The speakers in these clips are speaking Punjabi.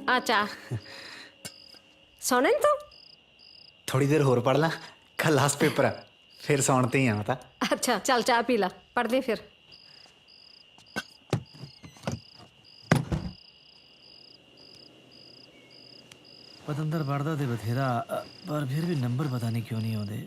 आ चाह सोने तू थोड़ी देर होर पढ़ ला, कल लास्ट पेपर है, फिर सौन ते ही आ। पता अच्छा चल चाह पी ला, पढ़ दे फिर। पतंदर पढ़ता तो बथेरा, पर फिर भी नंबर पता नहीं क्यों नहीं आते।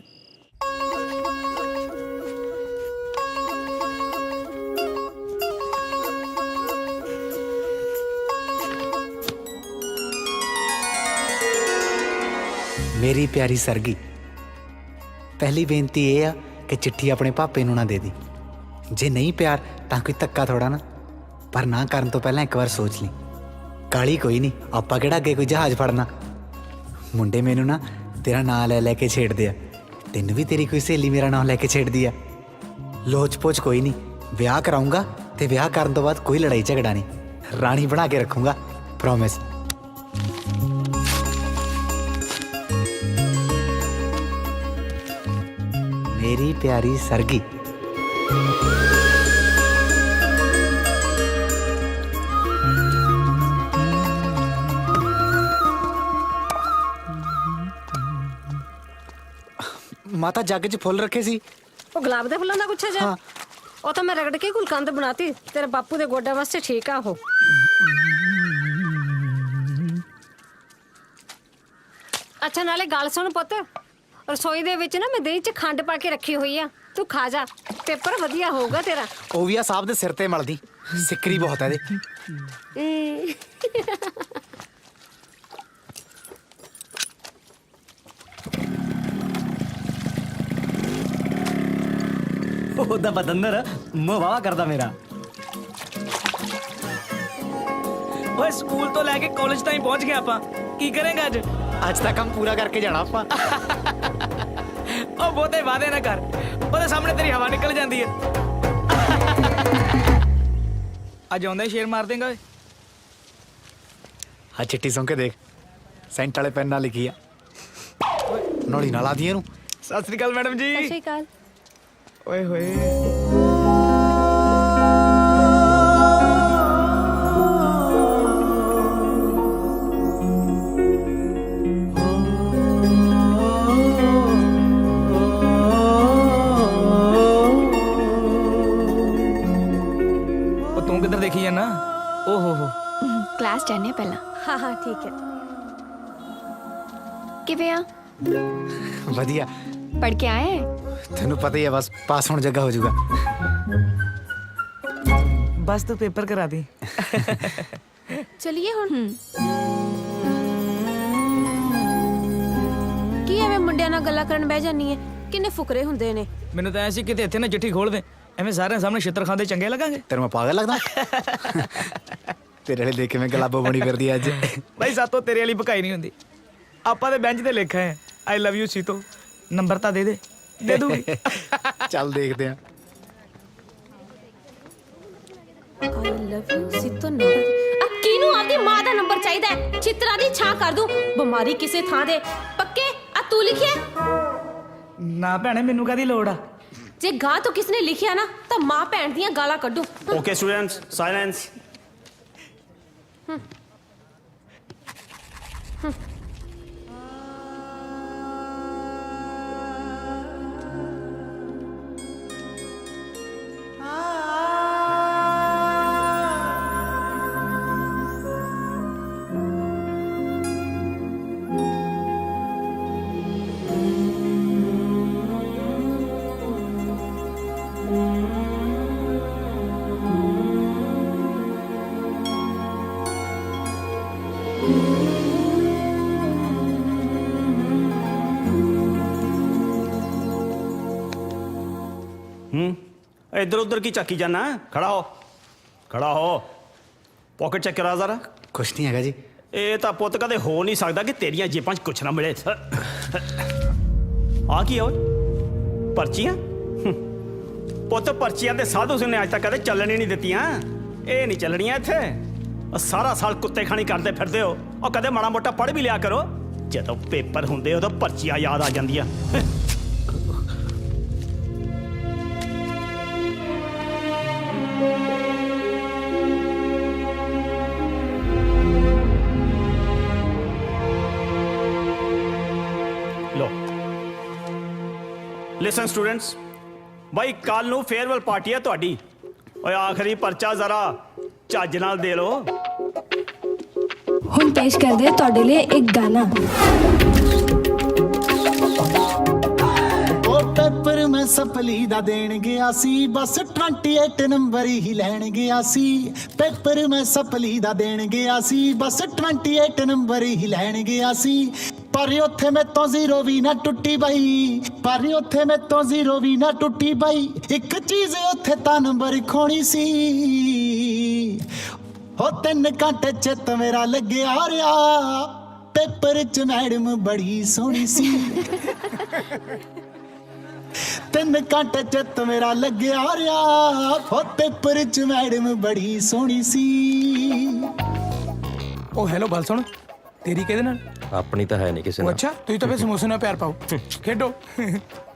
मेरी प्यारी सरगी, पहली बेनती ये आ कि चिट्ठी अपने पापे नूं ना दे दी। जे नहीं प्यार तां कोई धक्का थोड़ा ना, पर ना करन तो पहला एक बार सोच ली। काली कोई नहीं, आपां किहड़ा अगे कोई जहाज फड़ना। मुंडे मैनू ना तेरा नाम लै लै के छेड़दे आ, तैनूं भी तेरी कोई सहेली मेरा नाम लैके छेड़दी आ। लोच पोच कोई नहीं, विआह कराऊंगा ते विआह करन तो बाद कोई लड़ाई झगड़ा नहीं, रानी बना के रखूंगा, प्रॉमिस। मेरी प्यारी सरगी। माता जग च फुੱਲ रखे सी, ਉਹ ਗੁਲਾਬ ਦੇ ਫੁੱਲਾਂ ਦਾ ਗੁੱਛਾ ਜਾ। ਹਾਂ। ਉਹ ਤਾਂ ਮੈਂ ਰਗੜ ਕੇ ਗੁਲਕੰਦ ਬਣਾਤੀ, ਤੇਰੇ ਬਾਪੂ ਦੇ ਗੋਡਾ ਵਾਸਤੇ ਠੀਕ ਆ ਉਹ। ਅੱਛਾ ਨਾਲੇ ਗੱਲ ਸੁਣ ਪੁੱਤ, ਰਸੋਈ ਦੇ ਵਿੱਚ ਨਾ ਮੈਂ ਦਹੀਂ 'ਚ ਖੰਡ ਪਾ ਕੇ ਰੱਖੀ ਹੋਈ ਆ, ਤੂੰ ਖਾ ਜਾ, ਪੇਪਰ ਵਧੀਆ ਹੋਊਗਾ ਤੇਰਾ। ਉਹ ਵੀ ਆ ਸਾਹਿਬ ਦੇ ਸਿਰ ਤੇ ਮਲਦੀ, ਸਿੱਕਰੀ ਬਹੁਤ ਹੈ ਇਹਦੇ। ਉਹਦਾ ਪਤੰਦਰ ਮੋਹ ਵਾਵਾ ਕਰਦਾ ਮੇਰਾ। ਓਏ ਸਕੂਲ ਤੋਂ ਲੈ ਕੇ ਕਾਲਜ ਤਾਈਂ ਪਹੁੰਚ ਗਏ ਆਪਾਂ, ਕੀ ਕਰਾਂਗੇ ਅੱਜ? ਅੱਜ ਦਾ ਕੰਮ ਪੂਰਾ ਕਰਕੇ ਜਾਣਾ ਆਪਾਂ। ਉਹ ਬਹੁਤੇ ਵਾਅਦੇ ਨਾ ਕਰ, ਉਹਦੇ ਸਾਹਮਣੇ ਤੇਰੀ ਹਵਾ ਨਿਕਲ ਜਾਂਦੀ ਹੈ। ਅੱਜ ਆਉਂਦਾ ਹੀ ਸ਼ੇਰ ਮਾਰ ਦੇਂਗਾ ਓਏ। ਆ ਚਿੱਟੀ ਸੁਣ ਕੇ ਦੇਖ, ਸੈਂਟ ਵਾਲੇ ਪੈਨ ਨਾਲ ਲਿਖੀ ਆ, ਨੌਲੀ ਨਾਲ ਆਦੀ ਇਹਨੂੰ। ਸਤਿ ਸ੍ਰੀ ਅਕਾਲ ਮੈਡਮ ਜੀ। ਸਤਿ ਸ਼੍ਰੀ ਅਕਾਲ। ਓਏ ਹੋਏ ਉਹ ਤੂੰ ਕਿੱਧਰ ਦੇਖੀ ਜਾਨਾ? ਓ ਹੋ ਕਲਾਸ ਜਾਣੇ ਪਹਿਲਾਂ। ਹਾਂ ਹਾਂ ਠੀਕ ਹੈ। ਕਿਵੇਂ ਆ? ਵਧੀਆ, ਪੜ੍ਹ ਕੇ ਆਏ? ਤੈਨੂੰ ਪਤਾ ਹੀ ਹੈ, ਬਸ ਪਾਸ ਹੋਣ ਜੱਗਾ ਹੋ ਜਾਊਗਾ। ਬਸ ਤੂੰ ਪੇਪਰ ਕਰਾ ਦੇ। ਚਲਿਏ ਹੁਣ। ਕੀ ਐਵੇਂ ਮੁੰਡਿਆਂ ਨਾਲ ਗੱਲਾਂ ਕਰਨ ਬਹਿ ਜਾਨੀ ਹੈ? ਕਿੰਨੇ ਫੁਕਰੇ ਹੁੰਦੇ ਨੇ। ਮੈਨੂੰ ਤਾਂ ਐ ਸੀ ਕਿਤੇ ਇੱਥੇ ਨਾ ਚਿੱਠੀ ਖੋਲ ਦੇ, ਐਵੇਂ ਸਾਰਿਆਂ ਸਾਹਮਣੇ ਛਿੱਤਰ ਖਾਂਦੇ ਚੰਗੇ ਲੱਗਾਂਗੇ। ਤੈਨੂੰ ਮੈਂ ਪਾਗਲ ਲੱਗਦਾ? ਤੇਰੇ ਵਾਲੇ ਦੇਖ ਕੇ ਮੈਂ ਗਲਾਬੋ ਬਣੀ ਫਿਰਦੀ ਅੱਜ। ਬਾਈ ਸਾਤੋਂ ਤੇਰੇ ਵਾਲੀ ਭਕਾਈ ਨਹੀਂ ਹੁੰਦੀ, ਆਪਾਂ ਤੇ ਬੈਂਚ ਤੇ ਲਿਖਿਆ ਹੈ ਆਈ ਲਵ ਯੂ ਸੀਤੋ। ਨੰਬਰ ਤਾਂ ਦੇ ਦੇ ਦੂਗੀ। ਚੱਲ ਦੇਖਦੇ ਆ। ਆਈ ਲਵ ਯੂ ਸਿੱਤੋ ਨੰਬਰ। ਆ ਕਿਨੂੰ ਆਪਦੀ ਮਾਂ ਦਾ ਨੰਬਰ ਚਾਹੀਦਾ ਹੈ? ਚਿੱਤਰਾਂ ਦੀ ਛਾਂ ਕਰ ਦੂੰ, ਬਿਮਾਰੀ ਕਿਸੇ ਥਾਂ ਦੇ ਪੱਕੇ। ਆ ਤੂੰ ਲਿਖਿਆ? ਨਾ ਭੈਣੇ, ਮੈਨੂੰ ਕਾਹਦੀ ਲੋੜ ਆ? ਜੇ ਗਾਂ ਤੋਂ ਕਿਸਨੇ ਲਿਖਿਆ ਨਾ ਤਾਂ ਮਾਂ ਭੈਣ ਦੀਆਂ ਗਾਲਾਂ ਕੱਢੂ। Okay, students, silence. इधर उधर की चाकी जाना है? खड़ा हो, खड़ा हो। पॉकेट चेक करा जरा। ਕੁਛ ਨਹੀਂ ਹੈਗਾ ਜੀ। ਇਹ ਤਾਂ ਪੁੱਤ ਕਦੇ ਹੋ ਨਹੀਂ ਸਕਦਾ ਕਿ ਤੇਰੀਆਂ ਜੇਬਾਂ 'ਚ ਕੁਛ ਨਾ ਮਿਲੇ। ਆ ਕੀ ਓਏ, ਪਰਚੀਆਂ? ਪੁੱਤ ਪਰਚੀਆਂ ਤੇ ਸਾਧੂ ਸਿੰਘ ਨੇ ਅੱਜ ਤੱਕ ਕਦੇ ਚੱਲਣ ਹੀ ਨਹੀਂ ਦਿੱਤੀਆਂ। ਇਹ ਨਹੀਂ ਚੱਲਣੀਆਂ ਇੱਥੇ। ਸਾਰਾ ਸਾਲ ਕੁੱਤੇ ਖਾਣੀ ਕਰਦੇ ਫਿਰਦੇ ਹੋ। ਉਹ ਕਦੇ ਮਾੜਾ ਮੋਟਾ ਪੜ੍ਹ ਵੀ ਲਿਆ ਕਰੋ। ਜਦੋਂ ਪੇਪਰ ਹੁੰਦੇ ਉਦੋਂ ਪਰਚੀਆਂ ਯਾਦ ਆ ਜਾਂਦੀਆਂ। ਲਿਸਨ ਸਟੂਡੈਂਟਸ, ਬਾਈ ਕੱਲ ਨੂੰ ਫੇਅਰਵੈਲ ਪਾਰਟੀ ਹੈ ਤੁਹਾਡੀ। ਓਏ ਆਖਰੀ ਪਰਚਾ ਜ਼ਰਾ ਚੱਜ ਨਾਲ ਦੇ ਲਓ। ਹੁਣ ਪੇਸ਼ ਕਰਦੇ ਹਾਂ ਤੁਹਾਡੇ ਲਈ ਇੱਕ ਗਾਣਾ। ਉਹ ਪੇਪਰ ਮੈਂ ਸਪਲੀ ਦਾ ਦੇਣ ਗਿਆ ਸੀ, ਬਸ 28 ਨੰਬਰ ਹੀ ਲੈਣ ਗਿਆ ਸੀ। ਪੇਪਰ ਮੈਂ ਸਪਲੀ ਦਾ ਦੇਣ ਗਿਆ ਸੀ, ਬਸ 28 ਨੰਬਰ ਹੀ ਲੈਣ ਗਿਆ ਸੀ। ਪਰ ਉੱਥੇ ਮੈਥੋਂ ਜ਼ੀਰੋ ਵੀ ਨਾ ਟੁੱਟੀ ਬਈ, ਪਰ ਉੱਥੇ ਮੈਥੋਂ ਜ਼ੀਰੋ ਵੀ ਨਾ ਟੁੱਟੀ ਬਈ। ਇੱਕ ਚੀਜ਼ ਉੱਥੇ ਤਾਂ ਨੰਬਰ ਖੋਣੀ ਸੀ। ਹੋ 3 ਘੰਟੇ ਚਿੱਤ ਮੇਰਾ ਲੱਗਿਆ ਰਿਹਾ, ਪੇਪਰ 'ਚ ਮੈਡਮ ਬੜੀ ਸੋਹਣੀ ਸੀ। 3 ਘੰਟੇ ਚਿੱਤ ਮੇਰਾ ਲੱਗਿਆ ਰਿਹਾ, ਹੋ ਪੇਪਰ 'ਚ ਮੈਡਮ ਬੜੀ ਸੋਹਣੀ ਸੀ। ਉਹ ਹੈਲੋ ਗੱਲ ਸੁਣ, ਤੇਰੀ ਕਿਹਦੇ ਨਾਲ? ਆਪਣੀ ਤਾਂ ਹੈ ਨਹੀਂ ਕਿਸੇ ਉਹ ਨਾਲ। ਅੱਛਾ, ਤੁਸੀਂ ਤਾਂ ਫੇ ਸਮੋਸੇ ਨਾਲ ਪਿਆਰ ਪਾਓ। ਖੇਡੋ।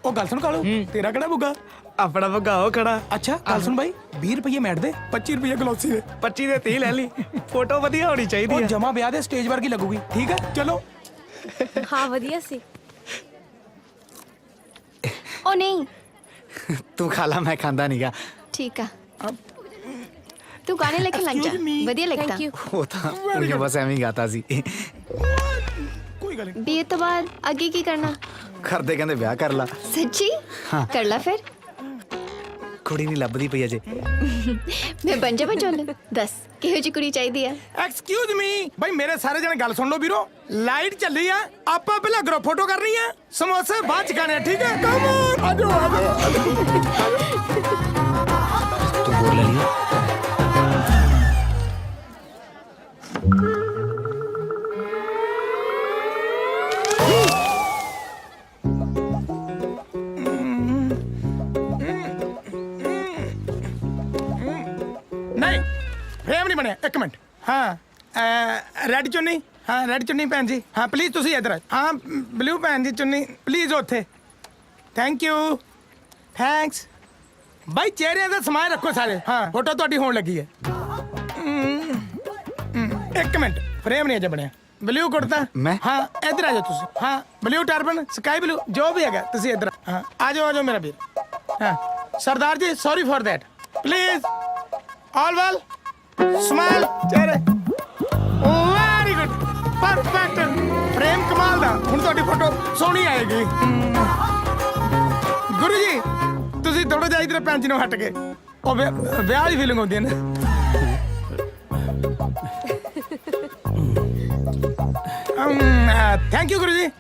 ਉਹ ਗੱਲ ਸੁਣ ਕਾਲੂ, ਤੇਰਾ ਕਿਹੜਾ ਬੁੱਗਾ? ਆਪਣਾ ਭਗਾਓ ਖੜਾ। ਅੱਛਾ ਗੱਲ ਸੁਣ ਬਾਈ, 20 ਰੁਪਏ ਮੈਟ ਦੇ, 25 ਰੁਪਏ ਗਲੋਸੀ ਦੇ। 25 ਦੇ 30 ਲੈ ਲਈ। ਫੋਟੋ ਵਧੀਆ ਹੋਣੀ ਚਾਹੀਦੀ ਉਹ ਹੈ। ਜਮਾ ਵਿਆਹ ਦੇ ਸਟੇਜ ਵਰਗੀ ਲੱਗੂਗੀ। ਠੀਕ ਹੈ ਚਲੋ। ਹਾਂ ਵਧੀਆ ਸੀ। ਉਹ ਨਹੀਂ, ਤੂੰ ਖਾ ਲਾ, ਮੈਂ ਖਾਂਦਾ ਨਹੀਂਗਾ। ਠੀਕ ਆ। ਤੂੰ ਗਾਣੇ ਲਿਖ ਲੱਗ ਜਾ, ਵਧੀਆ ਲਿਖਦਾ। Thank you. ਉਹ ਤਾਂ ਉਹਨੇ ਬਸ ਐਵੇਂ ਹੀ ਗਾਤਾ ਸੀ। ਕੋਈ ਗੱਲ ਨਹੀਂ। ਬੀਏ ਤੋਂ ਬਾਅਦ ਅੱਗੇ ਕੀ ਕਰਨਾ? ਕਰਦੇ ਕਹਿੰਦੇ ਵਿਆਹ ਕਰ ਲਾ। ਸੱਚੀ? ਕਰ ਲਾ ਫਿਰ। ਕੁੜੀ ਨਹੀਂ ਲੱਭਦੀ ਪਈ ਅਜੇ। ਮੈਂ ਬਣ ਜਾ ਬਚੋਲ। ਦੱਸ ਕਿਹੋ ਜਿਹੀ ਕੁੜੀ ਚਾਹੀਦੀ ਆ? ਐਕਸਕਿਊਜ਼ ਮੀ ਬਾਈ, ਮੇਰੇ ਸਾਰੇ ਜਣੇ ਗੱਲ ਸੁਣ ਲਓ ਵੀਰੋ। ਲਾਈਟ ਚੱਲੀ ਆ, ਆਪਾਂ ਪਹਿਲਾਂ ਗਰੁੱਪ ਫੋਟੋ ਕਰਨੀ ਆ, ਸਮੋਸੇ ਬਾਅਦ ਚ ਖਾਣੇ ਆ, ਠੀਕ ਹੈ? ਕਮ ਔਨ, ਆਜੋ ਆਜੋ। ਤੂੰ ਬੋਲ ਲੈ ਲਿਆ। ਨਹੀਂ ਫਰੇਮ ਨਹੀਂ ਬਣਿਆ। ਇੱਕ ਮਿੰਟ। ਹਾਂ ਰੈਡ ਚੁੰਨੀ। ਹਾਂ ਰੈਡ ਚੁੰਨੀ ਭੈਣ ਜੀ। ਹਾਂ ਪਲੀਜ਼ ਤੁਸੀਂ ਇੱਧਰ। ਹਾਂ ਬਲੂ ਭੈਣ ਜੀ ਚੁੰਨੀ ਪਲੀਜ਼ ਉੱਥੇ। Thank you. ਥੈਂਕਸ ਬਾਈ। ਚਿਹਰਿਆਂ ਦਾ ਸਮਾਨ ਰੱਖੋ ਸਾਰੇ। ਹਾਂ ਫੋਟੋ ਤੁਹਾਡੀ ਹੋਣ ਲੱਗੀ ਹੈ। ਇੱਕ ਮਿੰਟ, ਫਰੇਮ ਨਹੀਂ ਅਜੇ ਬਣਿਆ। ਬਲੂ ਕੁੜਤਾ ਮੈਂ? ਹਾਂ ਇੱਧਰ ਆ ਜਾਓ ਤੁਸੀਂ। ਹਾਂ ਬਲੂ ਟਰਬਨ, ਸਕਾਈ ਬਲੂ, ਜੋ ਵੀ ਹੈਗਾ ਤੁਸੀਂ ਇੱਧਰ। ਹਾਂ ਆ ਜਾਓ ਮੇਰਾ ਵੀਰ। ਹਾਂ Sardar ji, sorry for that. Please all well, smile ਚਿਹਰੇ। Very good, perfect. ਫਰੇਮ ਕਮਾਲ ਦਾ। ਹੁਣ ਤੁਹਾਡੀ ਫੋਟੋ ਸੋਹਣੀ ਆਏਗੀ। ਗੁਰੂ ਜੀ ਤੁਸੀਂ ਥੋੜਾ ਜਿਹਾ ਇਧਰ ਭੈਣ ਜੀ ਨੂੰ ਹਟ ਕੇ। ਉਹ ਵਿਆਹ ਦੀ ਫੀਲਿੰਗ ਹੁੰਦੀ ਹੈ ਨਾ। Thank you Guru ji.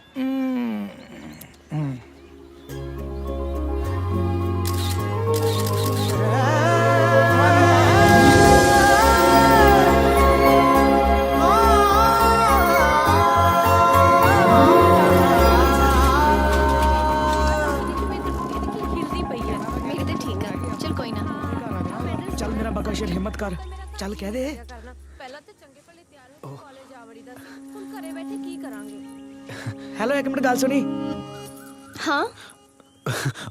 ਹਿਲਦੀ ਪਈ ਹੈ। ਮੇਰੇ ਤੇ ਠੀਕ ਆ, ਚਲ ਕੋਈ ਨਾ। ਚੱਲ ਮੇਰਾ ਬਕਾਸ਼ਰ ਹਿੰਮਤ ਕਰ। ਚੱਲ ਕਹਿ ਦੇ। ਪਹਿਲਾਂ ਤੇ ਚੰਗੇ ਭਲੇ ਤਿਆਰ ਹੋ ਕੇ ਕਾਲਜ ਆ ਵੜੀ ਦਾ ਸੀ। ਹੁਣ ਘਰੇ ਬੈਠੇ ਕੀ ਕਰਾਂਗੇ? ਹੈਲੋ ਇੱਕ ਮਿੰਟ ਗੱਲ ਸੁਣੀ। ਹਾਂ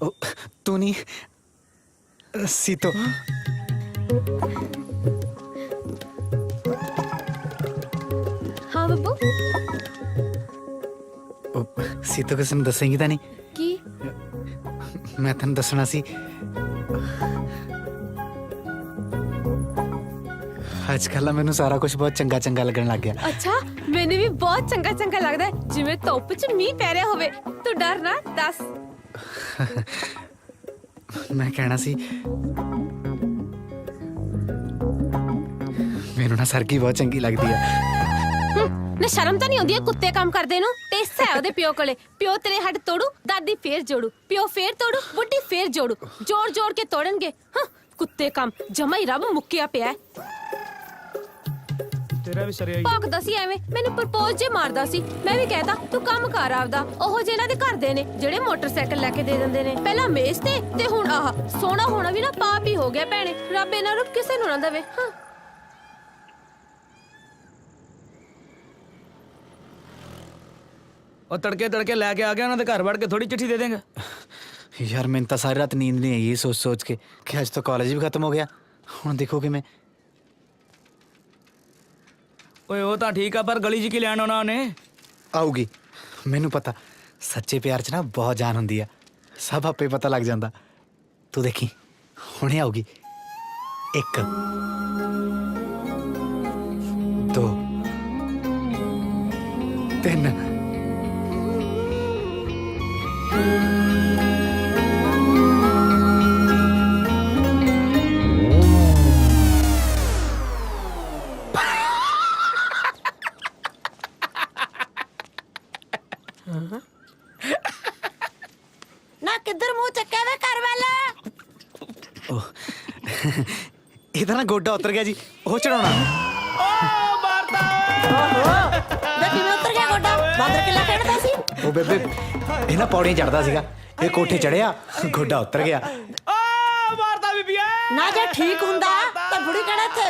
ਉਹ ਤੂੰ ਨਹੀਂ ਸੀਤੋ। ਹਾਂ ਬੱਬੂ। ਉਹ ਸੀਤੋ ਕਿਸ ਨੂੰ ਦੱਸੇਂਗੀ ਤਾਂ ਨਹੀਂ? ਕੀ? ਮੈਂ ਤੈਨੂੰ ਦੱਸਣਾ ਸੀ। ਅੱਜ ਕੱਲ੍ਹ ਮੈਨੂੰ ਸਾਰਾ ਕੁਝ ਬਹੁਤ ਚੰਗਾ ਚੰਗਾ ਲੱਗਣ ਲੱਗ ਗਿਆ। ਅੱਛਾ ਮੈਨੂੰ ਵੀ ਬਹੁਤ ਚੰਗਾ ਚੰਗਾ ਲੱਗਦਾ ਹੈ, ਜਿਵੇਂ ਧੁੱਪ 'ਚ ਮੀਂਹ ਪੈ ਰਿਹਾ ਹੋਵੇ। ਤੂੰ ਡਰ ਨਾ, ਦੱਸ। ਮੈਂ ਕਹਿਣਾ ਸੀ ਮੈਨੂੰ ਨਾ ਸਰਗੀ ਬਹੁਤ ਚੰਗੀ ਲੱਗਦੀ ਆ। ਨਾ ਸ਼ਰਮ ਤਾਂ ਨਹੀਂ ਆਉਂਦੀ ਹੈ ਕੁੱਤੇ ਕੰਮ ਕਰਦੇ ਨੂੰ? ਟੇਸਾ ਹੈ ਉਹਦੇ ਪਿਓ ਕੋਲੇ। ਪਿਓ ਤੇਰੇ ਹੱਡ ਤੋੜੂ, ਦਾਦੀ ਫੇਰ ਜੋੜੂ, ਪਿਓ ਫੇਰ ਤੋੜੂ, ਬੁੱਢੀ ਫੇਰ ਜੋੜੂ। ਜੋੜ ਜੋੜ ਕੇ ਤੋੜਨਗੇ। ਕੁੱਤੇ ਕੰਮ ਜਮਾ ਹੀ ਰੱਬ ਮੁੱਕਿਆ ਪਿਆ ਹੈ। ਤੇਰਾ ਵੀ ਸਰਿਆ ਹੀ। ਭੌਂਕਦਾ ਸੀ ਐਵੇਂ, ਮੈਨੂੰ ਪ੍ਰਪੋਜ਼ ਜੇ ਮਾਰਦਾ ਸੀ। ਮੈਂ ਵੀ ਕਹਿਤਾ ਤੂੰ ਕੰਮ ਕਰ ਆਪਦਾ। ਉਹ ਜਿਹਨਾਂ ਦੇ ਘਰ ਦੇ ਨੇ ਜਿਹੜੇ ਮੋਟਰਸਾਈਕਲ ਲੈ ਕੇ ਦੇ ਦਿੰਦੇ ਨੇ। ਪਹਿਲਾਂ ਮੇਜ਼ ਤੇ ਹੁਣ ਆਹ ਸੋਹਣਾ ਹੋਣਾ ਵੀ ਨਾ ਪਾਪ ਹੀ ਹੋ ਗਿਆ ਭੈਣੇ। ਰੱਬ ਇਹਨਾਂ ਨੂੰ ਕਿਸੇ ਨੂੰ ਨਾ ਦੇਵੇ। ਉਹ ਤੜਕੇ ਤੜਕੇ ਲੈ ਕੇ ਆ ਗਿਆ, ਉਹਨਾਂ ਦੇ ਘਰ ਵੜ ਕੇ ਥੋੜੀ ਚਿੱਠੀ ਦੇ ਦੇਂਗਾ। ਯਾਰ ਮੈਨੂੰ ਤਾਂ ਸਾਰੀ ਰਾਤ ਨੀਂਦ ਨਹੀਂ ਆਈ ਇਹ ਸੋਚ ਸੋਚ ਕੇ ਕਿ ਅੱਜ ਤਾਂ ਕਾਲਜ ਵੀ ਖਤਮ ਹੋ ਗਿਆ। ਹੁਣ ਦੇਖੋ ਕਿ ਮੈਂ ਓਏ ਉਹ ਤਾਂ ਠੀਕ ਆ, ਪਰ ਗਲੀ 'ਚ ਕੀ ਲੈਣ ਆਉਣਾ ਉਹਨੇ? ਆਊਗੀ। ਮੈਨੂੰ ਪਤਾ ਸੱਚੇ ਪਿਆਰ 'ਚ ਨਾ ਬਹੁਤ ਜਾਨ ਹੁੰਦੀ ਆ। ਸਭ ਆਪੇ ਪਤਾ ਲੱਗ ਜਾਂਦਾ। ਤੂੰ ਦੇਖੀ ਹੁਣੇ ਆਊਗੀ। 1 2 3 ਨਾ ਕਿੱਧਰ ਮੂੰਹ ਚੱਕਿਆ ਵੇ ਘਰ ਵਾਲਾ? ਇਹਦਾ ਨਾ ਗੋਡਾ ਉਤਰ ਗਿਆ ਜੀ, ਉਹ ਚੜਾਉਣਾ। ਵੇ ਕਿਵੇਂ ਉਤਰ ਗਿਆ ਗੋਡਾ? ਬਾਂਦਰ ਕਿੱਲਾ ਖੇਡਦਾ ਸੀ। ਉਹ ਬੇਬੇ ਇਹ ਨਾ ਪੌੜੀਆਂ ਚੜਦਾ ਸੀਗਾ, ਇਹ ਕੋਠੇ ਚੜਿਆ, ਗੋਡਾ ਉਤਰ ਗਿਆ। ਮਾਰਦਾ ਬੀਬੀਆ। ਨਾ ਜੇ ਠੀਕ ਹੁੰਦਾ ਤਾਂ ਬੁੜੀ ਕਿਹੜਾ ਇੱਥੇ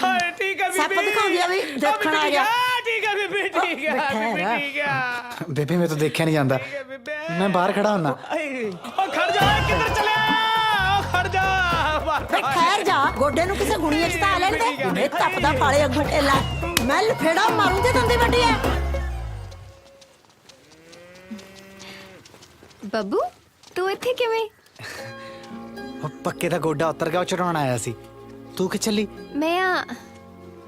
ਹਾਏ ਠੀਕ ਹੈ ਸੱਪ ਬੀਬੀ। ਦਿਖਾਉਂਦੀ ਆ ਵੀ ਦੇਖਣ ਆ ਗਿਆ। ਠੀਕ ਹੈ ਬੀਬੀ, ਠੀਕ ਹੈ ਬੀਬੀ, ਠੀਕ ਹੈ। ਬੇਬੇ ਮੈਂ ਤਾਂ ਦੇਖਿਆ ਨਹੀਂ ਜਾਂਦਾ, ਮੈਂ ਬਾਹਰ ਖੜਾ ਹੁੰਨਾ। ਉਹ ਖੜ ਜਾ, ਕਿੱਧਰ ਚੱਲਿਆ? ਉਹ ਖੜ ਜਾ। ਵੇ ਠਹਿਰ ਜਾ, ਗੋਡੇ ਨੂੰ ਕਿਸੇ ਗੁਣੀਏ ਚ ਤਾਂ ਆ ਲੈਣ ਦੇ। ਉਹਨੇ ਤੱਪਦਾ ਫਾਲੇ ਅੱਗੋਂ ਢੇਲਾ, ਮੈਂ ਲਫੇੜਾ ਮਾਰੂ ਤੇ ਦੰਦੀ ਵੱਡੀ ਐ। ਬੱਬੂ ਤੂੰ ਇੱਥੇ ਕਿਵੇਂ? ਉਹ ਪੱਕੇ ਦਾ ਗੋਡਾ ਉਤਰ ਗਿਆ, ਉਹ ਚੜਾਉਣ ਆਇਆ ਸੀ। ਤੂੰ ਕਿ ਚੱਲੀ? ਮੈਂ ਆ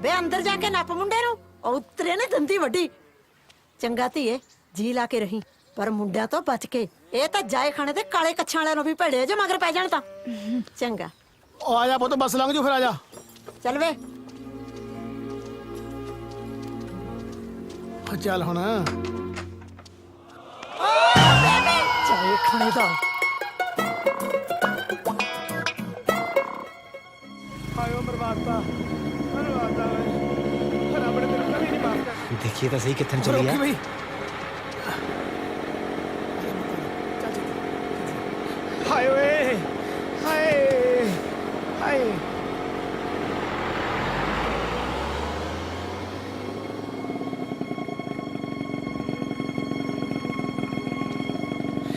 ਵੇ ਅੰਦਰ ਜਾ ਕੇ ਨੱਪ ਮੁੰਡੇ ਨੂੰ, ਉਹ ਉਤਰੇ ਨੇ ਦੰਦੀ ਵੱਡੀ। ਚੰਗਾ ਧੀਏ, ਜੀ ਲਾ ਕੇ ਰਹੀਂ, ਪਰ ਮੁੰਡਿਆਂ ਤੋਂ ਬਚ ਕੇ। ਇਹ ਤਾਂ ਜਾਏ ਖਾਣੇ ਤੇ ਕਾਲੇ ਕੱਛਾਂ ਵਾਲਿਆਂ ਨੂੰ ਵੀ ਭੇੜੇ ਜੇ ਮਗਰ ਪੈ ਜਾਣ ਤਾਂ। ਚੰਗਾ ਉਹ ਆ ਜਾ ਪੁੱਤ, ਬੱਸ ਲੰਘ ਜੂ ਫਿਰ, ਆ ਜਾ। ਚੱਲ ਵੇ। ਚੱਲ ਹੁਣ ਜਾਏ ਖਾਣੇ ਦਾ ਹਾਇਓ ਬਰਬਾਦਤਾ ਬਰਬਾਦਤਾ ਵੇ। ਰੱਬ ਨੇ ਤੈਨੂੰ ਕਦੀ ਨਹੀਂ ਮਾਫ ਕਰਨਾ। ਦੇਖੀਏ ਤਾਂ ਸਹੀ ਕਿੱਥੇ ਨੂੰ ਚੱਲੀ ਆ। ਰੋਕੀ ਬਈ। ਹਾਏ ਓਏ, ਹਾਏ ਹਾਏ।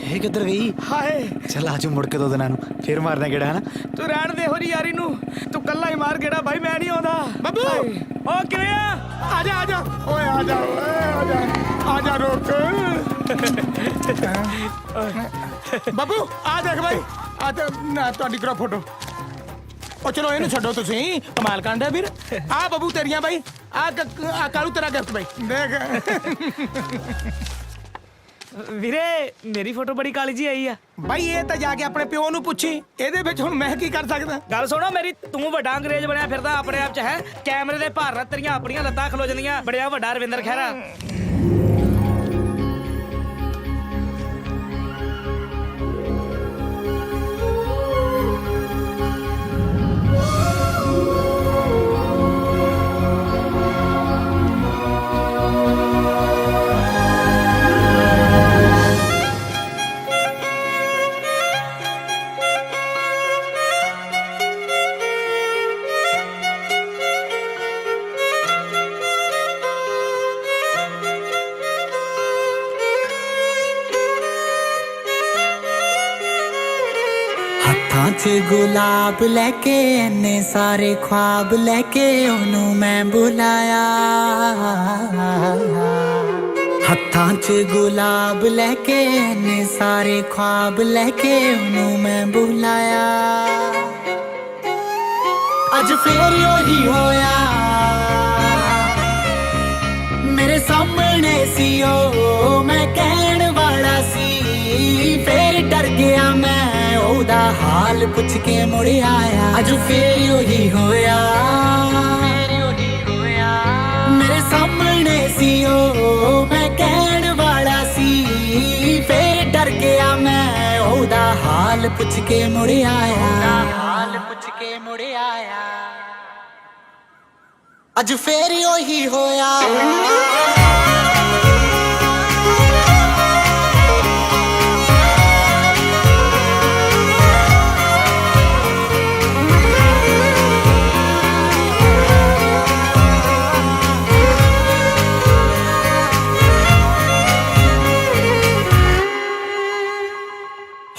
ਇਹ ਕਿੱਧਰ ਗਈ? ਹਾਏ ਚੱਲ ਆਜੂ ਮੁੜ ਕੇ 2 ਦਿਨਾਂ ਨੂੰ ਫੇਰ ਮਾਰਨਾ ਕਿਹੜਾ ਹਨਾ। ਤੂੰ ਰਹਿਣ ਦੇ ਹੋ ਰਹੀ ਯਾਰੀ ਨੂੰ, ਤੂੰ ਕੱਲਾ ਹੀ ਮਾਰ ਗੇੜਾ ਭਾਈ, ਮੈਂ ਨਹੀਂ ਆਉਂਦਾ। ਬੱਬੂ ਉਹ ਕਿਵੇਂ ਆ? ਆ ਜਾ, ਆ ਜਾ ਓਏ, ਆ ਜਾ ਓਏ, ਆ ਜਾ, ਆ ਜਾ ਰੋਕ। ਬੱਬੂ ਆ ਦੇਖ ਬਾਈ, ਆ ਤੇ ਨਾ ਤੁਹਾਡੀ ਕਰਾ ਫੋਟੋ। ਉਹ ਚਲੋ ਇਹਨੂੰ ਛੱਡੋ ਤੁਸੀਂ, ਕਮਾਲ ਕਾਂਡਾ ਵੀਰ। ਆ ਬੱਬੂ ਤੇਰੀਆਂ ਬਾਈ, ਆ ਕਾਲੂ ਤੇਰਾ ਗਿਫਟ ਬਾਈ, ਦੇਖ। ਵੀਰੇ ਮੇਰੀ ਫੋਟੋ ਬੜੀ ਕਾਲੀ ਜੀ ਆਈ ਆ। ਬਾਈ ਇਹ ਤਾਂ ਜਾ ਕੇ ਆਪਣੇ ਪਿਓ ਨੂੰ ਪੁੱਛੀ, ਇਹਦੇ ਵਿੱਚ ਹੁਣ ਮੈਂ ਕੀ ਕਰ ਸਕਦਾ? ਗੱਲ ਸੁਣੋ ਮੇਰੀ, ਤੂੰ ਵੱਡਾ ਅੰਗਰੇਜ਼ ਬਣਿਆ ਫਿਰਦਾ ਆਪਣੇ ਆਪ ਚ ਹੈ। ਕੈਮਰੇ ਦੇ ਭਾਰ ਨਾਲ ਤੇਰੀਆਂ ਆਪਣੀਆਂ ਲੱਤਾਂ ਖਲੋ ਜਾਂਦੀਆਂ। ਬੜਿਆ ਵੱਡਾ ਰਵਿੰਦਰ ਖਹਿਰਾ। ਹੱਥਾਂ 'ਚ ਗੁਲਾਬ ਲੈ ਕੇ ਇੰਨੇ ਸਾਰੇ ख्वाब ਲੈ ਕੇ ਉਹਨੂੰ ਮੈਂ ਬੁਲਾਇਆ। ਹੱਥਾਂ 'ਚ ਗੁਲਾਬ ਲੈ ਕੇ ਇੰਨੇ ਸਾਰੇ ख्वाब ਲੈ ਕੇ ਉਹਨੂੰ ਮੈਂ ਬੁਲਾਇਆ। ਅੱਜ ਫੇਰ ਉਹੀ ਹੋਇਆ, ਮੇਰੇ ਸਾਹਮਣੇ ਸੀ ਉਹ, ਮੈਂ ਕਹਿਣ ਵਾਲਾ ਸੀ। ਫੇਰ ਡਰ ਗਿਆ ਮੈਂ, ਉਹਦਾ ਹਾਲ ਪੁੱਛ ਕੇ ਮੁੜ ਆਇਆ। ਅੱਜ ਫੇਰ ਉਹੀ ਹੋਇਆ, ਮੇਰੇ ਸਾਹਮਣੇ ਸੀ ਉਹ, ਮੈਂ ਕਹਿਣ ਵਾਲਾ ਸੀ। ਫੇਰ ਡਰ ਗਿਆ ਮੈਂ, ਉਹਦਾ ਹਾਲ ਪੁੱਛ ਕੇ ਮੁੜ ਆਇਆ। ਹਾਲ ਪੁੱਛ ਕੇ ਮੁੜ ਆਇਆ। ਅੱਜ ਫੇਰ ਉਹੀ ਹੋਇਆ।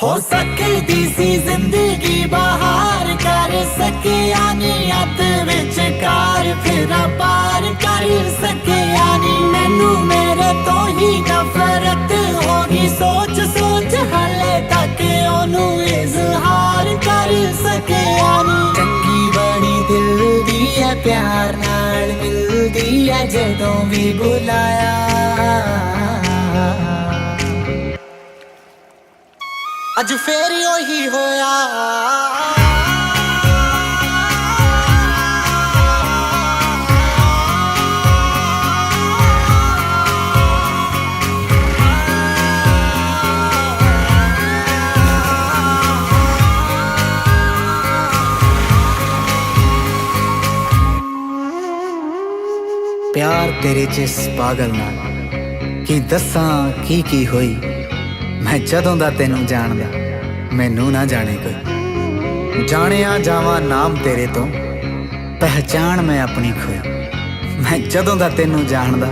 ਹੋ ਸਕਦੀ ਸੀ ਜ਼ਿੰਦਗੀ ਬਹਾਰ ਕਰ ਸਕਿਆ ਨੀ, ਅੱਧ ਵਿਚਕਾਰ ਫੇਰਾ ਪਾਰ ਕਰ ਸਕਿਆ ਨੀ। ਮੈਨੂੰ ਮੇਰੇ ਤੋਂ ਹੀ ਨਫ਼ਰਤ ਹੋ ਗਈ, ਸੋਚ ਸੋਚ ਹਾਲੇ ਪਿਆਰ ਨਾਲ ਮਿਲਦੀ ਐ ਜਦੋਂ ਵੀ ਬੁਲਾਇਆ ਅੱਜ ਫੇਰ ਉਹੀ ਹੋਇਆ ਪਿਆਰ ਤੇਰੇ ਜਿਸ ਪਾਗਲ ਨਾਲ ਕੀ ਦੱਸਾਂ ਕੀ ਹੋਈ ਮੈਂ ਜਦੋਂ ਦਾ ਤੈਨੂੰ ਜਾਣਦਾ ਮੈਨੂੰ ਨਾ ਜਾਣੇ ਕੋਈ ਜਾਣਿਆ ਜਾਵਾਂ ਨਾਮ ਤੇਰੇ ਤੋਂ ਪਹਿਚਾਣ ਮੈਂ ਆਪਣੀ ਖੋਈ ਮੈਂ ਜਦੋਂ ਦਾ ਤੈਨੂੰ ਜਾਣਦਾ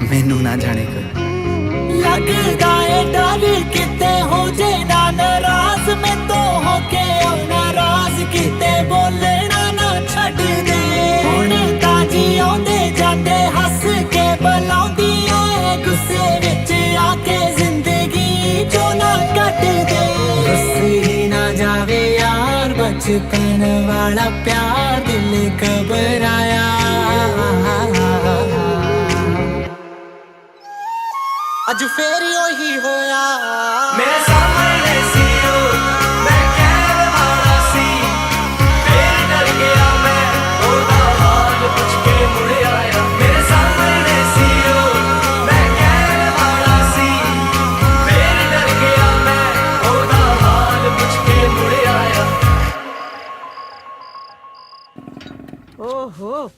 ਮੈਨੂੰ ਨਾ ਜਾਣੇ ਕੋਈ ਲੱਗਦਾ ਏ ਡਰ ਕਿਤੇ ਹੋ ਜੇ ਨਾ ਨਾਰਾਜ਼ ਮੈਂ ਤੋਂ ਹੋ ਕੇ ਨਾਰਾਜ਼ ਕਿਤੇ ਬੋਲਣਾ ਨਾ ਛੱਡ ਦੇ ਹੁਣ ਤਾਂ ਜਿਉਂਦੇ ਜਾਂਦੇ ਹੱਸ ਕੇ ਬੁਲਾਉਂਦੀ ਏ ਗੁੱਸੇ ਵਿੱਚ ਆ ਕੇ ਜ਼ਿੰਦਗੀ ਚੋਂ ਨਾ ਕੱਟ ਦੇ ਰੁੱਸੀ ਨਾ ਜਾਵੇ ਯਾਰ ਬਚਪਨ ਵਾਲਾ ਪਿਆਰ ਦਿਲ ਘਬਰਾਇਆ ਅੱਜ ਫੇਰ ਉਹੀ ਹੋਇਆ ਮੇਰੇ ਸਾਹਮਣੇ ਸੀ ਉਹ ਮੈਂ ਕਹਿਣ ਵਾਲਾ ਸੀ ਫੇਰ ਡਰ ਗਿਆ ਮੈਂ ਉਹਦਾ ਹਾਲ ਪੁੱਛ ਕੇ ਮੁੜ ਆਇਆ ਮੇਰੇ ਸਾਹਮਣੇ ਸੀ ਉਹ ਮੈਂ ਕਹਿਣ ਵਾਲਾ ਸੀ ਫੇਰ ਡਰ ਗਿਆ ਮੈਂ ਉਹਦਾ ਹਾਲ ਪੁੱਛ ਕੇ ਮੁੜ ਆਇਆ ਓਹੋ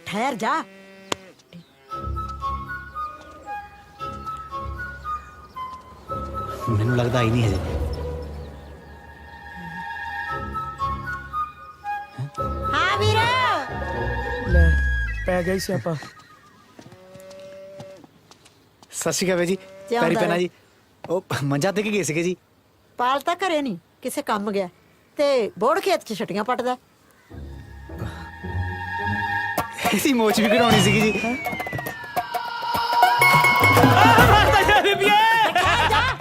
ਠਹਿਰ ਜਾ ਮੈਨੂੰ ਲੱਗਦਾ ਹੀ ਨਹੀਂ ਹਜੇ ਹਾਂ ਵੀਰ ਲੈ ਪੈ ਗਈ ਸਿਆਪਾ। ਸਤਿ ਸ਼੍ਰੀ ਅਕਾਲ ਬਾਈ ਜੀ ਜਿਉਂਦਾ ਪੈਰੀ ਪੈਣਾ ਰਹਿ। ਜੀ ਉਹ ਮੰਜਾ ਤੇ ਗਏ ਸੀਗੇ ਜੀ ਪਾਲ ਤਾਂ ਘਰੇ ਨਹੀਂ ਕਿਸੇ ਕੰਮ ਗਿਆ ਤੇ ਬੋੜ ਖੇਤ 'ਚ ਛਟੀਆਂ ਪੱਟਦਾ ਇਹਦੀ ਮੋਚ ਵੀ ਕਢਾਉਣੀ ਸੀਗੀ ਜੀ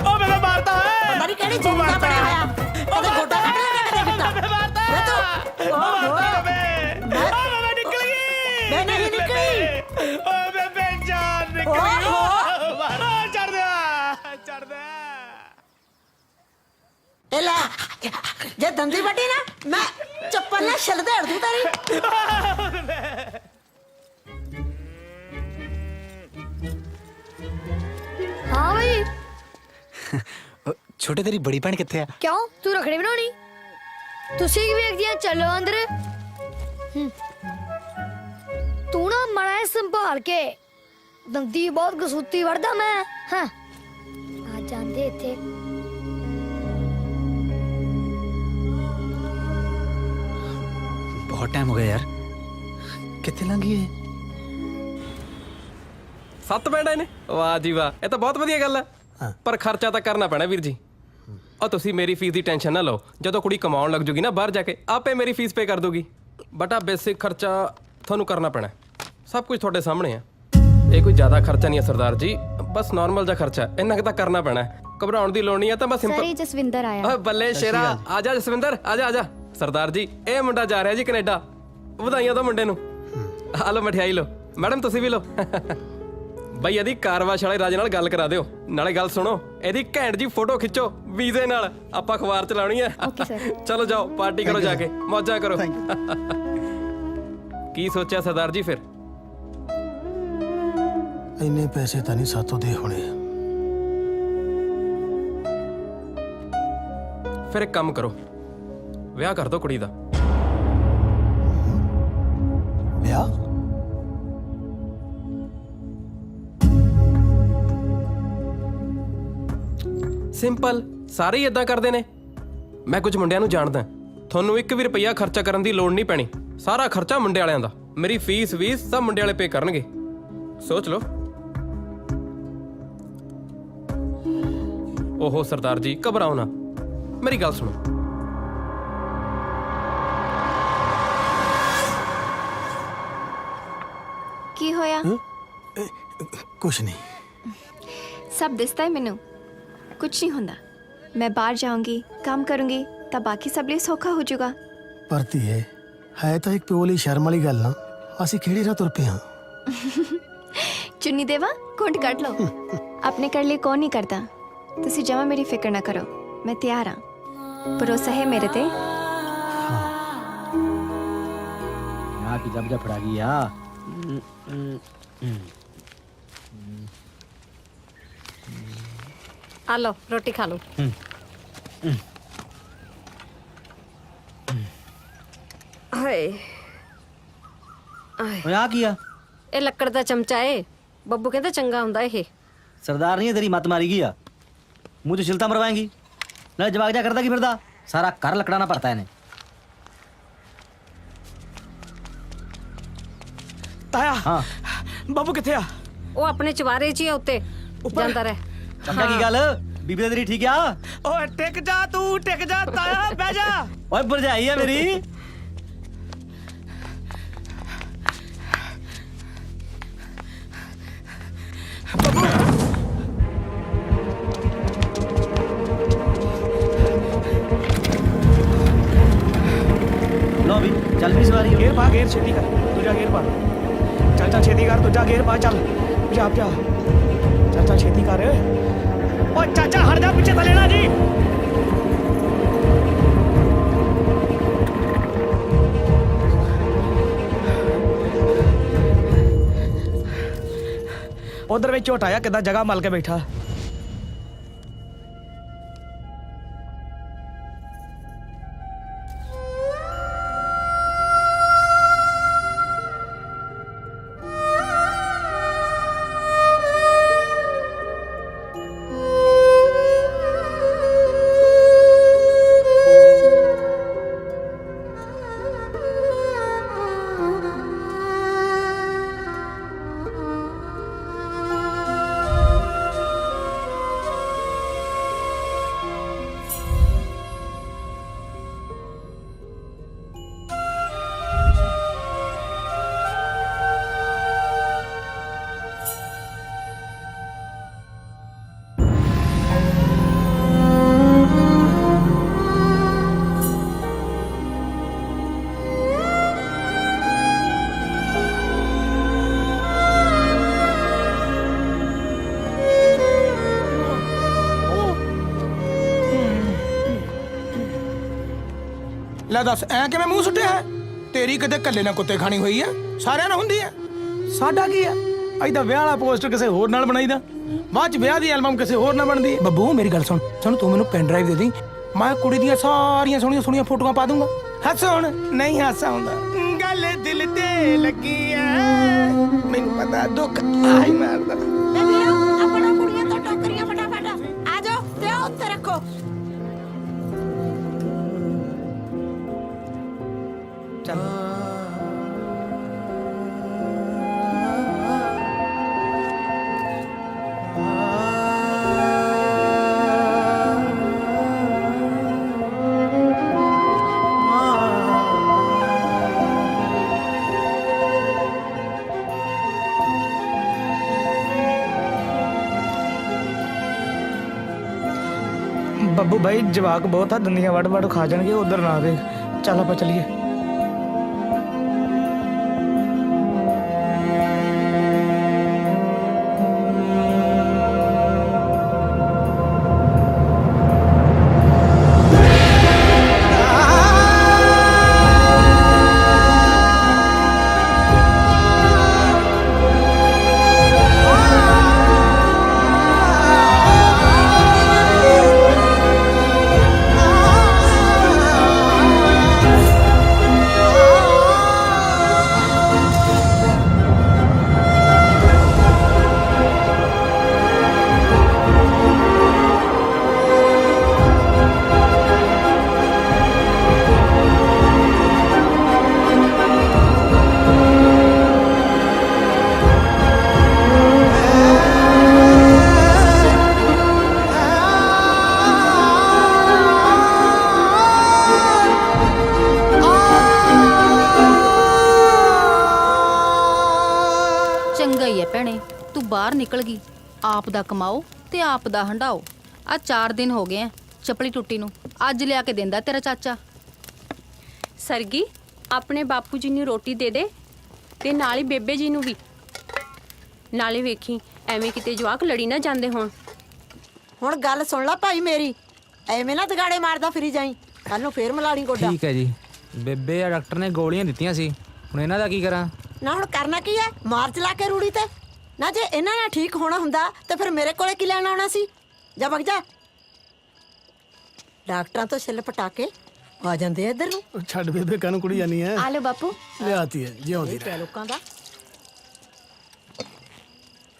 ਉਹ ਮੈਨੂੰ ਮਾਰਤਾ ਹੈ ਪਤਾ ਨਹੀਂ ਕਿਹੜੀ ਚੀਜ਼ ਦਾ ਬਣਿਆ ਹੋਇਆ ਉਹਦੇ ਗੋਡਾ ਕੱਢ ਲਿਆ ਕਦੇ ਗਿੱਟਾ ਮੈਂ ਤੂੰ ਮੈਂ ਨਿਕਲ ਗਈ ਮੈਂ ਨਹੀਂ ਨਿਕਲੀ ਓ ਬੇਬੇ ਜਾਨ ਨਿਕਲ ਗਈ ਓਹੋ ਚੜ ਦੇ ਇਹ ਲੈ ਜੇ ਦੰਦੀ ਵੱਡੀ ਨਾ ਮੈਂ ਚੱਪਲ ਨਾਲ ਛਿੱਲ ਦੇੜ ਦੂੰ ਤੇਰੀ ਹਾਂ ਬਈ ਉਹ ਛੋਟੇ ਤੇਰੀ ਬੜੀ ਭੈਣ ਕਿੱਥੇ ਆ ਕਿਉਂ ਤੂੰ ਰਖੜੀ ਬਣਾਉਣੀ ਤੁਸੀਂ ਕੀ ਵੇਖਦੀਆਂ ਚਲੋ ਅੰਦਰ ਤੂੰ ਨਾ ਮੜਾ ਸੰਭਾਲ ਕੇ ਦੰਦੀ ਬਹੁਤ ਗਸੂਤੀ ਵੜਦਾ ਮੈਂ ਹਾਂ ਆ ਜਾਂਦੇ ਇੱਥੇ ਬਹੁਤ ਟਾਈਮ ਹੋ ਗਿਆ ਯਾਰ ਕਿੱਥੇ ਲੰਘ ਗਈ ਇਹ 7 ਬੈਂਡਾਂ ਨੇ ਵਾਹ ਜੀ ਵਾਹ ਇਹ ਤਾਂ ਬਹੁਤ ਵਧੀਆ ਗੱਲ ਹੈ ਪਰ ਖਰਚਾ ਤਾਂ ਕਰਨਾ ਪੈਣਾ ਵੀਰ ਜੀ ਆ ਤੁਸੀਂ ਮੇਰੀ ਫੀਸ ਦੀ ਟੈਨਸ਼ਨ ਨਾ ਲਓ ਜਦੋਂ ਕੁੜੀ ਕਮਾਉਣ ਲੱਗ ਜੂਗੀ ਨਾ ਬਾਹਰ ਜਾ ਕੇ ਆਪੇ ਮੇਰੀ ਫੀਸ ਪੇ ਕਰ ਦੂਗੀ ਬਟ ਆ ਬੇਸਿਕ ਖਰਚਾ ਤੁਹਾਨੂੰ ਕਰਨਾ ਪੈਣਾ ਸਭ ਕੁਝ ਤੁਹਾਡੇ ਸਾਹਮਣੇ ਆ ਇਹ ਕੋਈ ਜ਼ਿਆਦਾ ਖਰਚਾ ਨਹੀਂ ਹੈ ਸਰਦਾਰ ਜੀ ਬਸ ਨਾਰਮਲ ਜਿਹਾ ਖਰਚਾ ਇੰਨਾ ਕੁ ਤਾਂ ਕਰਨਾ ਪੈਣਾ ਘਬਰਾਉਣ ਦੀ ਲੋੜ ਨਹੀਂ ਆ ਤਾਂ ਬਸ ਸਿੰਪਲ ਸਰੀ ਜਸਵਿੰਦਰ ਆਇਆ ਓਏ ਬੱਲੇ ਸ਼ੇਰਾ ਆ ਜਾ ਜਸਵਿੰਦਰ ਆ ਜਾ ਸਰਦਾਰ ਜੀ ਇਹ ਮੁੰਡਾ ਜਾ ਰਿਹਾ ਜੀ ਕੈਨੇਡਾ ਵਧਾਈਆਂ ਦੋ ਮੁੰਡੇ ਨੂੰ ਆ ਲਓ ਮਠਿਆਈ ਲਓ ਮੈਡਮ ਤੁਸੀਂ ਵੀ ਲਓ ਬਈ ਇਹਦੀ ਕਾਰਵਾਸ਼ ਵਾਲੇ ਰਾਜੇ ਨਾਲ ਗੱਲ ਕਰਾ ਦਿਓ ਨਾਲੇ ਗੱਲ ਸੁਣੋ ਇਹਦੀ ਘੈਂਟ ਜੀ ਫੋਟੋ ਖਿੱਚੋ ਵੀਜ਼ੇ ਨਾਲ ਆਪਾਂ ਅਖਬਾਰ ਚਲਾਉਣੀ ਹੈ ਓਕੇ ਸਰ ਚਲੋ ਜਾਓ ਪਾਰਟੀ ਕਰੋ ਜਾ ਕੇ ਮੌਜਾਂ ਕਰੋ ਕੀ ਸੋਚਿਆ ਸਰਦਾਰ ਜੀ ਫਿਰ ਇੰਨੇ ਪੈਸੇ ਤਾਂ ਨਹੀਂ ਸਾਤੋਂ ਦੇ ਹੋਣੇ ਫਿਰ ਇੱਕ ਕੰਮ ਕਰੋ ਵਿਆਹ ਕਰ ਦਿਓ ਕੁੜੀ ਦਾ ਵਿਆਹ ਸਿੰਪਲ ਸਾਰੇ ਹੀ ਇਦਾਂ ਕਰਦੇ ਨੇ ਮੈਂ ਕੁਝ ਮੁੰਡਿਆਂ ਨੂੰ ਜਾਣਦਾ ਤੁਹਾਨੂੰ 1 ਵੀ ਰੁਪਈਆ ਖਰਚਾ ਕਰਨ ਦੀ ਲੋੜ ਨਹੀਂ ਪੈਣੀ ਸਾਰਾ ਖਰਚਾ ਮੁੰਡੇ ਵਾਲਿਆਂ ਦਾ ਮੇਰੀ ਫੀਸ ਸਭ ਮੁੰਡੇ ਵਾਲੇ ਪੇ ਕਰਨਗੇ ਸੋਚ ਲਓ ਓਹੋ ਸਰਦਾਰ ਜੀ ਘਬਰਾਓ ਨਾ ਮੇਰੀ ਗੱਲ ਸੁਣੋ ਕੀ ਹੋਇਆ ਕੁਛ ਨਹੀਂ ਸਭ ਦਿਸਦਾ ਹੈ ਮੈਨੂੰ ਕੁਝ ਨਹੀਂ ਹੁੰਦਾ ਮੈਂ ਬਾਹਰ ਜਾਊਂਗੀ ਕੰਮ ਕਰੂੰਗੀ ਤਾਂ ਬਾਕੀ ਸਭ ਲਈ ਸੌਖਾ ਹੋ ਜਾਊਗਾ ਪਰ ਧੀਏ ਹੈ ਤਾਂ ਇੱਕ ਪਿਓ ਲਈ ਸ਼ਰਮ ਵਾਲੀ ਗੱਲ ਨਾ, ਅਸੀਂ ਕਿਹੜੀ ਰਾਹ ਤੁਰ ਪਏ ਹਾਂ। ਚੁੰਨੀ ਦੇਵਾ ਘੁੰਟ ਕੱਢ ਲਓ। ਆਪਣੇ ਕਰ ਲਈ ਕੌਣ ਨਹੀਂ ਕਰਦਾ। ਤੁਸੀਂ ਜਮਾ ਮੇਰੀ ਫਿਕਰ ਨਾ ਕਰੋ, ਮੈਂ ਤਿਆਰ ਹਾਂ। ਭਰੋਸਾ ਹੈ ਮੇਰੇ ਤੇ। यहाँ की जब जब फड़ा गई यार। ਆ ਲਓ ਰੋਟੀ ਖਾ ਲਓ। ਹਾਏ और यहाँ किया ਇਹ ਲੱਕੜ ਦਾ ਚਮਚਾ ਏ। ਬੱਬੂ ਕਹਿੰਦਾ ਚੰਗਾ ਹੁੰਦਾ ਇਹ। सरदार नहीं है तेरी मत मारी गया मुँह तो छिलता मरवाएंगी ना जवाब जा करता कि फिरदा सारा घर लकड़ाना पड़ता है इन्हें। ਤਾਇਆ हाँ ਬੱਬੂ ਕਿੱਥੇ ਆ? ਉਹ ਆਪਣੇ ਚਵਾਰੇ 'ਚ ਹੀ ਆ ਉੱਤੇ ਜਾਂਦਾ ਰਹਿ। चंगा की गल बीबी तेरी ठीक है। ਓਏ ਟਿਕ ਜਾ ਤੂੰ, ਟਿਕ ਜਾ ਤਾਇਆ, ਬਹਿ ਜਾ। ओए भरजाई है मेरी। लो भी चल भी सवारी हो। ਗੇਰ ਪਾ, ਗੇਰ ਛੇਤੀ ਕਰ, ਦੂਜਾ ਗੇਰ ਪਾ। ਚੱਲ ਚੱਲ ਛੇਤੀ ਕਰ, ਦੂਜਾ ਗੇਰ ਪਾ, ਚੱਲ ਜਾ ਜਾ। ਚੱਲ ਚੱਲ ਛੇਤੀ ਕਰ। ਓ ਚਾਚਾ ਹਟ ਜਾ, ਪਿੱਛੇ ਥੱਲੇ ਨਾ ਜੀ। ਉਧਰ ਵਿੱਚ ਝੋਟਾ ਆ ਕਿੱਦਾਂ ਜਗ੍ਹਾ ਮਲ ਕੇ ਬੈਠਾ। ਲੈ ਦੱਸ ਐ ਕਿਵੇਂ ਮੂੰਹ ਸੁੱਟਿਆ ਹੈ? ਤੇਰੀ ਕਿਤੇ ਕੱਲੇ ਨਾਲ ਕੁੱਤੇ ਖਾਣੀ ਹੋਈ ਆ? ਸਾਰਿਆਂ ਨਾਲ ਹੁੰਦੀ ਆ। ਸਾਡਾ ਕੀ ਆ? ਅਸੀਂ ਤਾਂ ਵਿਆਹ ਵਾਲਾ ਪੋਸਟਰ ਕਿਸੇ ਹੋਰ ਨਾਲ ਬਣਾਈਦਾ, ਬਾਅਦ ਚ ਵਿਆਹ ਦੀ ਐਲਬਮ ਕਿਸੇ ਹੋਰ ਨਾਲ ਬਣਦੀ ਹੈ। ਬੱਬੂ ਮੇਰੀ ਗੱਲ ਸੁਣ ਤੂੰ ਮੈਨੂੰ ਪੈਨ ਡਰਾਈਵ ਦੇ ਦੀ, ਮੈਂ ਕੁੜੀ ਦੀਆਂ ਸਾਰੀਆਂ ਸੋਹਣੀਆਂ ਸੋਹਣੀਆਂ ਫੋਟੋਆਂ ਪਾ ਦੂੰਗਾ। ਹੱਸ ਹੁਣ ਨਹੀਂ ਹਾਸਾ ਹੁੰਦਾ। ਗੱਲ ਦਿਲ ਤੇ ਲੱਗੀ ਐ, ਮੈਨੂੰ ਪਤਾ ਦੁੱਖ ਆਈ ਮਾਰਦਾ। ਲੈ ਵੀਰੋ ਆਪਣਾ ਕੁੜੀਆਂ ਤੋਂ ਟੋਕਰੀਆਂ ਫਟਾਫਟ ਆ ਜਾਓ ਤੇ ਉਹ ਉੱਤੇ ਰੱਖੋ। ਚੱਲ ਬੱਬੂ ਭਾਈ ਜਵਾਕ ਬਹੁਤ ਆ, ਦੰਦੀਆਂ ਵੱਡ ਵੱਡ ਖਾ ਜਾਣਗੇ, ਉਧਰ ਨਾ ਦੇਖ। ਚੱਲ ਆਪਾਂ ਚੱਲੀਏ। ਬਾਹਰ ਨਿਕਲ ਗਈ। ਆਪ ਦਾ ਕਮਾਓ ਤੇ ਆਪ ਦਾ ਹੰਡਾਓ। ਆ 4 ਦਿਨ ਹੋ ਗਏ ਆ ਚੱਪਲੀ ਟੁੱਟੀ ਨੂੰ। ਅੱਜ ਲਿਆ ਕੇ ਦਿੰਦਾ ਤੇਰਾ ਚਾਚਾ। ਸਰਗੀ ਆਪਣੇ ਬਾਪੂ ਜੀ ਨੂੰ ਰੋਟੀ ਦੇ ਦੇ ਤੇ ਨਾਲ ਹੀ ਬੇਬੇ ਜੀ ਨੂੰ ਵੀ। ਨਾਲੇ ਵੇਖੀ ਐਵੇਂ ਕਿਤੇ ਜਵਾਕ ਲੜੀ ਨਾ ਜਾਂਦੇ ਹੋਣ। ਹੁਣ ਗੱਲ ਸੁਣ ਲੈ ਭਾਈ ਮੇਰੀ, ਐਵੇਂ ਨਾ ਦਗਾੜੇ ਮਾਰਦਾ ਫਿਰੀ ਜਾਈ, ਕੱਲ ਨੂੰ ਫੇਰ ਮਲਾੜੀ ਗੋਡਾ। ਠੀਕ ਹੈ ਜੀ। ਬੇਬੇ ਆ ਡਾਕਟਰ ਨੇ ਗੋਲੀਆਂ ਦਿੱਤੀਆਂ ਸੀ, ਹੁਣ ਇਹਨਾਂ ਦਾ ਕੀ ਕਰਾਂ? ਨਾ ਹੁਣ ਕਰਨਾ ਕੀ ਹੈ, ਮਾਰ ਚਲਾ ਕੇ ਰੂੜੀ ਤੇ ਨਾ। ਜੇ ਇਹਨਾਂ ਨਾਲ ਠੀਕ ਹੋਣਾ ਹੁੰਦਾ ਤੇ ਫਿਰ ਮੇਰੇ ਕੋਲੇ ਕੀ ਲੈਣ ਆਉਣਾ ਸੀ? ਜਾ ਵਗ ਜਾ, ਡਾਕਟਰਾਂ ਤੋਂ ਛਿੱਲ ਪਟਾ ਕੇ ਆ ਜਾਂਦੇ ਆ ਇੱਧਰ ਨੂੰ। ਛੱਡ ਬੇਬੇ ਕਾਨੂੰ ਕੁੜੀ ਜਾਨੀ ਹੈ। ਆ ਲਓ ਬਾਪੂ। ਲਿਆਤੀ ਹੈ ਜਿਉਂਦੀ ਇਹ ਲੋਕਾਂ ਦਾ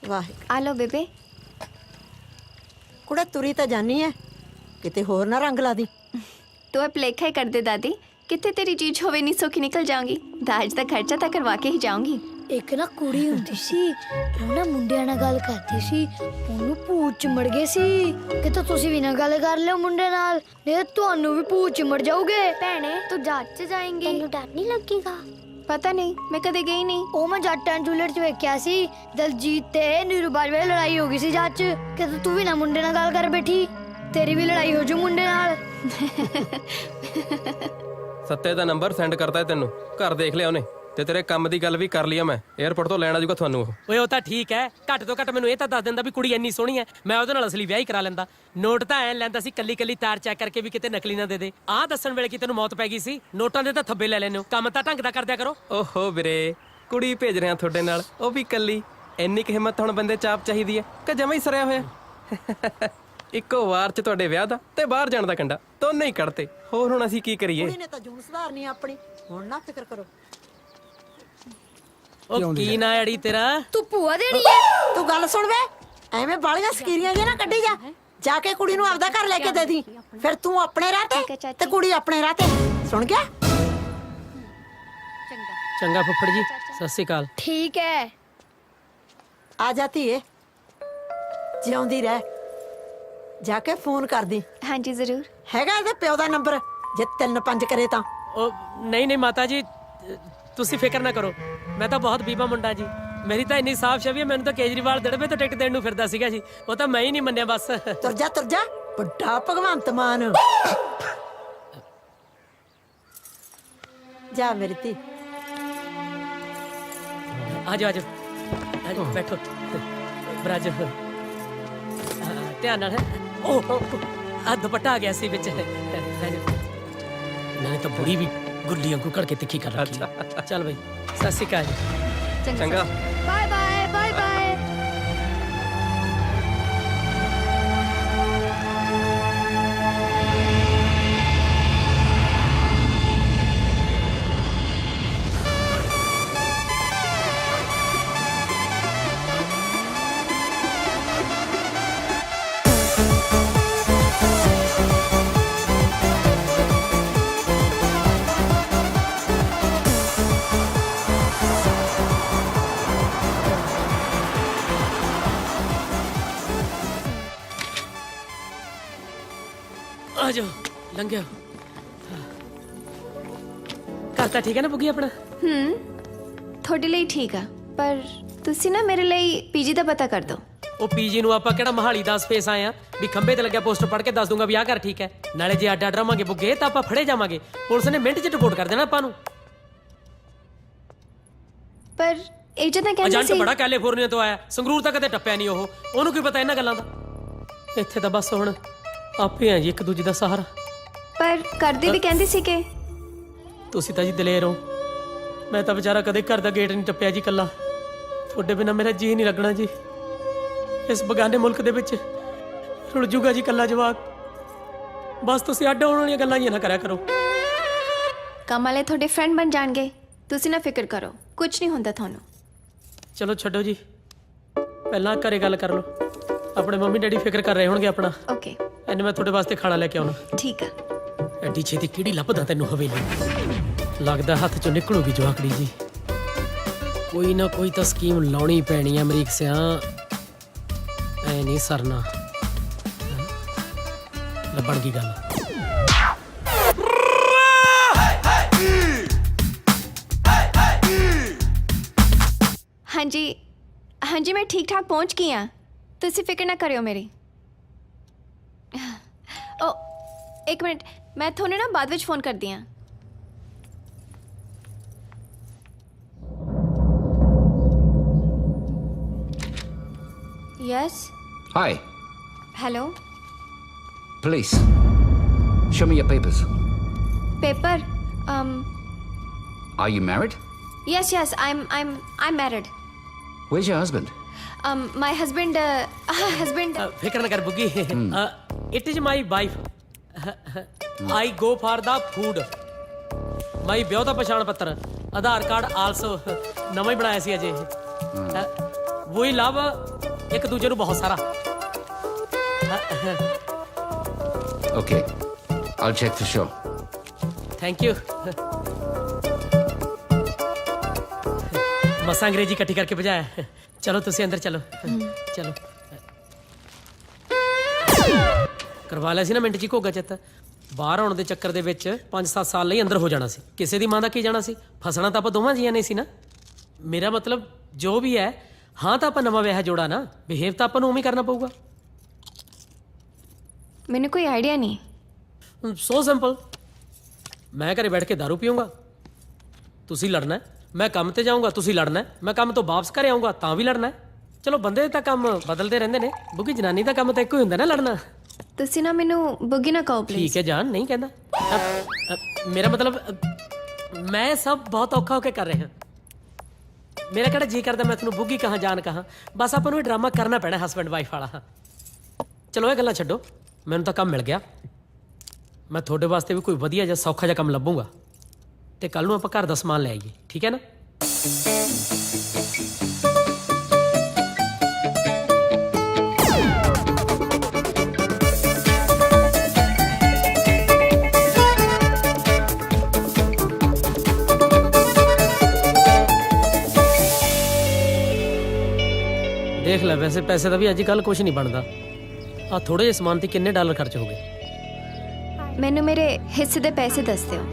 ਵਾਹ। ਆ ਲਓ ਬੇਬੇ। ਕੁੜੇ ਤੁਰੀ ਤਾਂ ਜਾਨੀ ਐ, ਕਿਤੇ ਹੋਰ ਨਾ ਰੰਗ ਲਾ ਦੀ। ਤੂੰ ਇਹ ਭੁਲੇਖਾ ਹੀ ਕਰਦੇ ਦਾਦੀ, ਕਿੱਥੇ ਤੇਰੀ ਚੀਜ਼ ਹੋਵੇ ਨਹੀਂ ਸੌਖੀ ਨਿਕਲ ਜਾਊਂਗੀ। ਦਾਜ ਦਾ ਖਰਚਾ ਤਾਂ ਕਰਵਾ ਕੇ ਹੀ ਜਾਊਂਗੀ। ਇੱਕ ਨਾ ਕੁੜੀ ਹੁੰਦੀ ਸੀ, ਉਹ ਨਾ ਮੁੰਡਿਆਂ ਨਾਲ ਗੱਲ ਕਰਦੀ ਸੀ, ਉਹਨੂੰ ਭੂਤ ਚਿੰਬੜ ਗਏ ਸੀ। ਕਿਤੇ ਤੁਸੀਂ ਵੀ ਨਾ ਗੱਲ ਕਰ ਲਿਓ ਮੁੰਡੇ ਨਾਲ, ਨਹੀਂ ਤੁਹਾਨੂੰ ਵੀ ਭੂਤ ਚਿੰਬੜ ਜਾਓਗੇ। ਭੈਣੇ ਤੂੰ ਜੱਟ ਚ ਜਾਏਂਗੀ, ਤੈਨੂੰ ਡਰ ਨਹੀਂ ਲੱਗੇਗਾ? ਪਤਾ ਨਹੀਂ, ਮੈਂ ਕਦੇ ਗਈ ਨਹੀਂ। ਉਹ ਮੈਂ ਜੱਟ ਐਂਡ ਜੂਲੀਅਟ ਚ ਵੇਖਿਆ ਸੀ, ਦਲਜੀਤ ਤੇ ਨੀਰੂ ਬਾਜਵਾ ਦੀ ਲੜਾਈ ਹੋ ਗਈ ਸੀ ਜੱਟ ਚ। ਕਿਤੇ ਤੂੰ ਵੀ ਨਾ ਮੁੰਡੇ ਨਾਲ ਗੱਲ ਕਰ ਬੈਠੀ, ਤੇਰੀ ਵੀ ਲੜਾਈ ਹੋ ਜੂ ਮੁੰਡੇ ਨਾਲ। ਸੱਤੇ ਦਾ ਨੰਬਰ ਸੈਂਡ ਕਰਤਾ ਹੈ ਤੈਨੂੰ, ਘਰ ਦੇਖ ਲਿਆ ਉਹਨੇ, ਤੇ ਤੇਰੇ ਕੰਮ ਦੀ ਗੱਲ ਵੀ ਕਰ ਲਈ ਆ ਮੈਂ। 에어ਪੋਰਟ ਤੋਂ ਲੈਣ ਆ ਜਾਊਗਾ ਤੁਹਾਨੂੰ ਉਹ। ਓਏ ਉਹ ਤਾਂ ਠੀਕ ਹੈ, ਘੱਟ ਤੋਂ ਘੱਟ ਮੈਨੂੰ ਇਹ ਤਾਂ ਦੱਸ ਦਿੰਦਾ ਵੀ ਕੁੜੀ ਇੰਨੀ ਸੋਹਣੀ ਹੈ, ਮੈਂ ਉਹਦੇ ਨਾਲ ਅਸਲੀ ਵਿਆਹ ਹੀ ਕਰਾ ਲੈਂਦਾ। ਨੋਟ ਤਾਂ ਐਂ ਲੈਂਦਾ ਸੀ ਕੱਲੀ ਕੱਲੀ ਤਾਰ ਚੈੱਕ ਕਰਕੇ ਵੀ ਕਿਤੇ ਨਕਲੀ ਨਾ ਦੇ ਦੇ। ਆਹ ਦੱਸਣ ਵੇਲੇ ਕਿ ਤੈਨੂੰ ਮੌਤ ਪੈ ਗਈ ਸੀ, ਨੋਟਾਂ ਦੇ ਤਾਂ ਥੱਬੇ ਲੈ ਲੈਨੇ ਹੋ। ਕੰਮ ਤਾਂ ਢੰਗ ਦਾ ਕਰਦਿਆ ਕਰੋ। ਓਹੋ ਵੀਰੇ, ਕੁੜੀ ਭੇਜ ਰਿਹਾ ਤੁਹਾਡੇ ਨਾਲ, ਉਹ ਵੀ ਕੱਲੀ। ਇੰਨੀ ਕੁ ਹਿੰਮਤ ਹੁਣ ਬੰਦੇ ਚਾਪ ਚਾਹੀਦੀ ਹੈ ਕਿ ਜਮਾ ਹੀ ਸਰਿਆ ਹੋਇਆ। ਇੱਕੋ ਵਾਰ ਚ ਤੁਹਾਡੇ ਵਿਆਹ ਦਾ ਤੇ ਬਾਹਰ ਜਾਣ ਦਾ ਕੰਡਾ ਦੋਨੇ ਹੀ ਕੱਢਤੇ। ਹੋਰ ਹੁਣ ਅਸੀਂ ਕੀ ਕਰੀਏ? ਕੁੜੀ ਨੇ ਤਾਂ ਜੂਨ ਸੁਧਾਰਨੀ ਆਪਣੀ, ਹੁਣ ਨਾ ਫਿਕਰ ਕਰੋ। ਉਹ ਕੀ ਨਾ ਅੜੀ ਤੇਰਾ? ਤੂੰ ਭੂਆ ਦੇਣੀ ਹੈ? ਤੂੰ ਗੱਲ ਸੁਣ ਵੇ, ਐਵੇਂ ਬਾਲੀਆਂ ਸਕੀਰੀਆਂ ਜੇ ਨਾ ਕੱਢੀ ਜਾ। ਜਾ ਕੇ ਕੁੜੀ ਨੂੰ ਆਪਦਾ ਘਰ ਲੈ ਕੇ ਦੇ ਦੀ, ਫਿਰ ਤੂੰ ਆਪਣੇ ਰਾਹ ਤੇ ਤੇ ਕੁੜੀ ਆਪਣੇ ਰਾਹ ਤੇ। ਸੁਣ ਗਿਆ? ਚੰਗਾ ਫੁੱਫੜ ਜੀ, ਸਤਿ ਸ਼੍ਰੀ ਅਕਾਲ। ਠੀਕ ਹੈ। ਆ ਜਾਤੀ ਏ, ਜਿਉਂਦੀ ਰਹਿ। ਜਾ ਕੇ ਫੋਨ ਕਰਦੀ। ਹਾਂਜੀ ਜ਼ਰੂਰ। ਹੈਗਾ ਇਹਦੇ ਪਿਓ ਦਾ ਨੰਬਰ, ਜੇ 3-5 ਕਰੇ ਤਾਂ। ਉਹ ਨਹੀਂ ਮਾਤਾ ਜੀ, ਤੁਸੀਂ ਫਿਕਰ ਨਾ ਕਰੋ, ਮੈਂ ਤਾਂ ਬਹੁਤ ਬੀਬਾ ਮੁੰਡਾ ਜੀ। ਮੇਰੀ ਤਾਂ ਇੰਨੀ ਸਾਫ਼ ਛਵੀ ਹੈ, ਮੈਨੂੰ ਤਾਂ ਕੇਜਰੀਵਾਲ ਦੜਬੇ ਤੋਂ ਟਿਕਟ ਦੇਣ ਨੂੰ ਫਿਰਦਾ ਸੀਗਾ ਜੀ। ਉਹ ਤਾਂ ਮੈਂ ਹੀ ਨਹੀਂ ਮੰਨਿਆ ਬਸ। ਤੁਰ ਜਾ ਵੱਡਾ ਭਗਵੰਤ ਮਾਨ। ਜਾ ਮੇਰੀ ਧੀ। ਆਜੋ ਆਜੋ ਬੈਠੋ। ਬਰਾਜ ਧਿਆਨ ਨਾਲ। ਉਹ ਆ ਦੁਪੱਟਾ ਆ ਗਿਆ ਸੀ ਵਿੱਚ। ਨਾਲੇ ਤਾਂ ਬੁੜੀ ਵੀ ਗੁੱਲੀ ਵਾਂਗੂ ਕੜ ਕੇ ਤਿੱਖੀ ਕਰ ਰੱਖੀ। ਚੱਲ ਬਈ, ਸਤਿ ਸ਼੍ਰੀ ਅਕਾਲ ਜੀ। ਚੰਗਾ। Bye bye bye bye. ਆਜੋ ਲੰਘਿਓ। ਘਰ ਤਾਂ ਠੀਕ ਹੈ ਨਾ ਬੁੱਗੀ ਆਪਣਾ? ਤੁਹਾਡੇ ਲਈ ਠੀਕ ਆ, ਪਰ ਤੁਸੀਂ ਨਾ ਮੇਰੇ ਲਈ ਪੀਜੀ ਦਾ ਪਤਾ ਕਰ ਦਿਓ। ਉਹ ਪੀਜੀ ਨੂੰ ਆਪਾਂ ਕਿਹੜਾ ਮਹਾਲੀ ਦਾ ਸਪੇਸ ਆਏ ਆ ਵੀ ਖੰਬੇ ਤੇ ਲੱਗਿਆ ਪੋਸਟਰ ਪੜ ਕੇ ਦੱਸ ਦੂੰਗਾ ਵੀ ਆਹ ਘਰ ਠੀਕ ਹੈ। ਨਾਲੇ ਜੇ ਅੱਡ ਰਵਾਂਗੇ ਬੁੱਗੇ ਤਾਂ ਆਪਾਂ ਫੜੇ ਜਾਵਾਂਗੇ, ਪੁਲਿਸ ਨੇ ਮਿੰਟ 'ਚ ਰਿਪੋਰਟ ਕਰ ਦੇਣਾ ਆਪਾਂ ਨੂੰ। ਪਰ ਇਹ ਜਦੋਂ ਕਹਿੰਦੇ ਏਜੰਟ ਸੀ ਬੜਾ ਕੈਲੀਫੋਰਨੀਆ ਤੋਂ ਆਇਆ, ਸੰਗਰੂਰ ਤਾਂ ਕਦੇ ਟੱਪਿਆ ਨਹੀਂ ਉਹ, ਉਹਨੂੰ ਕੀ ਪਤਾ ਇਹਨਾਂ ਗੱਲਾਂ ਦਾ। ਇੱਥੇ ਤਾਂ ਬਸ ਹੁਣ ਆਪੇ ਆ ਜੀ ਇੱਕ ਦੂਜੇ ਦਾ ਸਹਾਰਾ। ਪਰ ਕਰਦੇ ਵੀ ਕਹਿੰਦੇ ਸੀ ਕਿ ਤੁਸੀਂ ਤਾਂ ਜੀ ਦਲੇਰ ਹੋ, ਮੈਂ ਤਾਂ ਵਿਚਾਰਾ ਕਦੇ ਘਰ ਦਾ ਗੇਟ ਨਹੀਂ ਟੱਪਿਆ ਜੀ ਇਕੱਲਾ। ਤੁਹਾਡੇ ਬਿਨਾਂ ਮੇਰਾ ਜੀ ਨਹੀਂ ਲੱਗਣਾ ਜੀ। ਇਸ ਬਗਾਨੇ ਮੁਲਕ ਦੇ ਵਿੱਚ ਰੁਲ ਜੂਗਾ ਜੀ ਇਕੱਲਾ ਜਵਾਕ। ਬਸ ਤੁਸੀਂ ਅੱਡ ਹੋਣ ਵਾਲੀਆਂ ਗੱਲਾਂ ਹੀ ਨਾ ਕਰਿਆ ਕਰੋ। ਕੰਮ ਵਾਲੇ ਤੁਹਾਡੇ ਫਰੈਂਡ ਬਣ ਜਾਣਗੇ, ਤੁਸੀਂ ਨਾ ਫਿਕਰ ਕਰੋ, ਕੁਝ ਨਹੀਂ ਹੁੰਦਾ ਤੁਹਾਨੂੰ। ਚਲੋ ਛੱਡੋ ਜੀ, ਪਹਿਲਾਂ ਘਰੇ ਗੱਲ ਕਰ ਲਓ। ਆਪਣੇ ਮੰਮੀ ਡੈਡੀ ਫਿਕਰ ਕਰ ਰਹੇ ਹੋਣਗੇ ਆਪਣਾ। ਓਕੇ ਐਨੇ ਮੈਂ ਤੁਹਾਡੇ ਵਾਸਤੇ ਖਾਣਾ ਲੈ ਕੇ ਆਉਣਾ। ਠੀਕ ਆ। ਐਡੀ ਛੇਤੀ ਕਿਹੜੀ ਲੱਭਦਾ ਤੈਨੂੰ ਹਵੇਲੀ? ਲੱਗਦਾ ਹੱਥ ਚੋਂ ਨਿਕਲੂਗੀ ਜਵਾਕੜੀ ਜੀ। ਕੋਈ ਨਾ ਕੋਈ ਤਾਂ ਸਕੀਮ ਲਾਉਣੀ ਪੈਣੀ ਆ ਅਮਰੀਕ ਸਿਆਂ, ਐ ਨਹੀਂ ਸਰਨਾ। ਲੱਭਣ ਕੀ ਗੱਲ? ਹਾਂਜੀ ਹਾਂਜੀ, ਮੈਂ ਠੀਕ ਠਾਕ ਪਹੁੰਚ ਗਈ ਆ, ਤੁਸੀਂ ਫਿਕਰ ਨਾ ਕਰਿਓ ਮੇਰੀ। ਓ ਇੱਕ ਮਿੰਟ, ਮੈਂ ਤੁਹਾਨੂੰ ਨਾ ਬਾਅਦ ਵਿੱਚ ਫੋਨ ਕਰਦੀ ਆ। Yes Hi, hello police. Show me your papers. Paper Are you married? Yes yes I'm married. Where's your husband? My husband ਫਿਕਰ ਨਾ ਕਰ Buggi it is my wife I go for the food my ਵਿਆਹ ਦਾ ਪਛਾਣ ਪੱਤਰ ਆਧਾਰ ਕਾਰਡ ਆਲਸੋ ਨਵਾਂ ਹੀ ਬਣਾਇਆ ਸੀ ਅਜੇ ਵਹੀ ਲਵ ਇੱਕ ਦੂਜੇ ਨੂੰ ਬਹੁਤ ਸਾਰਾ Okay, I'll check for sure. Thank you ਮਸਾਂ ਅੰਗਰੇਜ਼ੀ ਇਕੱਠੀ ਕਰਕੇ ਭਜਾਇਆ ਚਲੋ ਤੁਸੀਂ ਅੰਦਰ ਚਲੋ ਚਲੋ ਕਰਵਾ ਲਿਆ ਸੀ ਨਾ ਮਿੰਟ ਜੀ ਘੋਗਾ ਚਿੱਤ ਬਾਹਰ ਆਉਣ ਦੇ ਚੱਕਰ ਦੇ ਵਿੱਚ 5-7 ਸਾਲ ਲਈ ਅੰਦਰ ਹੋ ਜਾਣਾ ਸੀ ਕਿਸੇ ਦੀ ਮਾਂ ਦਾ ਕੀ ਜਾਣਾ ਸੀ ਫਸਣਾ ਤਾਂ ਆਪਾਂ ਦੋਵਾਂ ਜੀਆਂ ਨੇ ਸੀ ਨਾ ਮੇਰਾ ਮਤਲਬ ਜੋ ਵੀ ਹੈ ਹਾਂ ਤਾਂ ਆਪਾਂ ਨਵਾਂ ਵਿਆਹ ਜੋੜਾ ਨਾ ਬਿਹੇਵ ਤਾਂ ਆਪਾਂ ਨੂੰ ਉਵੇਂ ਹੀ ਕਰਨਾ ਪਊਗਾ मैंने कोई आइडिया नहीं ਸੋ ਸਿੰਪਲ ਮੈਂ ਘਰੇ ਬੈਠ ਕੇ ਦਾਰੂ ਪੀਊਂਗਾ ਤੁਸੀਂ ਲੜਨਾ ਹੈ। ਮੈਂ ਕੰਮ ਤੇ ਜਾਊਂਗਾ ਤੁਸੀਂ ਲੜਨਾ ਹੈ। ਮੈਂ ਕੰਮ ਤੋਂ ਵਾਪਸ ਘਰੇ ਆਊਂਗਾ ਤਾਂ ਵੀ ਲੜਨਾ ਹੈ। ਚਲੋ ਬੰਦੇ ਤਾਂ ਕੰਮ ਬਦਲਦੇ ਰਹਿੰਦੇ ਨੇ ਬੁੱਗੀ ਜਨਾਨੀ ਦਾ ਕੰਮ ਤਾਂ ਇੱਕੋ ਹੀ ਹੁੰਦਾ ਨਾ ਲੜਨਾ ਤੁਸੀਂ ਨਾ ਮੈਨੂੰ ਬੁੱਗੀ ਨਾ ਕਹੋ ਪਲੀਜ਼ ਠੀਕ ਹੈ ਜਾਨ ਨਹੀਂ ਕਹਿੰਦਾ ਮੇਰਾ ਮਤਲਬ ਮੈਂ ਸਭ ਬਹੁਤ ਔਖਾ ਹੋ ਕੇ ਕਰ ਰਿਹਾ ਮੇਰਾ ਕਿਹੜਾ ਜੀ ਕਰਦਾ ਮੈਂ ਤੁਹਾਨੂੰ ਬੁੱਗੀ ਕਹਾਂ ਜਾਨ ਕਹਾਂ ਬਸ ਆਪਾਂ ਨੂੰ ਇਹ ਡਰਾਮਾ ਕਰਨਾ ਪੈਣਾ ਹਸਬੈਂਡ ਵਾਈਫ ਵਾਲਾ ਚਲੋ ਇਹ ਗੱਲਾਂ ਛੱਡੋ ਮੈਨੂੰ ਤਾਂ ਕੰਮ ਮਿਲ ਗਿਆ ਮੈਂ ਤੁਹਾਡੇ ਵਾਸਤੇ ਵੀ ਕੋਈ ਵਧੀਆ ਜਿਹਾ ਸੌਖਾ ਜਿਹਾ ਕੰਮ ਲੱਭੂੰਗਾ ਤੇ ਕੱਲ ਨੂੰ ਆਪਾਂ ਘਰ ਦਾ ਸਮਾਨ ਲੈ ਆਈਏ ਠੀਕ ਹੈ ਨਾ ਦੇਖ ਲੈ ਵੈਸੇ ਪੈਸੇ ਦਾ ਵੀ ਅੱਜ ਕੱਲ ਕੁਝ ਨਹੀਂ ਬਣਦਾ ਆ ਥੋੜੇ ਜਿਹੇ ਸਮਾਨ ਤੇ ਕਿੰਨੇ ਡਾਲਰ ਖਰਚ ਹੋ ਗਏ ਮੈਨੂੰ ਮੇਰੇ ਹਿੱਸੇ ਦੇ ਪੈਸੇ ਦੱਸ ਦਿਓ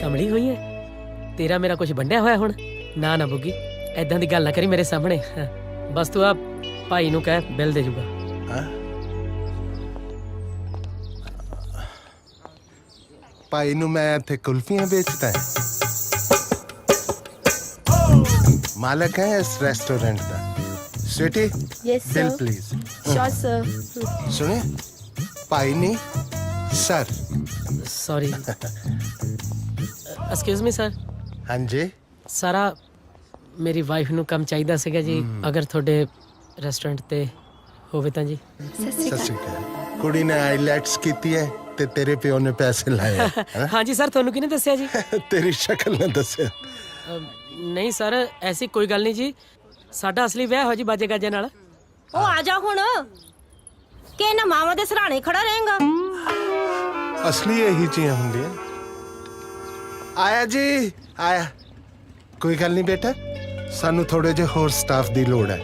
ਕਮਲੀ ਹੋਈ ਹੈ ਤੇਰਾ ਮੇਰਾ ਕੁਝ ਵੰਡਿਆ ਹੋਇਆ ਹੁਣ ਨਾ ਨਾ ਬੁੱਗੀ ਐਦਾਂ ਦੀ ਗੱਲ ਨਾ ਕਰੀ ਮੇਰੇ ਸਾਹਮਣੇ ਬਸ ਤੂੰ ਆ ਭਾਈ ਨੂੰ ਕਹਿ ਬਿੱਲ ਦੇ ਜੂਗਾ ਭਾਈ ਨੂੰ ਮੈਂ ਇੱਥੇ ਕੁਲਫੀਆਂ ਵੇਚਦਾ ਮਾਲਕ ਹੈ ਇਸ restaurant the Sweety yes bill please sure sir ਸੁਣੇ ਭਾਈ ਨਹੀਂ sir sorry excuse me sir ਹਾਂਜੀ ਸਾਰਾ ਮੇਰੀ ਵਾਈਫ ਨੂੰ ਕੰਮ ਚਾਹੀਦਾ ਸੀਗਾ ਜੀ ਅਗਰ ਤੁਹਾਡੇ ਰੈਸਟੋਰੈਂਟ ਤੇ ਹੋਵੇ ਤਾਂ ਜੀ ਸਤਿ ਸ਼੍ਰੀ ਸਤਿ ਸ਼੍ਰੀ ਅਕਾਲ ਕੁੜੀ ਨੇ ਆਈਲੈਟਸ ਕੀਤੀ ਹੈ ਤੇ ਤੇਰੇ ਪਿਓ ਨੇ ਪੈਸੇ ਲਾਏ ਹੈ। ਹਾਂਜੀ ਸਰ ਤੁਹਾਨੂੰ ਕਿਹਨੇ ਦੱਸਿਆ ਜੀ ਤੇਰੀ ਸ਼ਕਲ ਨੇ ਦੱਸਿਆ ਨਹੀਂ ਸਰ ਐਸੀ ਕੋਈ ਗੱਲ ਨਹੀਂ ਜੀ ਸਾਡਾ ਅਸਲੀ ਵਿਆਹ ਹੋ ਜੀ ਬਾਜੇ ਗਾਜੇ ਨਾਲ ਉਹ ਆ ਜਾ ਹੁਣ ਕਿ ਨਾ ਮਾਵਾ ਦੇ ਸਰਾਣੇ ਖੜਾ ਰਹੇਗਾ ਅਸਲੀ ਇਹੀ ਚੀਜ਼ਾਂ ਹੁੰਦੀਆਂ ਆਇਆ ਜੀ ਆਇਆ ਕੋਈ ਗੱਲ ਨਹੀਂ ਬੇਟਾ ਸਾਨੂੰ ਥੋੜੇ ਜਿਹਾ ਹੋਰ ਸਟਾਫ ਦੀ ਲੋੜ ਹੈ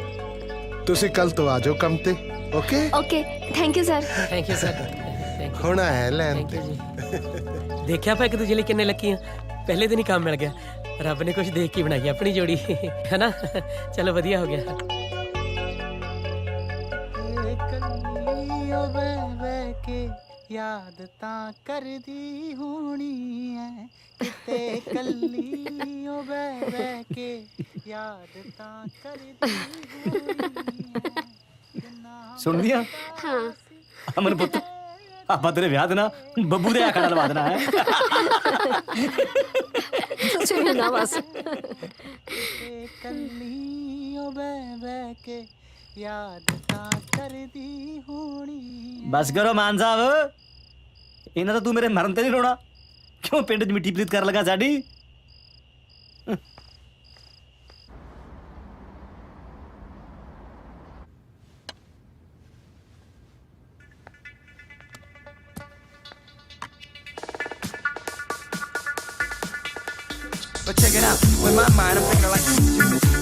ਤੁਸੀਂ ਕੱਲ ਤੋਂ ਆ ਜਾਓ ਕੰਮ ਤੇ okay okay thank you sir thank you sir ਹੁਣ ਆਇਆ ਲੈਣ ਤੇ ਦੇਖਿਆ ਆਪਾਂ ਇੱਕ ਦੂਜੇ ਲਈ ਕਿੰਨੇ ਲੱਕੀ ਆ ਪਹਿਲੇ ਦਿਨ ਹੀ ਕੰਮ ਮਿਲ ਗਿਆ ਰੱਬ ਨੇ ਕੁਝ ਦੇਖ ਕੇ ਬਣਾਈ ਆਪਣੀ ਜੋੜੀ ਹੈ ਨਾ ਚਲੋ ਵਧੀਆ ਹੋ ਗਿਆ ਯਾਦ ਤਾਂ ਕਰਦੀ ਹੋਣੀ ਐ ਕਿਤੇ ਕੱਲੀ ਓ ਬਹਿ ਬਹਿ ਕੇ ਯਾਦ ਤਾਂ ਕਰਦੀ ਹੋਣੀ ਐ ਸੁਣਦੀਆਂ ਹਾਂ ਅਮਨ ਪੁੱਤ ਆਪਾਂ ਤੇਰੇ ਵਿਆਹ ਦੇ ਨਾ ਬੱਬੂ ਦੇ ਆਖੜਾ ਲਵਾ ਦੇਣਾ ਹੈ ਤੁਸੀਂ ਵੀ ਨਾ ਬਸ ਕਿਤੇ ਕੱਲੀ ਓ ਬਹਿ ਬਹਿ ਕੇ ਯਾਦ ਤਾਂ ਕਰਦੀ ਹੋਣੀ ਬਸ ਕਰੋ ਮਾਨ ਸਾਹਿਬ ਇਹਨਾਂ ਤਾਂ ਤੂੰ ਮੇਰੇ ਮਰਨ ਤੇ ਨਹੀਂ ਰੋਣਾ ਕਿਉਂ ਪਿੰਡ 'ਚ ਮਿੱਟੀ ਪਲੀਤ ਕਰਨ ਲੱਗਾ ਸਾਡੀ But check it out, with my mind I'm thinking like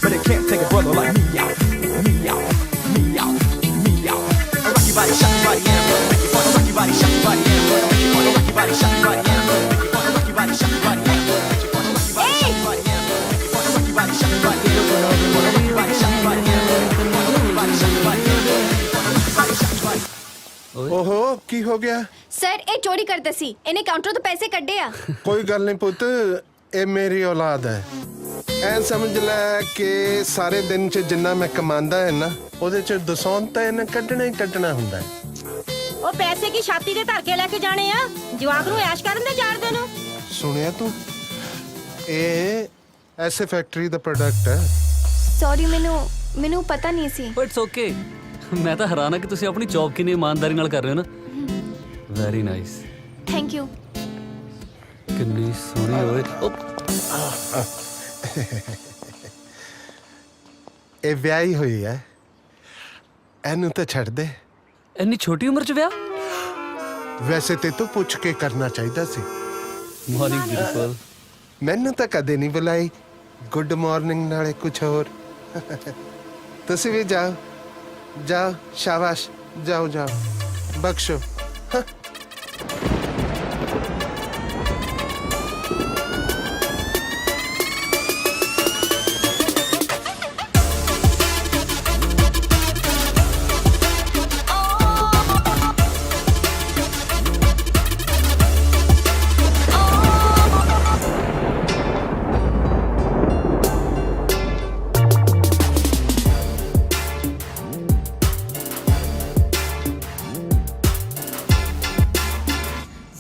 but it can't take a brother like me out, me out, me out, me out. I rock your body, shock your body, and I'm gonna make you fun. I rock your body, shock your body, and I'm gonna make you fun. I rock your body, shock your body, and I'm gonna make you fun. I rock your body, shock your body, and I'm gonna make you fun. I rock your body, shock your body, and I'm gonna make you fun. I rock your body, shock your body, and I'm gonna make you fun. I rock your body, shock your body, and I'm gonna make you fun. I rock your body, shock your body, and I'm gonna make you fun. I rock your body, shock your body. ਓਹੋ ਕੀ ਹੋ ਗਿਆ ਸਰ ਇਹ ਚੋਰੀ ਕਰਦਾ ਸੀ ਇਹਨੇ ਕਾਊਂਟਰ ਤੋਂ ਪੈਸੇ ਕੱਢੇ ਆ ਕੋਈ ਗੱਲ ਨਹੀਂ ਪੁੱਤ ਇਹ ਮੇਰੀ ਔਲਾਦ ਹੈ ਐ ਸਮਝ ਲੈ ਕਿ ਸਾਰੇ ਦਿਨ ਚ ਜਿੰਨਾ ਮੈਂ ਕਮਾਉਂਦਾ ਹੈ ਨਾ ਉਹਦੇ ਚ ਦਸੌਂਤ ਤਾਂ ਇਹਨੇ ਕੱਢਣਾ ਹੀ ਕੱਢਣਾ ਹੁੰਦਾ ਹੈ। ਉਹ ਪੈਸੇ ਕੀ ਛਾਤੀ ਤੇ ਧਰ ਕੇ ਲੈ ਕੇ ਜਾਣੇ ਆ? ਜਵਾਕ ਨੂੰ ਐਸ਼ ਕਰਨ ਦੇ ਜਾਣਦੇ ਨੂੰ। ਸੁਣਿਆ ਤੂੰ? ਇਹ ਐਸੇ ਫੈਕਟਰੀ ਦਾ ਪ੍ਰੋਡਕਟ ਹੈ। ਸੌਰੀ, ਮੈਨੂੰ ਪਤਾ ਨਹੀਂ ਸੀ। It's okay. ਮੈਂ ਤਾਂ ਹੈਰਾਨ ਆ ਕਿ ਤੁਸੀਂ ਆਪਣੀ ਜੌਬ ਕਿੰਨੀ ਇਮਾਨਦਾਰੀ ਨਾਲ ਕਰ ਰਹੇ ਹੋ ਨਾ। Very nice. Thank you. ਕਿੰਨੀ ਸੋਹਣੀ ਹੋਏ। ਇਹ ਵਿਆਹੀ ਹੋਈ ਹੈ, ਇਹਨੂੰ ਤਾਂ ਛੱਡ ਦੇ। ਇੰਨੀ ਛੋਟੀ ਉਮਰ 'ਚ ਵਿਆਹ? ਵੈਸੇ ਤੇ ਤੂੰ ਪੁੱਛ ਕੇ ਕਰਨਾ ਚਾਹੀਦਾ ਸੀ। Morning beautiful. ਮੈਨੂੰ ਤਾਂ ਕਦੇ ਨਹੀਂ ਬੁਲਾਈ ਗੁੱਡ ਮਾਰਨਿੰਗ ਨਾਲੇ ਕੁਝ ਹੋਰ। ਤੁਸੀਂ ਵੀ ਜਾਓ ਜਾਓ, ਸ਼ਾਬਾਸ਼, ਜਾਓ ਜਾਓ, ਬਖਸ਼ੋ।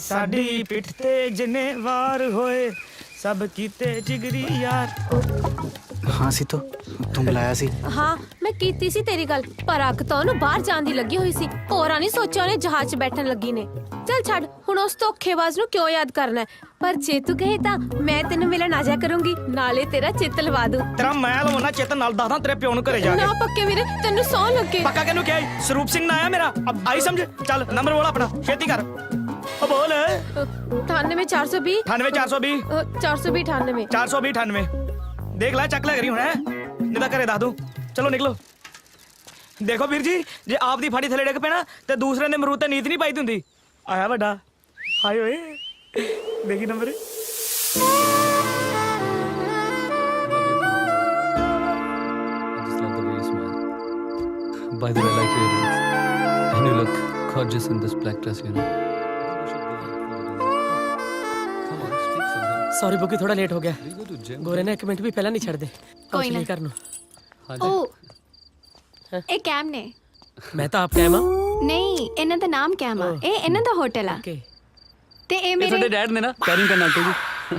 ਸਾਡੀ ਪਿੱਠ ਤੇ ਜਿੰਨੇ ਵਾਰ ਹੋਏ ਸਭ ਕੀਤੇ ਜਿਗਰੀ ਯਾਰ। ਹਾਂ ਸੀਤੋ, ਤੂੰ ਬੁਲਾਇਆ ਸੀ? ਹਾਂ, ਮੈਂ ਕੀਤੀ ਸੀ ਤੇਰੀ ਗੱਲ, ਪਰ ਅੱਖ ਤਾਂ ਉਹਨੂੰ ਬਾਹਰ ਜਾਣ ਦੀ ਲੱਗੀ ਹੋਈ ਸੀ। ਹੋਰਾਂ ਨਹੀਂ ਸੋਚਿਆ ਉਹਨੇ ਜਹਾਜ਼ 'ਚ ਬੈਠਣ ਲੱਗੀ ਨੇ। ਚੱਲ ਛੱਡ, ਹੁਣ ਉਸ ਧੋਖੇਬਾਜ਼ ਨੂੰ ਕਿਉਂ ਯਾਦ ਕਰਨਾ ਹੈ? ਪਰ ਜੇ ਤੂੰ ਕਹੇ ਤਾਂ ਮੈਂ ਤੈਨੂੰ ਮਿਲਣ ਆ ਜਾ ਕਰੂੰਗੀ, ਨਾਲੇ ਤੇਰਾ ਚਿੱਤ ਲਵਾ ਦੂੰ। ਤੇਰਾ ਮੈਂ ਲਵਾਉਣਾ ਚੇਤਨ ਨਾਲ ਦੱਸਦਾ ਤੇਰੇ ਪਿਓ ਨੂੰ ਘਰੇ ਜਾ ਕੇ। ਨਾ ਪੱਕੇ ਵੀਰੇ, ਤੈਨੂੰ ਸੌ ਲੱਗੇ। ਪੱਕਾ ਕਿਹਨੂੰ ਕਿਹਾ ਈ? ਸਰੂਪ ਸਿੰਘ ਨਾ ਆਇਆ ਮੇਰਾ। ਅਬ ਆਈ ਸਮਝ। ਚੱਲ ਨੰਬਰ ਬੋਲ ਆਪਣਾ, ਛੇਤੀ ਕਰ। ਉਹ ਬੋਲ। 98420 98420 420 98 420 98। ਦੇਖ ਲੈ, ਚੱਕ ਲੈ ਕਰੀ ਹੁਣ ਹੈ, ਨਹੀਂ ਤਾਂ ਘਰੇ ਦੱਸ ਦੂੰ। ਚਲੋ ਨਿਕਲੋ। ਦੇਖੋ ਵੀਰ ਜੀ, ਜੇ ਆਪ ਦੀ ਫਾੜੀ ਥੱਲੇ ਡਿੱਗ ਪੈਣਾ ਤੇ ਦੂਸਰੇ ਨੇ ਮਰੂਦ ਤੇ ਨੀਤ ਨਹੀਂ ਪਾਈ ਹੁੰਦੀ। ਆਇਆ ਵੱਡਾ। ਹਾਏ ਓਏ, ਦੇਖੀ number. By the way, I like your earrings. And you look gorgeous in this black dress, you know. Come on, speak something. Sorry Bukki, ਥੋੜਾ ਲੇਟ ਹੋ ਗਿਆ। We go to gym. ਗੋਰੇ ਨੇ 1 ਮਿੰਟ ਵੀ ਪਹਿਲਾਂ ਨਹੀਂ ਛੱਡਦੇ। ਕੋਈ ਨਾ। ਕਰਨ ਨੂੰ ਓ, ਇਹ ਕੈਮ ਨੇ। ਮੈਂ ਤਾਂ ਆਪ ਟਾਈਮ ਆ। ਨਹੀਂ, ਇਹਨਾਂ ਦਾ ਨਾਮ ਕੈਮ ਆ। ਇਹ ਇਹਨਾਂ ਦਾ ਹੋਟਲ ਆ। ਓਕੇ। ਤੇ ਇਹ ਇਹ ਤੁਹਾਡੇ ਮੇਰੇ ਡੈਡ ਨੇ ਨਾ, ਕੈਰਿੰਗ ਕਰਨ ਆਂਟੀ ਜੀ।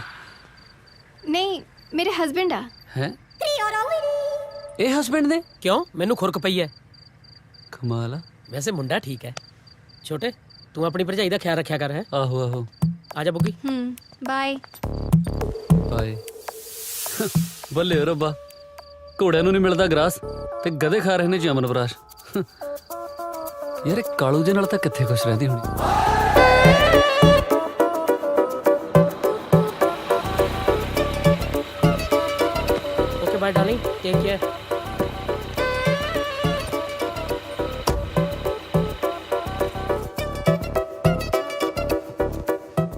ਨਹੀਂ, ਮੇਰੇ ਹਸਬੰਡ ਆ। ਹੈ? ਇਹ ਹਸਬੈਂਡ ਨੇ? ਕਿਉਂ, ਮੈਨੂੰ ਖੁਰਕ ਪਈ ਹੈ? ਕਮਾਲ ਆ। ਵੈਸੇ ਮੁੰਡਾ ਠੀਕ ਹੈ। ਛੋਟੇ, ਤੂੰ ਆਪਣੀ ਭਰਜਾਈ ਦਾ ਖਿਆਲ ਰੱਖਿਆ ਕਰ। ਹੈ? ਆਹੋ ਆਹੋ। ਆ ਜਾ ਬੁੱਕੀ। ਬਾਏ। ਬਾਏ। ਬੱਲੇ ਓ ਰੱਬਾ, ਘੋੜਿਆਂ ਨੂੰ ਨਹੀਂ ਮਿਲਦਾ ਗਰਾਸ ਤੇ ਗਧੇ ਖਾ ਰਹੇ ਨੇ ਜੀ ਅਮਨਵਰਾਸ਼। ਯਾਰ ਇਹ ਕਾਲੂ ਦੇ ਨਾਲ ਤਾਂ ਕਿੱਥੇ ਖੁਸ਼ ਰਹਿੰਦੀ ਹੋਣੀ। Okay bye darling, take care.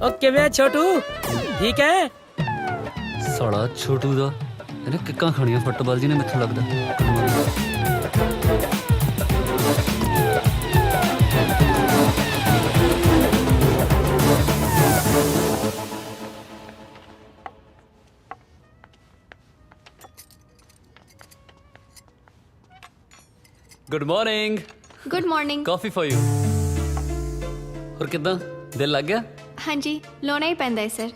Okay ਵੇ ਛੋਟੂ, ਠੀਕ ਹੈ? ਸਾਲਾ ਛੋਟੂ ਦਾ ਇਹਨੇ ਕਿੱਕਾਂ ਖਾਣੀਆਂ ਫੁੱਟਬਾਲ ਜੀ ਨੇ, ਮੈਨੂੰ ਲੱਗਦਾ। Good morning. Good morning. Coffee for you. ਹੋਰ ਕਿਦਾਂ, ਦਿਲ ਲੱਗ ਗਿਆ? ਹਾਂਜੀ, ਲਾਉਣਾ ਹੀ ਪੈਂਦਾ ਹੈ ਸਰ।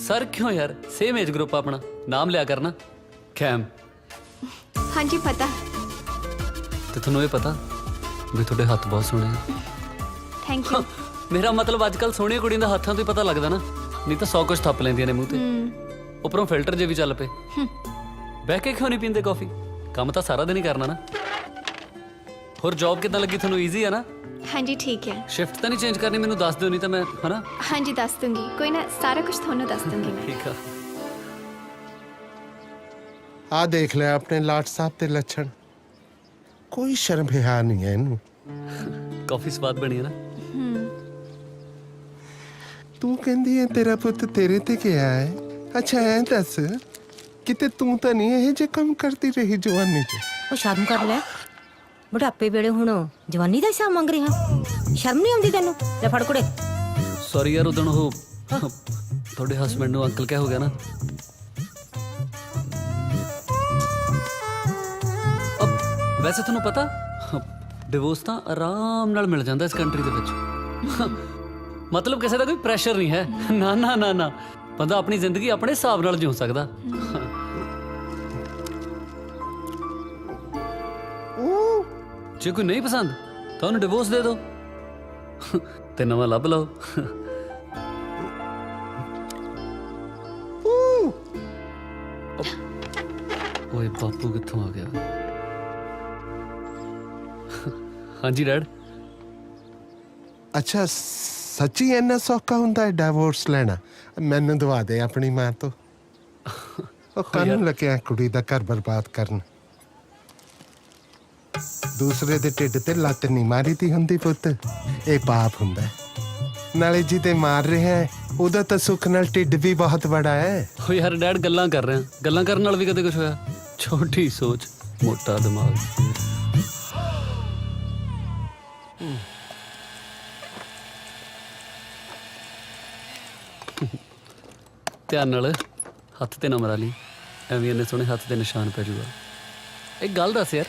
ਸਰ ਕਿਉਂ ਯਾਰ, ਸੇਮ ਏਜ ਗਰੁੱਪ ਆਪਣਾ, ਨਾਮ ਲਿਆ ਕਰਨਾ। ਕੈਮ। ਹਾਂਜੀ ਪਤਾ। ਤੇ ਤੁਹਾਨੂੰ ਇਹ ਪਤਾ ਵੀ ਤੁਹਾਡੇ ਹੱਥ ਬਹੁਤ ਸੋਹਣੇ ਆ। Thank you. ਮੇਰਾ ਮਤਲਬ ਅੱਜ ਕੱਲ ਸੋਹਣੀਆਂ ਕੁੜੀਆਂ ਦੇ ਹੱਥਾਂ ਤੋਂ ਹੀ ਪਤਾ ਲੱਗਦਾ ਨਾ, ਨਹੀਂ ਤਾਂ 100 ਕੁਝ ਥੱਪ ਲੈਂਦੀਆਂ ਨੇ ਮੂੰਹ ਤੇ। ਉੱਪਰੋਂ ਫਿਲਟਰ ਜੇ ਵੀ ਚੱਲ ਪਏ। ਬਹਿ ਕੇ ਕਿਉਂ ਨਹੀਂ ਪੀਂਦੇ ਕਾਫੀ? ਕੰਮ ਤਾਂ ਸਾਰਾ ਦਿਨ ਹੀ ਕਰਨਾ ਨਾ। ਹੋਰ ਜੌਬ ਕਿੱਦਾਂ ਲੱਗੀ ਤੁਹਾਨੂੰ? ਈਜ਼ੀ ਆ ਨਾ? ਹਾਂਜੀ ਠੀਕ ਹੈ। ਸ਼ਿਫਟ ਤਾਂ ਨਹੀਂ ਚੇਂਜ ਕਰਨੀ? ਮੈਨੂੰ ਦੱਸ ਦਿਓ, ਨਹੀਂ ਤਾਂ ਮੈਂ ਹਨਾ। ਹਾਂਜੀ ਦੱਸ ਦੂੰਗੀ, ਕੋਈ ਨਾ, ਸਾਰਾ ਕੁਝ ਤੁਹਾਨੂੰ ਦੱਸ ਦੂੰਗੀ ਮੈਂ। ਠੀਕ ਆ। ਆ ਦੇਖ ਲੈ ਆਪਣੇ ਲਾਟ ਸਾਹਿਬ ਤੇ ਲੱਛਣ, ਕੋਈ ਸ਼ਰਮ ਹਿਆ ਨਹੀਂ ਹੈ ਇਹਨੂੰ। ਕਾਫੀ ਸਵਾਦ ਬਣੀ ਹੈ ਨਾ? ਤੂੰ ਕਹਿੰਦੀ ਹੈ ਤੇਰਾ ਪੁੱਤ ਤੇਰੇ ਤੇ ਗਿਆ ਹੈ। ਅੱਛਾ ਐ ਦੱਸ, ਕਿਤੇ ਤੂੰ ਤਾਂ ਨਹੀਂ ਇਹ ਜੇ ਕੰਮ ਕਰਦੀ ਰਹੀ ਜਵਾਨੀ 'ਚ? ਉਹ ਸ਼ਰਮ ਕਰ ਲੈ, ਬੁਢਾਪੇ ਵੇਲੇ ਹੁਣ ਜਵਾਨੀ ਦਾ ਹਿਸਾਬ ਮੰਗ ਰਿਹਾ। ਸ਼ਰਮ ਨਹੀਂ ਆਉਂਦੀ ਤੈਨੂੰ? ਲੈ ਫੜ ਕੁੜੇ। ਸੌਰੀ ਯਾਰ, ਉਦੋਂ ਉਹ ਤੁਹਾਡੇ ਹਸਬੰਡ ਨੂੰ ਅੰਕਲ ਕਿਆ ਹੋ ਗਿਆ ਨਾ। ਵੈਸੇ ਤੁਹਾਨੂੰ ਪਤਾ ਡਿਵੋਰਸ ਤਾਂ ਆਰਾਮ ਨਾਲ ਮਿਲ ਜਾਂਦਾ ਇਸ ਕੰਟਰੀ ਦੇ ਵਿੱਚ। ਮਤਲਬ ਕਿਸੇ ਦਾ ਕੋਈ ਪ੍ਰੈਸ਼ਰ ਨਹੀਂ ਹੈ। ਨਾ ਨਾ ਨਾ ਨਾ, ਬੰਦਾ ਆਪਣੀ ਜ਼ਿੰਦਗੀ ਆਪਣੇ ਹਿਸਾਬ ਨਾਲ ਜਿਉ ਸਕਦਾ। ਜੇ ਕੋਈ ਨਹੀਂ ਪਸੰਦ ਤਾਂ ਉਹਨੂੰ ਡਿਵੋਰਸ ਦੇ ਦਿਓ ਤੇ ਨਵਾਂ ਲੱਭ ਲਓ। ਓਏ ਬਾਪੂ ਕਿੱਥੋਂ ਆ ਗਿਆ? ਹਾਂਜੀ ਡੈਡ। ਅੱਛਾ, ਸੱਚੀ ਇੰਨਾ ਸੌਖਾ ਹੁੰਦਾ ਹੈ ਡਿਵੋਰਸ ਲੈਣਾ? ਮੈਨੂੰ ਦਵਾ ਦੇ ਆਪਣੀ ਮਾਂ ਤੋਂ। ਉਹ ਕਾਹਨੂੰ ਲੱਗਿਆ ਕੁੜੀ ਦਾ ਘਰ ਬਰਬਾਦ ਕਰਨ? ਦੂਸਰੇ ਦੇ ਢਿੱਡ ਤੇ ਲੱਤ ਨਹੀਂ ਮਾਰੀ ਦੀ ਹੁੰਦੀ ਪੁੱਤ, ਇਹ ਪਾਪ ਹੁੰਦਾ ਹੈ। ਨਾਲੇ ਜੀ ਤੇ ਮਾਰ ਰਿਹਾ ਹੈ ਉਹਦਾ ਤਾਂ ਸੁੱਖ ਨਾਲ ਢਿੱਡ ਵੀ ਬਹੁਤ ਬੜਾ ਹੈ। ਓ ਯਾਰ ਡੈਡ, ਗੱਲਾਂ ਕਰ ਰਹੇ ਆ, ਗੱਲਾਂ ਕਰਨ ਨਾਲ ਵੀ ਕਦੇ ਕੁਝ ਹੋਇਆ? ਛੋਟੀ ਸੋਚ ਮੋਟਾ ਦਿਮਾਗ। ਧਿਆਨ ਨਾਲ ਹੱਥ ਤੇ ਨਾ ਮਰਾ ਲਈ, ਐਵੇਂ ਇੰਨੇ ਸੋਹਣੇ ਹੱਥ ਤੇ ਨਿਸ਼ਾਨ ਪੈ ਜਾਊਗਾ। ਇੱਕ ਗੱਲ ਦੱਸ ਯਾਰ,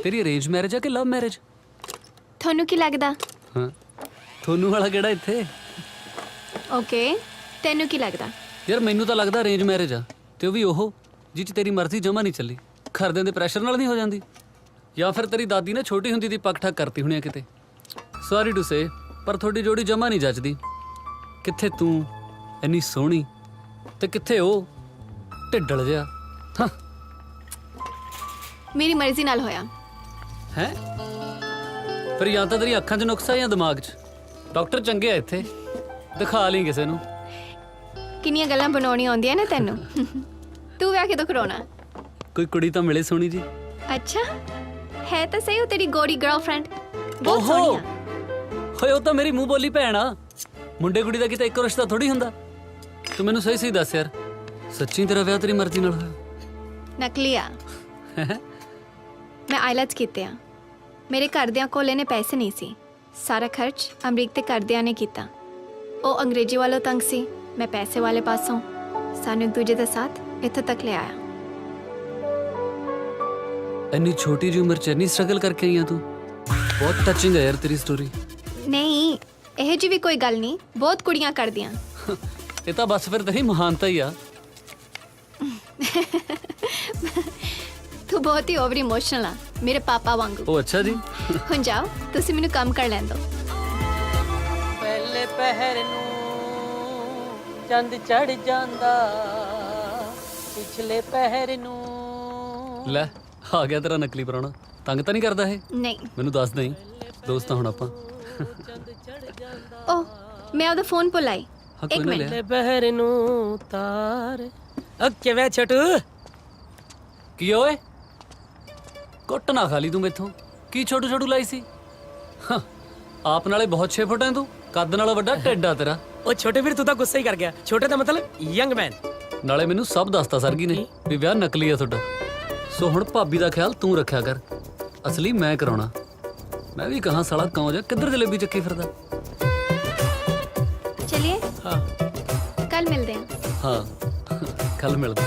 ਤੇਰੀ ਅਰੇਂਜ ਮੈਰਿਜ ਆ ਕਿ ਲਵ ਮੈਰਿਜ? ਤੁਹਾਨੂੰ ਕੀ ਲੱਗਦਾ? ਹਾਂ, ਤੁਹਾਨੂੰ ਵਾਲਾ ਕਿਹੜਾ ਇੱਥੇ? ਓਕੇ, ਤੈਨੂੰ ਕੀ ਲੱਗਦਾ? ਯਾਰ ਮੈਨੂੰ ਤਾਂ ਲੱਗਦਾ ਅਰੇਂਜ ਮੈਰਿਜ ਆ, ਤੇ ਉਹ ਵੀ ਉਹ ਜਿਹ 'ਚ ਤੇਰੀ ਮਰਜ਼ੀ ਜਮਾ ਨਹੀਂ ਚੱਲੀ, ਘਰਦਿਆਂ ਦੇ ਪ੍ਰੈਸ਼ਰ ਨਾਲ ਨਹੀਂ ਹੋ ਜਾਂਦੀ। ਜਾਂ ਫਿਰ ਤੇਰੀ ਦਾਦੀ ਨੇ ਛੋਟੀ ਹੁੰਦੀ ਦੀ ਪੱਕ ਠੱਕ ਕਰਤੀ ਹੋਣੀ ਆ ਕਿਤੇ। ਸੌਰੀ ਟੂ ਸੇ, ਪਰ ਤੁਹਾਡੀ ਜੋੜੀ ਜਮਾ ਨਹੀਂ ਜੱਚਦੀ। ਕਿੱਥੇ ਤੂੰ ਇੰਨੀ ਸੋਹਣੀ ਤੇ ਕਿੱਥੇ ਉਹ ਢਿੱਡਲ ਜਿਹਾ। ਹਾਂ, ਮੇਰੀ ਮਰਜ਼ੀ ਨਾਲ ਹੋਇਆ। ਹੈ ਫਿਰ ਜਾਂ ਤਾਂ ਤੇਰੀ ਅੱਖਾਂ 'ਚ ਨੁਕਸਾ ਜਾਂ ਦਿਮਾਗ 'ਚ। ਡਾਕਟਰ ਚੰਗੇ ਆ ਇੱਥੇ, ਦਿਖਾ ਲਈ ਕਿਸੇ ਨੂੰ। ਕਿੰਨੀਆਂ ਗੱਲਾਂ ਬਣਾਉਣੀਆਂ ਆਉਂਦੀਆਂ ਨੇ ਤੈਨੂੰ। ਤੂੰ ਵਿਆਹ ਕਿਦੋਂ ਕਰਾਉਣਾ? ਕੋਈ ਕੁੜੀ ਤਾਂ ਮਿਲੇ ਸੋਹਣੀ ਜੀ। ਅੱਛਾ, ਹੈ ਤਾਂ ਸਹੀ ਉਹ ਤੇਰੀ ਗੋਰੀ ਗਰਲਫ੍ਰੈਂਡ, ਬਹੁਤ ਸੋਹਣੀ ਆ। ਹੋਏ ਉਹ ਤਾਂ ਮੇਰੀ ਮੂੰਹ ਬੋਲੀ ਭੈਣ ਆ। ਮੁੰਡੇ ਕੁੜੀ ਦਾ ਕਿਤੇ ਇੱਕੋ ਰਿਸ਼ਤਾ ਥੋੜੀ ਹੁੰਦਾ। ਤੂੰ ਮੈਨੂੰ ਸਹੀ ਸਹੀ ਦੱਸ ਯਾਰ, ਸੱਚੀ ਤੇਰਾ ਵਿਆਹ ਤੇਰੀ ਮਰਜ਼ੀ ਨਾਲ ਹੋਇਆ? ਨਕਲੀ ਆ। ਮੈਂ ਆਈਲੈਟਸ ਕੀਤੇ ਆ। ਮੇਰੇ ਘਰਦਿਆਂ ਕੋਲ ਇਹਨੇ ਪੈਸੇ ਨਹੀਂ ਸੀ। ਸਾਰਾ ਖਰਚ ਅਮਰੀਕ ਤੇ ਘਰਦਿਆਂ ਨੇ ਕੀਤਾ। ਉਹ ਅੰਗਰੇਜ਼ੀ ਵਾਲੋਂ ਤੰਗ ਸੀ, ਮੈਂ ਪੈਸੇ ਵਾਲੇ ਪਾਸੋਂ। ਸਾਨੂੰ ਇੱਕ ਦੂਜੇ ਦਾ ਸਾਥ ਇੱਥੇ ਤੱਕ ਲੈ ਆਇਆ। ਇੰਨੀ ਛੋਟੀ ਜਿਹੀ ਉਮਰ 'ਚ ਇੰਨੀ ਸਟਰਗਲ ਕਰਕੇ ਆਈ ਆ ਤੂੰ। ਬਹੁਤ ਟੱਚਿੰਗ ਹੈ ਯਾਰ ਤੇਰੀ ਸਟੋਰੀ। ਨਹੀਂ, ਇਹੋ ਜਿਹੀ ਵੀ ਕੋਈ ਗੱਲ ਨਹੀਂ, ਬਹੁਤ ਕੁੜੀਆਂ ਕਰਦੀਆਂ। ਇਹ ਤਾਂ ਬਸ ਫਿਰ ਤੇਰੀ ਮਹਾਨਤਾ ਹੀ ਆ। ਤੂੰ ਬਹੁਤ ਹੀ ਓਵਰ ਇਮੋਸ਼ਨਲ ਆ, ਮੇਰੇ ਪਾਪਾ ਵਾਂਗੂ। ਉਹ ਅੱਛਾ ਜੀ। ਹੁਣ ਜਾਓ, ਤੁਸੀਂ ਮੈਨੂੰ ਕੰਮ ਕਰ ਲੈਣ ਦਿਓ। ਪਹਿਲੇ ਪਹਿਰ ਨੂੰ ਚੰਦ ਚੜ ਜਾਂਦਾ, ਪਿਛਲੇ ਪਹਿਰ ਨੂੰ। ਲੈ ਆ ਗਿਆ ਤੇਰਾ ਨਕਲੀ ਪ੍ਰਾਹੁਣਾ। ਤੰਗ ਤਾਂ ਨਹੀਂ ਕਰਦਾ ਇਹ? ਨਹੀਂ। ਮੈਨੂੰ ਦੱਸ ਦੇਈਂ, ਦੋਸਤ ਹਾਂ ਹੁਣ ਆਪਾਂ। ਓਹ, ਮੈਂ ਉਹਦਾ ਫੋਨ ਭੁੱਲ ਆਈ। ਹਾਂ, ਇੱਕ ਕੋਈ ਨਾ ਮਿੰਟ। ਲਿਆ। ਪਹਿਰ ਨੂੰ ਤਾਰ। ਕਿਵੇਂ ਛੋਟੂ? ਕੀ ਓਏ, ਕੁੱਟ ਨਾ ਖਾ ਲਈ ਤੂੰ ਮੈਥੋਂ। ਕੀ ਛੋਟੂ ਛੋਟੂ ਲਾਈ ਸੀ? ਹਾਂ, ਆਪ ਨਾਲੇ ਬਹੁਤ 6 ਫੁੱਟ ਹੈ ਤੂੰ, ਕੱਦ ਨਾਲੋਂ ਵੱਡਾ ਢਿੱਡ ਆ ਤੇਰਾ। ਉਹ ਛੋਟੇ ਵੀਰ, ਤੂੰ ਤਾਂ ਗੁੱਸਾ ਹੀ ਕਰ ਗਿਆ। ਛੋਟੇ ਦਾ ਮਤਲਬ ਯੰਗ ਮੈਨ। ਨਾਲੇ ਮੈਨੂੰ ਸਭ ਦੱਸਤਾ ਸਰਗੀ ਨੇ ਵੀ ਵਿਆਹ ਨਕਲੀ ਆ ਤੁਹਾਡਾ। ਸੋ ਹੁਣ ਭਾਬੀ ਦਾ ਖਿਆਲ ਤੂੰ ਰੱਖਿਆ ਕਰ, ਅਸਲੀ ਮੈਂ ਕਰਾਉਣਾ। ਮੈਂ ਵੀ ਕਹਾਂ ਸਾਲਾ ਕੌਂ ਜਾ ਕਿੱਧਰ ਜਲੇਬੀ ਚੱਕੀ ਫਿਰਦਾ। ਚਲਿਏ, ਹਾਂ, ਕੱਲ ਮਿਲਦੇ ਹਾਂ। ਹਾਂ, ਕੱਲ ਮਿਲਦੇ।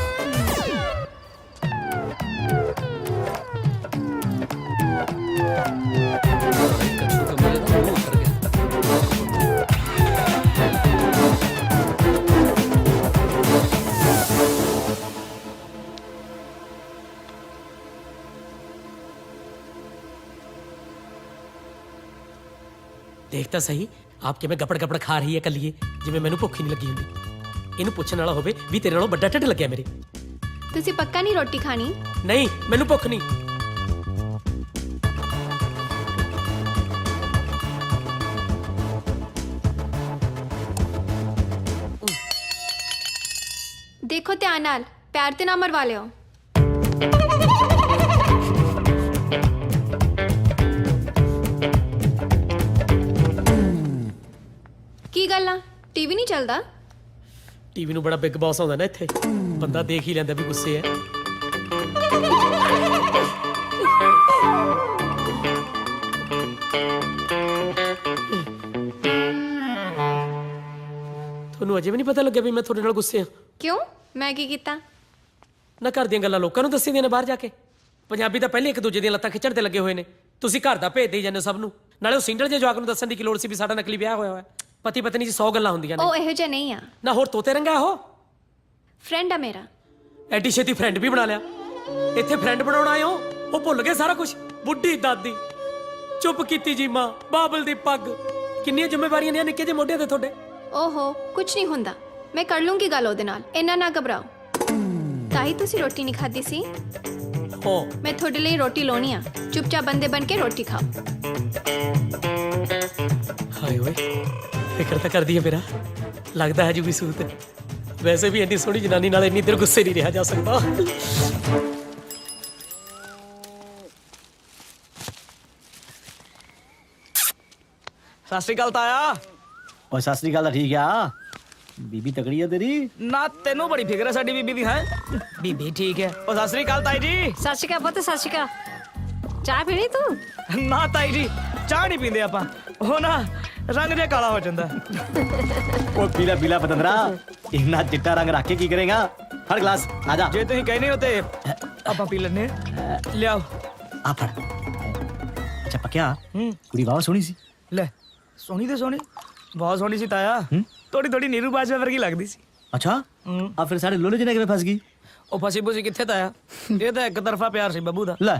ਦੇਖ ਤਾਂ ਸਹੀ, ਆਪ ਕਿਵੇਂ ਗਪੜ ਗਪੜ ਖਾ ਰਹੀ ਹੈ ਕੱਲੀਏ, ਜਿਵੇਂ ਮੈਨੂੰ ਭੁੱਖ ਹੀ ਨਹੀਂ ਲੱਗੀ ਹੁੰਦੀ। ਇਹਨੂੰ ਪੁੱਛਣ ਵਾਲਾ ਹੋਵੇ ਵੀ ਤੇਰੇ ਨਾਲੋਂ ਵੱਡਾ ਢਿੱਡ ਲੱਗਿਆ ਮੇਰੇ। ਤੁਸੀਂ ਪੱਕਾ ਨਹੀਂ ਰੋਟੀ ਖਾਣੀ? ਨਹੀਂ, ਮੈਨੂੰ ਭੁੱਖ ਨਹੀਂ। ਦੇਖੋ ਧਿਆਨ ਨਾਲ, ਪੈਰ ਤੇ ਨਾ ਮਰਵਾ ਲਿਓ। ਕੀ ਗੱਲ ਆ, ਟੀਵੀ ਨਹੀਂ ਚੱਲਦਾ? ਟੀਵੀ ਨੂੰ ਬੜਾ ਬਿਗ ਬੌਸ ਆਉਂਦਾ ਨਾ ਇੱਥੇ, ਬੰਦਾ ਦੇਖ ਹੀ ਲੈਂਦਾ ਵੀ ਗੁੱਸੇ ਹੈ। ਤੁਹਾਨੂੰ ਅਜੇ ਵੀ ਨਹੀਂ ਪਤਾ ਲੱਗਿਆ ਵੀ ਮੈਂ ਤੁਹਾਡੇ ਨਾਲ ਗੁੱਸੇ ਹਾਂ? ਕਿਉਂ, ਮੈਂ ਕੀ ਕੀਤਾ? ਨਾ ਘਰ ਦੀਆਂ ਗੱਲਾਂ ਲੋਕਾਂ ਨੂੰ ਦੱਸੀ ਦੀਆਂ ਨੇ ਬਾਹਰ ਜਾ ਕੇ। ਪੰਜਾਬੀ ਤਾਂ ਪਹਿਲੇ ਇੱਕ ਦੂਜੇ ਦੀਆਂ ਲੱਤਾਂ ਖਿੱਚਣ ਤੇ ਲੱਗੇ ਹੋਏ ਨੇ, ਤੁਸੀਂ ਘਰ ਦਾ ਭੇਜ ਦੇਈ ਜਾਂਦੇ ਹੋ ਸਭ ਨੂੰ। ਨਾਲੇ ਉਹ ਸਿੰਗਲ ਜੇ ਜਵਾਕ ਨੂੰ ਦੱਸਣ ਦੀ ਕੀ ਲੋੜ ਸੀ ਵੀ ਸਾਡਾ ਨਕਲੀ ਵਿਆਹ ਹੋਇਆ ਹੋਇਆ। ਪਤੀ ਪਤਨੀ 'ਚ 100 ਗੱਲਾਂ ਹੁੰਦੀਆਂ ਨੇ। ਉਹ ਇਹੋ ਜਿਹਾ ਨਹੀਂ ਆ, ਨਾ ਹੋਰ ਤੋਤੇ ਰੰਗਾ ਉਹ। ਫਰੈਂਡ ਆ ਮੇਰਾ। ਐਡੀ ਛੇਤੀ ਫਰੈਂਡ ਵੀ ਬਣਾ ਲਿਆ। ਇੱਥੇ ਫਰੈਂਡ ਬਣਾਉਣ ਆਏ ਹੋ, ਉਹ ਭੁੱਲ ਗਏ ਸਾਰਾ ਕੁਝ। ਬੁੱਢੀ ਦਾਦੀ ਚੁੱਪ ਕੀਤੀ ਜੀ ਮਾਂ, ਬਾਬਲ ਦੀ ਪੱਗ, ਕਿੰਨੀਆਂ ਜ਼ਿੰਮੇਵਾਰੀਆਂ ਨੇ ਨਿੱਕੇ ਜਿਹੇ ਮੋਢਿਆਂ ਤੇ ਤੁਹਾਡੇ। ਓਹੋ ਕੁਝ ਨਹੀਂ ਹੁੰਦਾ, ਮੈਂ ਕਰ ਲੂੰਗੀ ਗੱਲ ਉਹਦੇ ਨਾਲ, ਇੰਨਾ ਨਾ ਘਬਰਾਓ। ਤਾਂ ਹੀ ਤੁਸੀਂ ਰੋਟੀ ਨਹੀਂ ਖਾਧੀ ਸੀ। ਹੋ ਮੈਂ ਤੁਹਾਡੇ ਲਈ ਰੋਟੀ ਲਾਉਣੀ ਆ, ਚੁੱਪਚਾਪ ਬੰਦੇ ਬਣ ਕੇ ਰੋਟੀ ਖਾਓ। ਹਾਏ ਓਏ, ਫਿਕਰ ਤਾਂ ਕਰਦੀ ਹੈ ਮੇਰਾ, ਲੱਗਦਾ ਹੈ ਜੂਗੀ ਸੂਤ। ਵੈਸੇ ਵੀ ਇੰਨੀ ਸੋਹਣੀ ਜਨਾਨੀ ਨਾਲ ਇੰਨੀ ਦੇਰ ਗੁੱਸੇ ਨਹੀਂ ਰਿਹਾ ਜਾ ਸਕਦਾ। ਸਤਿ ਸ਼੍ਰੀ ਅਕਾਲ ਤਾਇਆ। ਓਏ ਸਤਿ ਸ੍ਰੀ ਅਕਾਲ ਤਾਂ ਠੀਕ ਆ, ਬੀਬੀ ਤਕੜੀ ਆ ਤੇਰੀ। ਨਾ ਤੈਨੂੰ ਬੜੀ ਫਿਕਰ ਹੈ ਸਾਡੀ ਬੀਬੀ ਦੀ ਹੈ। ਬੀਬੀ ਠੀਕ ਹੈ। ਉਹ ਸਤਿ ਸ਼੍ਰੀ ਅਕਾਲ ਤਾਈ ਜੀ। ਸਤਿ ਸ਼੍ਰੀ ਅਕਾਲ ਪੁੱਤ, ਸਤਿ ਸ਼੍ਰੀ ਅਕਾਲ। ਚਾਹ ਪੀਣੀ ਤੂੰ? ਨਾ ਤਾਈ ਜੀ, ਚਾਹ ਨਹੀਂ ਪੀਂਦੇ ਆਪਾਂ, ਉਹ ਨਾ ਰੰਗ ਜਿਹਾ ਕਾਲਾ ਹੋ ਜਾਂਦਾ। ਓਏ ਪੀਲਾ ਪੀਲਾ ਪਤੰਦਰਾ, ਇੰਨਾ ਚਿੱਟਾ ਰੰਗ ਰੱਖ ਕੇ ਕੀ ਕਰੇਗਾ? ਫੜ ਗਲਾਸ, ਆ ਜਾ। ਜੇ ਤੁਸੀਂ ਕਹਿੰਦੇ ਹੋ ਤੇ ਆਪਾਂ ਪੀ ਲੈਣੇ। ਲਿਆਓ ਆ ਫੜ। ਅੱਛਾ ਪੱਕਿਆ, ਕੁੜੀ ਵਾਹ ਸੋਹਣੀ ਸੀ। ਲੈ ਸੋਹਣੀ ਤੇ ਸੋਹਣੀ, ਬਹੁਤ ਸੋਹਣੀ ਸੀ ਤਾਇਆ। ਥੋੜੀ ਥੋੜੀ ਨੀਰੂ ਬਾਜਵਾ ਵਰਗੀ ਲੱਗਦੀ ਸੀ। ਅੱਛਾ ਆ ਫਿਰ ਸਾਡੇ ਲੋਲੇ ਜਿਹਨੇ ਕਿਵੇਂ ਫਸ ਗਈ? ਉਹ ਫਸੀ ਫੁਸੀ ਕਿੱਥੇ ਤਾਇਆ, ਇਹ ਤਾਂ ਇੱਕ ਤਰਫਾ ਪਿਆਰ ਸੀ ਬੱਬੂ ਦਾ। ਲੈ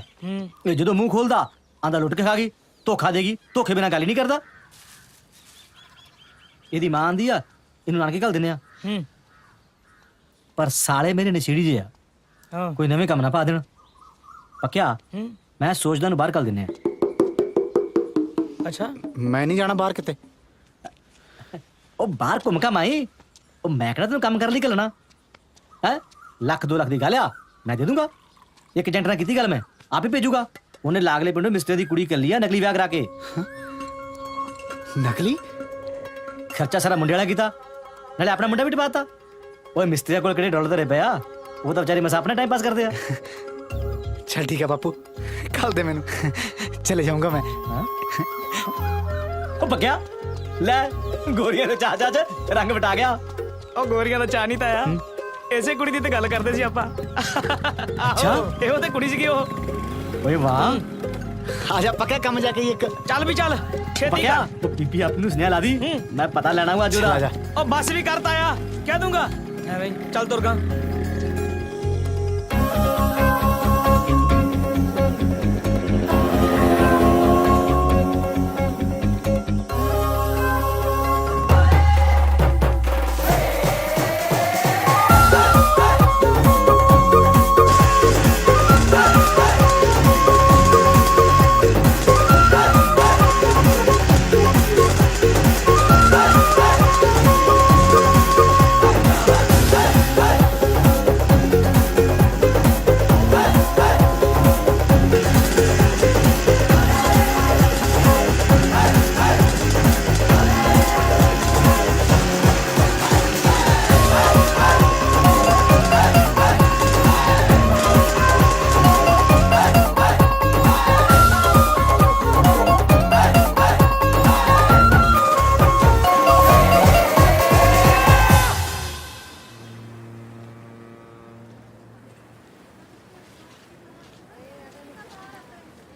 ਇਹ ਜਦੋਂ ਮੂੰਹ ਖੋਲਦਾ ਆਂਦਾ ਲੁੱਟ ਕੇ ਖਾ ਗਈ, ਧੋਖਾ ਦੇਗੀ, ਧੋਖੇ ਬਿਨਾਂ ਗੱਲ ਹੀ ਨਹੀਂ ਕਰਦਾ। ਇਹਦੀ ਮਾਂ ਆਂਦੀ ਆ ਇਹਨੂੰ ਨਾਨਕੇ ਘੱਲ ਦਿੰਦੇ ਆ, ਪਰ ਸਾਲੇ ਮੇਰੇ ਨਸ਼ੇੜੀ ਜੇ ਆ, ਕੋਈ ਨਵੇਂ ਕੰਮ ਨਾ ਪਾ ਦੇਣ। ਪੱਕਿਆ ਮੈਂ ਸੋਚਦਾ ਨੂੰ ਬਾਹਰ ਘੱਲ ਦਿੰਦੇ ਆ। ਅੱਛਾ ਮੈਂ ਨਹੀਂ ਜਾਣਾ ਬਾਹਰ ਕਿਤੇ। ਉਹ ਬਾਹਰ ਘੁੰਮ ਕੇ ਮਾਈ, ਉਹ ਮੈਂ ਕਿਹੜਾ ਤੈਨੂੰ ਕੰਮ ਕਰਨ ਲਈ ਘੱਲਣਾ ਹੈ? ਲੱਖ 2 ਲੱਖ ਦੀ ਗੱਲ ਆ, ਮੈਂ ਦੇ ਦੂੰਗਾ। ਇੱਕ ਏਜੰਟ ਨਾਲ ਕੀਤੀ ਗੱਲ, ਮੈਂ ਆਪ ਹੀ ਭੇਜੂਗਾ। ਉਹਨੇ ਲਾਗਲੇ ਪਿੰਡੋਂ ਮਿਸਟਰ ਦੀ ਕੁੜੀ ਕਰ ਲਈ ਆ, ਨਕਲੀ ਵਿਆਹ ਕਰਾ ਕੇ। ਨਕਲੀ? ਖਰਚਾ ਸਾਰਾ ਮੁੰਡੇ ਵਾਲਾ ਕੀਤਾ, ਨਾਲੇ ਆਪਣਾ ਮੁੰਡਾ ਵੀ ਟਪਾਤਾ। ਓਏ ਮਿਸਤਰੀਆਂ ਕੋਲ ਕਿਹੜੇ ਡਾਲਰ ਧਰੇ ਪਏ ਆ, ਉਹ ਤਾਂ ਵਿਚਾਰੇ ਮਸਾ ਆਪਣਾ ਟਾਈਮ ਪਾਸ ਕਰਦੇ ਆ। ਚੱਲ ਠੀਕ ਹੈ ਬਾਪੂ, ਕੱਲ ਦੇ ਮੈਨੂੰ, ਚਲੇ ਜਾਊਂਗਾ ਮੈਂ। ਉਹ ਬੱਗਿਆ ਲੈ, ਗੋਰੀਆਂ ਦੇ ਚਾਹ ਚਾਹ ਚ ਰੰਗ ਵਟਾ ਗਿਆ। ਉਹ ਗੋਰੀਆਂ ਦਾ ਚਾਹ ਨਹੀਂ ਤਾਇਆ, ਇਸੇ ਕੁੜੀ ਦੀ ਤੇ ਗੱਲ ਕਰਦੇ ਸੀ ਆਪਾਂ। ਅੱਛਾ ਇਹੋ ਤੇ ਕੁੜੀ ਸੀਗੀ ਉਹ। ਓਏ ਵਾਹ, ਆ ਜਾ ਪੱਕਿਆ, ਕੰਮ ਜਾ ਕੇ ਇੱਕ। ਚੱਲ ਵੀ ਚੱਲ ਛੇਤੀ ਬੱਗਿਆ ਕਰ। ਉਹ ਬੀਬੀ ਆਪ ਨੂੰ ਸੁਨੇਹਾ ਲਾ ਦੀ, ਮੈਂ ਪਤਾ ਲੈਣਾ ਹੂੰ ਅੱਜ ਆ ਉਹਦਾ। ਜਾ। ਉਹ ਬੱਸ ਵੀ ਕਰ ਤਾਇਆ, ਕਹਿ ਦੂੰਗਾ ਐਵੇਂ ਹੀ। ਚੱਲ ਤੁਰ ਗਾ।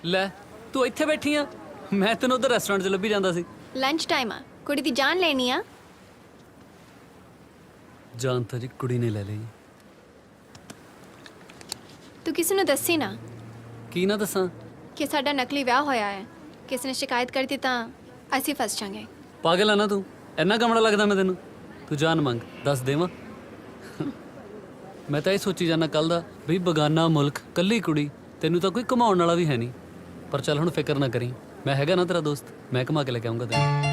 ਲੈ ਤੂੰ ਇੱਥੇ ਬੈਠੀ ਆ, ਮੈਂ ਤੈਨੂੰ ਉਧਰ ਰੈਸਟੋਰੈਂਟ 'ਚ ਲੱਭੀ ਜਾਂਦਾ ਸੀ। ਲੰਚ ਟਾਈਮ ਆ, ਕੁੜੀ ਦੀ ਜਾਨ ਲੈਣੀ ਆ। ਜਾਨ ਤਾਂ ਜੀ ਕੁੜੀ ਨੇ ਲੈ ਲਈ। ਤੂੰ ਕਿਸੇ ਨੂੰ ਦੱਸੀ ਨਾ ਕੀ ਨਾ ਦੱਸਾਂ? ਕਿ ਸਾਡਾ ਨਕਲੀ ਵਿਆਹ ਹੋਇਆ ਹੈ। ਕਿਸੇ ਨੇ ਸ਼ਿਕਾਇਤ ਕਰਤੀ ਤਾਂ ਅਸੀਂ ਫਸ ਜਾਾਂਗੇ। ਪਾਗਲ ਆ ਨਾ ਤੂੰ, ਇੰਨਾ ਕਮੜਾ ਲੱਗਦਾ ਮੈਂ ਤੈਨੂੰ? ਤੂੰ ਜਾਨ ਮੰਗ, ਦੱਸ ਦੇਵਾਂ। ਮੈਂ ਤਾਂ ਇਹ ਸੋਚੀ ਜਾਂਦਾ ਕੱਲ ਦਾ ਵੀ ਬਗਾਨਾ ਮੁਲਕ, ਕੱਲੀ ਕੁੜੀ, ਤੈਨੂੰ ਤਾਂ ਕੋਈ ਘੁਮਾਉਣ ਵਾਲਾ ਵੀ ਹੈ ਨਹੀਂ। ਪਰ ਚੱਲ ਹੁਣ ਫਿਕਰ ਨਾ ਕਰੀ, ਮੈਂ ਹੈਗਾ ਨਾ ਤੇਰਾ ਦੋਸਤ, ਮੈਂ ਘੁਮਾ ਕੇ ਲੈ ਕੇ ਆਉਂਗਾ ਤੈਨੂੰ।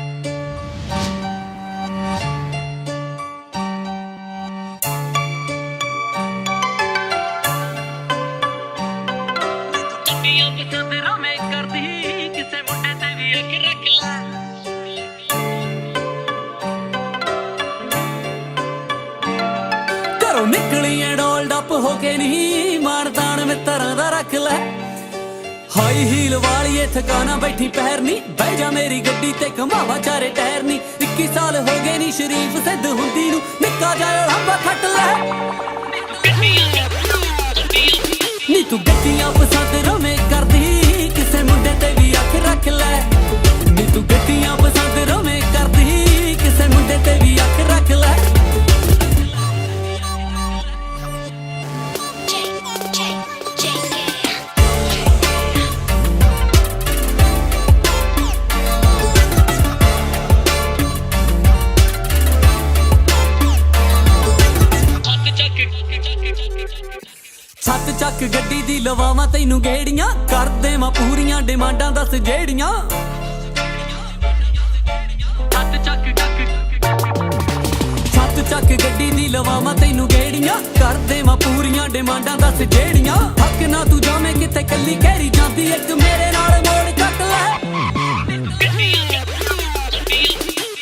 ਘਰੋਂ ਨਿਕਲੀਆਂ ਡੋਲ ਡੱਪ ਹੋ ਕੇ ਨਹੀਂ, ਮਾਰਦਾਨ ਮਿੱਤਰਾਂ ਦਾ ਰੱਖ ਲੈ। ਹਾਈ ਹੀਲ ਵਾਲੀਏ ਥਕਾਣਾ ਬੈਠੀ ਪੈਰ ਨੀ, ਬਹਿ ਜਾ ਮੇਰੀ ਗੱਡੀ ਤੇ ਘਮਾਵਾ ਚਾਰੇ ਟਾਇਰ ਨੀ। 21 ਸਾਲ ਹੋ ਗਏ ਨੀ ਸ਼ਰੀਫ ਸਿੱਧ ਹੁੰਦੀ ਨੂੰ, ਨਿੱਕਾ ਜਿਹਾ ਲੰਬਾ ਖੱਟ ਲੈ ਨੀ। ਤੂੰ ਗੱਡੀਆਂ ਪਸੰਦ ਰਵੇਂ ਕਰਦੀ ਕਿਸੇ ਮੁੰਡੇ ਤੇ ਵੀ ਅੱਖ ਰੱਖ ਲੈ ਨੀ ਤੂੰ ਗੱਡੀਆਂ ਪਸੰਦ ਰਵੇਂ ਕਰਦੀ ਕਿਸੇ ਮੁੰਡੇ ਤੇ ਵੀ ਅੱਖ ਰੱਖ ਲੈ ਛੱਤ ਚੱਕ ਗੱਡੀ ਦੀ ਲਵਾਵਾਂ ਤੈਨੂੰ ਗੇੜੀਆਂ ਕਰ ਦੇਵਾਂ ਪੂਰੀਆਂ ਡਿਮਾਂਡਾਂ ਦੱਸ ਜਿਹੜੀਆਂ ਛੱਤ ਚੱਕ ਗੱਡੀ ਦੀ ਲਵਾਵਾਂ ਤੈਨੂੰ ਗੇੜੀਆਂ ਕਰ ਦੇਵਾਂ ਪੂਰੀਆਂ ਡਿਮਾਂਡਾਂ ਦੱਸ ਜਿਹੜੀਆਂ ਹੱਕ ਨਾ ਤੂੰ ਜਾਵੇਂ ਕਿਤੇ ਕੱਲੀ ਕਹਿਰੀ ਜਾਂਦੀ ਇੱਕ ਮੇਰੇ ਨਾਲ ਮੋੜ ਕੱਟ ਲੈ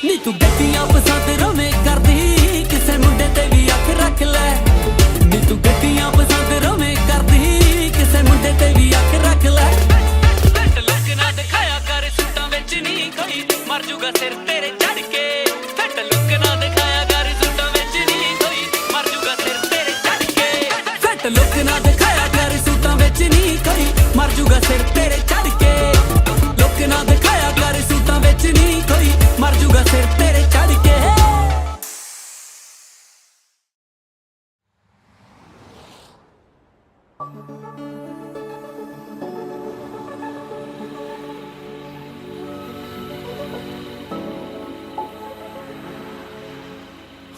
ਨੀ ਤੂੰ ਗੱਡੀਆਂ ਪਸੰਦ ਰਵੇਂ ਕਰਦੀ ਕਿਸੇ ਮੁੰਡੇ ਤੇ ਵੀ ਅੱਖ ਰੱਖ ਲੈ ਨੀ ਤੂੰ ਗੱਡੀਆਂ ਪਸੰਦ ਰਵੇਂ ਕਰਦੀ ਕਿਸੇ ਮੁੰਡੇ ਤੇ ਵੀ ਅੱਖ ਰੱਖ ਲੈ ਫੱਟ ਲੁੱਕ ਨਾ ਦਿਖਾਇਆ ਕਰ ਸੂਟਾਂ ਵਿੱਚ ਨਹੀਂ ਕੋਈ ਮਰ ਜੂਗਾ ਸਿਰ ਤੇਰੇ ਚੜ ਕੇ ਫੱਟ ਲੁੱਕ ਨਾ ਦਿਖਾਇਆ ਕਰ ਸੂਟਾਂ ਵਿੱਚ ਨਹੀਂ ਕੋਈ ਮਰ ਜੂਗਾ ਸਿਰ ਤੇਰੇ ਚੜ ਕੇ ਫੱਟ ਲੁੱਕ ਨਾ ਦਿਖਾਇਆ ਕਰ ਸੂਟਾਂ ਵਿੱਚ ਨਹੀਂ ਕੋਈ ਮਰ ਜੂਗਾ ਸਿਰ ਤੇਰੇ ਚੜ ਕੇ ਲੁੱਕ ਨਾ ਦਿਖਾਇਆ ਕਰ ਸੂਟਾਂ ਵਿੱਚ ਨਹੀਂ ਕੋਈ ਮਰ ਜੂਗਾ ਸਿਰ ਤੇਰੇ ਚੜ ਕੇ